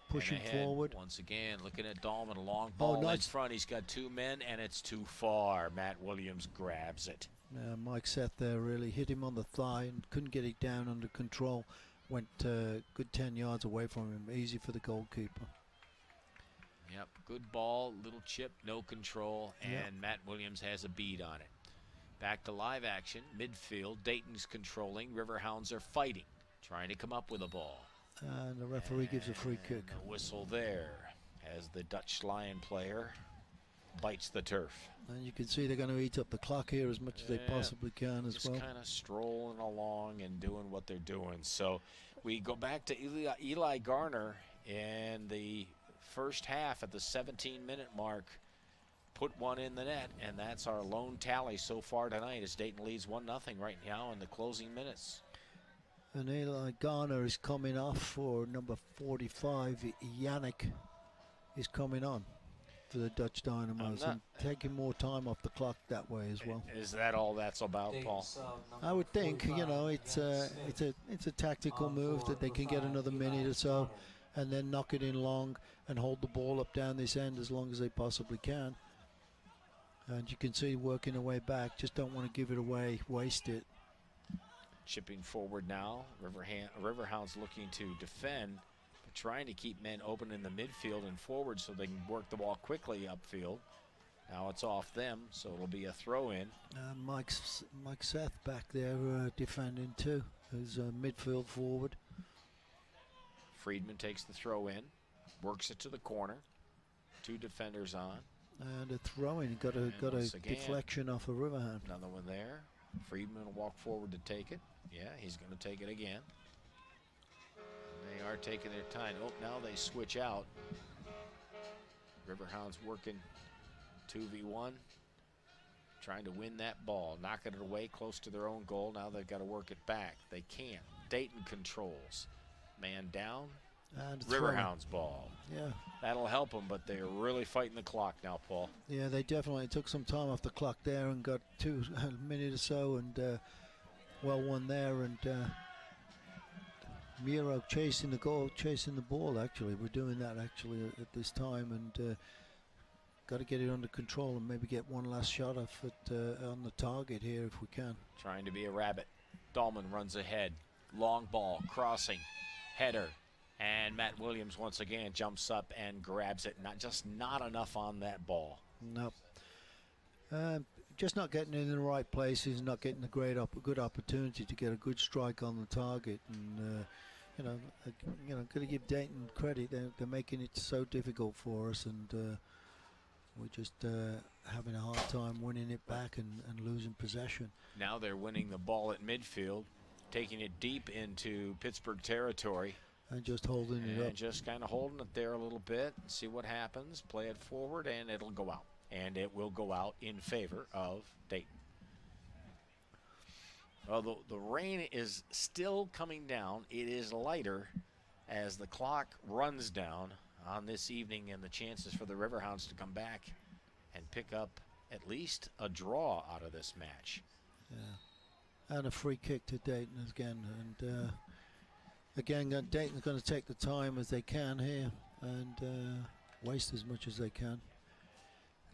Pushing forward. Once again, looking at Dahlman, a long ball in front. He's got two men, and it's too far. Matt Williams grabs it. Mike Seth there really hit him on the thigh and couldn't get it down under control. Went good 10 yards away from him. Easy for the goalkeeper. Yep, good ball, little chip, no control, and yep. Matt Williams has a bead on it. Back to live action, midfield. Dayton's controlling. Riverhounds are fighting, trying to come up with a ball. And the referee gives a free kick. A whistle there as the Dutch Lion player bites the turf. And you can see they're going to eat up the clock here as much as they possibly can as well. Just kind of strolling along and doing what they're doing. So we go back to Eli Garner in the first half at the 17-minute mark. put one in the net, and that's our lone tally so far tonight as Dayton leads 1-0 right now in the closing minutes. And Eli Garner is coming off for number 45. Yannick is coming on for the Dutch Dynamos and taking more time off the clock that way as well. Is that all that's about, Paul? I would think, you know, it's a tactical move that they can get another minute or so and then knock it in long and hold the ball up down this end as long as they possibly can. And you can see working their way back, just don't want to give it away, waste it. Chipping forward now, Riverhounds looking to defend, but trying to keep men open in the midfield and forward so they can work the ball quickly upfield. Now it's off them, so it'll be a throw-in. Mike Seth back there defending too, who's midfield forward. Friedman takes the throw-in, works it to the corner. 2 defenders on. And a throw-in, got a deflection off a Riverhound. Another one there. Friedman will walk forward to take it. Yeah, he's going to take it again. They are taking their time. Oh, now they switch out. Riverhounds working 2v1, trying to win that ball, knocking it away close to their own goal. Now they've got to work it back. They can't. Dayton controls. Man down. And Riverhounds ball. Yeah. That'll help them, but they're really fighting the clock now, Paul. Yeah, they definitely took some time off the clock there and got a minute or so, and well won there. And Miro chasing the goal, chasing the ball. Actually, we're doing that actually at this time, and got to get it under control and maybe get one last shot off it on the target here if we can. Trying to be a rabbit. Dahlman runs ahead. Long ball, crossing, header. And Matt Williams once again jumps up and grabs it. Not enough on that ball. Nope. Just not getting in the right places, not getting a good opportunity to get a good strike on the target. And got to give Dayton credit. They're making it so difficult for us, and we're just having a hard time winning it back and losing possession. Now they're winning the ball at midfield, taking it deep into Pittsburgh territory. And just holding it up. Just kind of holding it there a little bit. See what happens. Play it forward, and it'll go out. And it will go out in favor of Dayton. Although the rain is still coming down, it is lighter as the clock runs down on this evening, and the chances for the Riverhounds to come back and pick up at least a draw out of this match. Yeah. And a free kick to Dayton again. And again, Dayton's going to take the time as they can here and waste as much as they can.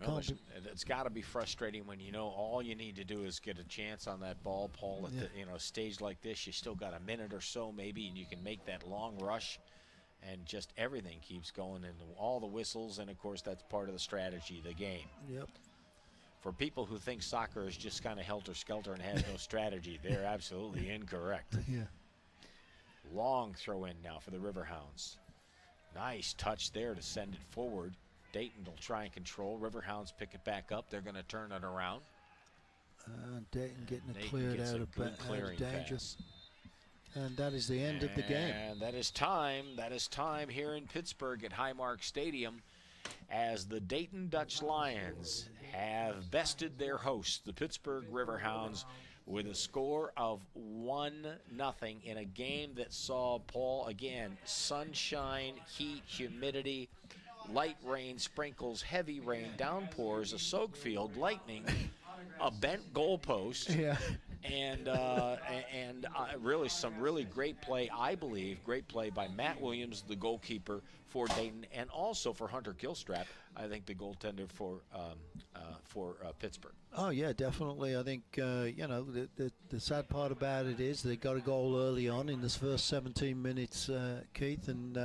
Well, it's got to be frustrating when you know all you need to do is get a chance on that ball, Paul. At the stage like this, you still got a minute or so maybe, and you can make that long rush, and just everything keeps going, and all the whistles, and of course that's part of the strategy of the game. Yep. For people who think soccer is just kind of helter-skelter and has no strategy, they're absolutely incorrect. Yeah. Long throw in now for the Riverhounds. Nice touch there to send it forward. Dayton will try and control. Riverhounds pick it back up. They're going to turn it around. Dayton getting it cleared out of danger. Pass. And that is the end of the game. And that is time. That is time here in Pittsburgh at Highmark Stadium as the Dayton Dutch Lions have bested their hosts, the Pittsburgh Riverhounds, with a score of 1-0 in a game that saw, Paul, again, sunshine, heat, humidity, light rain, sprinkles, heavy rain, downpours, a soak field, lightning, a bent goalpost, and really some really great play, I believe, great play by Matt Williams, the goalkeeper for Dayton, and also for Hunter Gilstrap, I think the goaltender for Pittsburgh. Oh yeah, definitely. I think the sad part about it is they got a goal early on in this first 17 minutes, Keith, and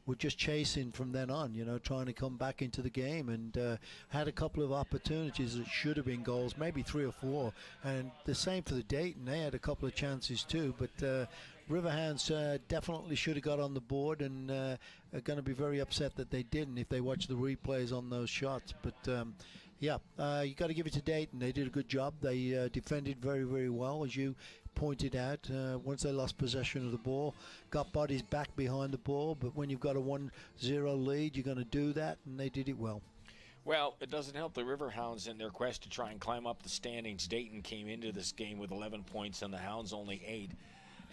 we're just chasing from then on. Trying to come back into the game, and had a couple of opportunities that should have been goals, maybe 3 or 4. And the same for the Dayton. They had a couple of chances too, but Riverhounds definitely should have got on the board, and are going to be very upset that they didn't if they watch the replays on those shots. But you got to give it to Dayton. They did a good job. They defended very, very well, as you pointed out. Once they lost possession of the ball, got bodies back behind the ball. But when you've got a 1-0 lead, you're going to do that, and they did it well. Well, it doesn't help the Riverhounds in their quest to try and climb up the standings. Dayton came into this game with 11 points and the Hounds only 8.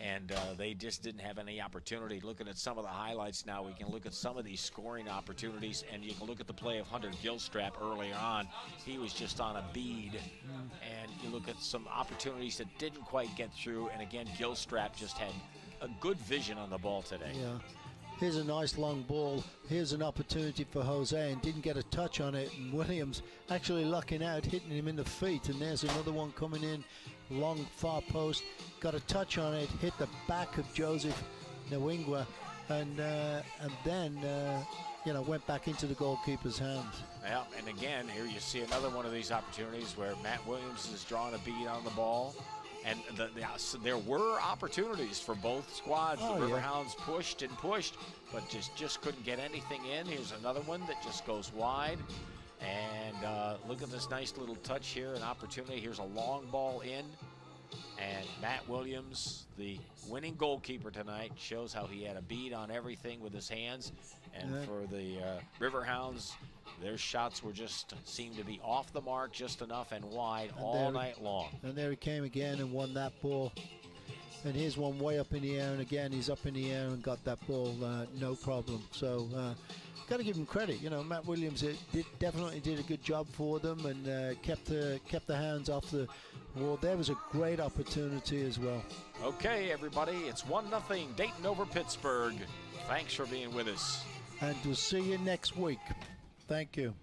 And they just didn't have any opportunity. Looking at some of the highlights now, we can look at some of these scoring opportunities, and you can look at the play of Hunter Gilstrap early on. He was just on a bead, and you look at some opportunities that didn't quite get through, and again, Gilstrap just had a good vision on the ball today. Yeah. Here's a nice long ball. Here's an opportunity for Jose, and didn't get a touch on it. And Williams actually lucking out, hitting him in the feet. And there's another one coming in, long far post. Got a touch on it, hit the back of Joseph Nwingwa, and then you know, went back into the goalkeeper's hands. Yeah, and again, here you see another one of these opportunities where Matt Williams is drawing a bead on the ball. And so there were opportunities for both squads. The Riverhounds pushed and pushed, but just couldn't get anything in. Here's another one that just goes wide. And look at this nice little touch here, an opportunity. Here's a long ball in. And Matt Williams, the winning goalkeeper tonight, shows how he had a bead on everything with his hands. And for the Riverhounds, their shots were just seemed to be off the mark just enough and wide all night long. And there he came again and won that ball. And here's one way up in the air, and again he's up in the air and got that ball no problem. So got to give him credit. You know, Matt Williams definitely did a good job for them and kept the Hounds off the wall. There was a great opportunity as well. Okay, everybody, it's 1-0 Dayton over Pittsburgh. Thanks for being with us. And we'll see you next week. Thank you.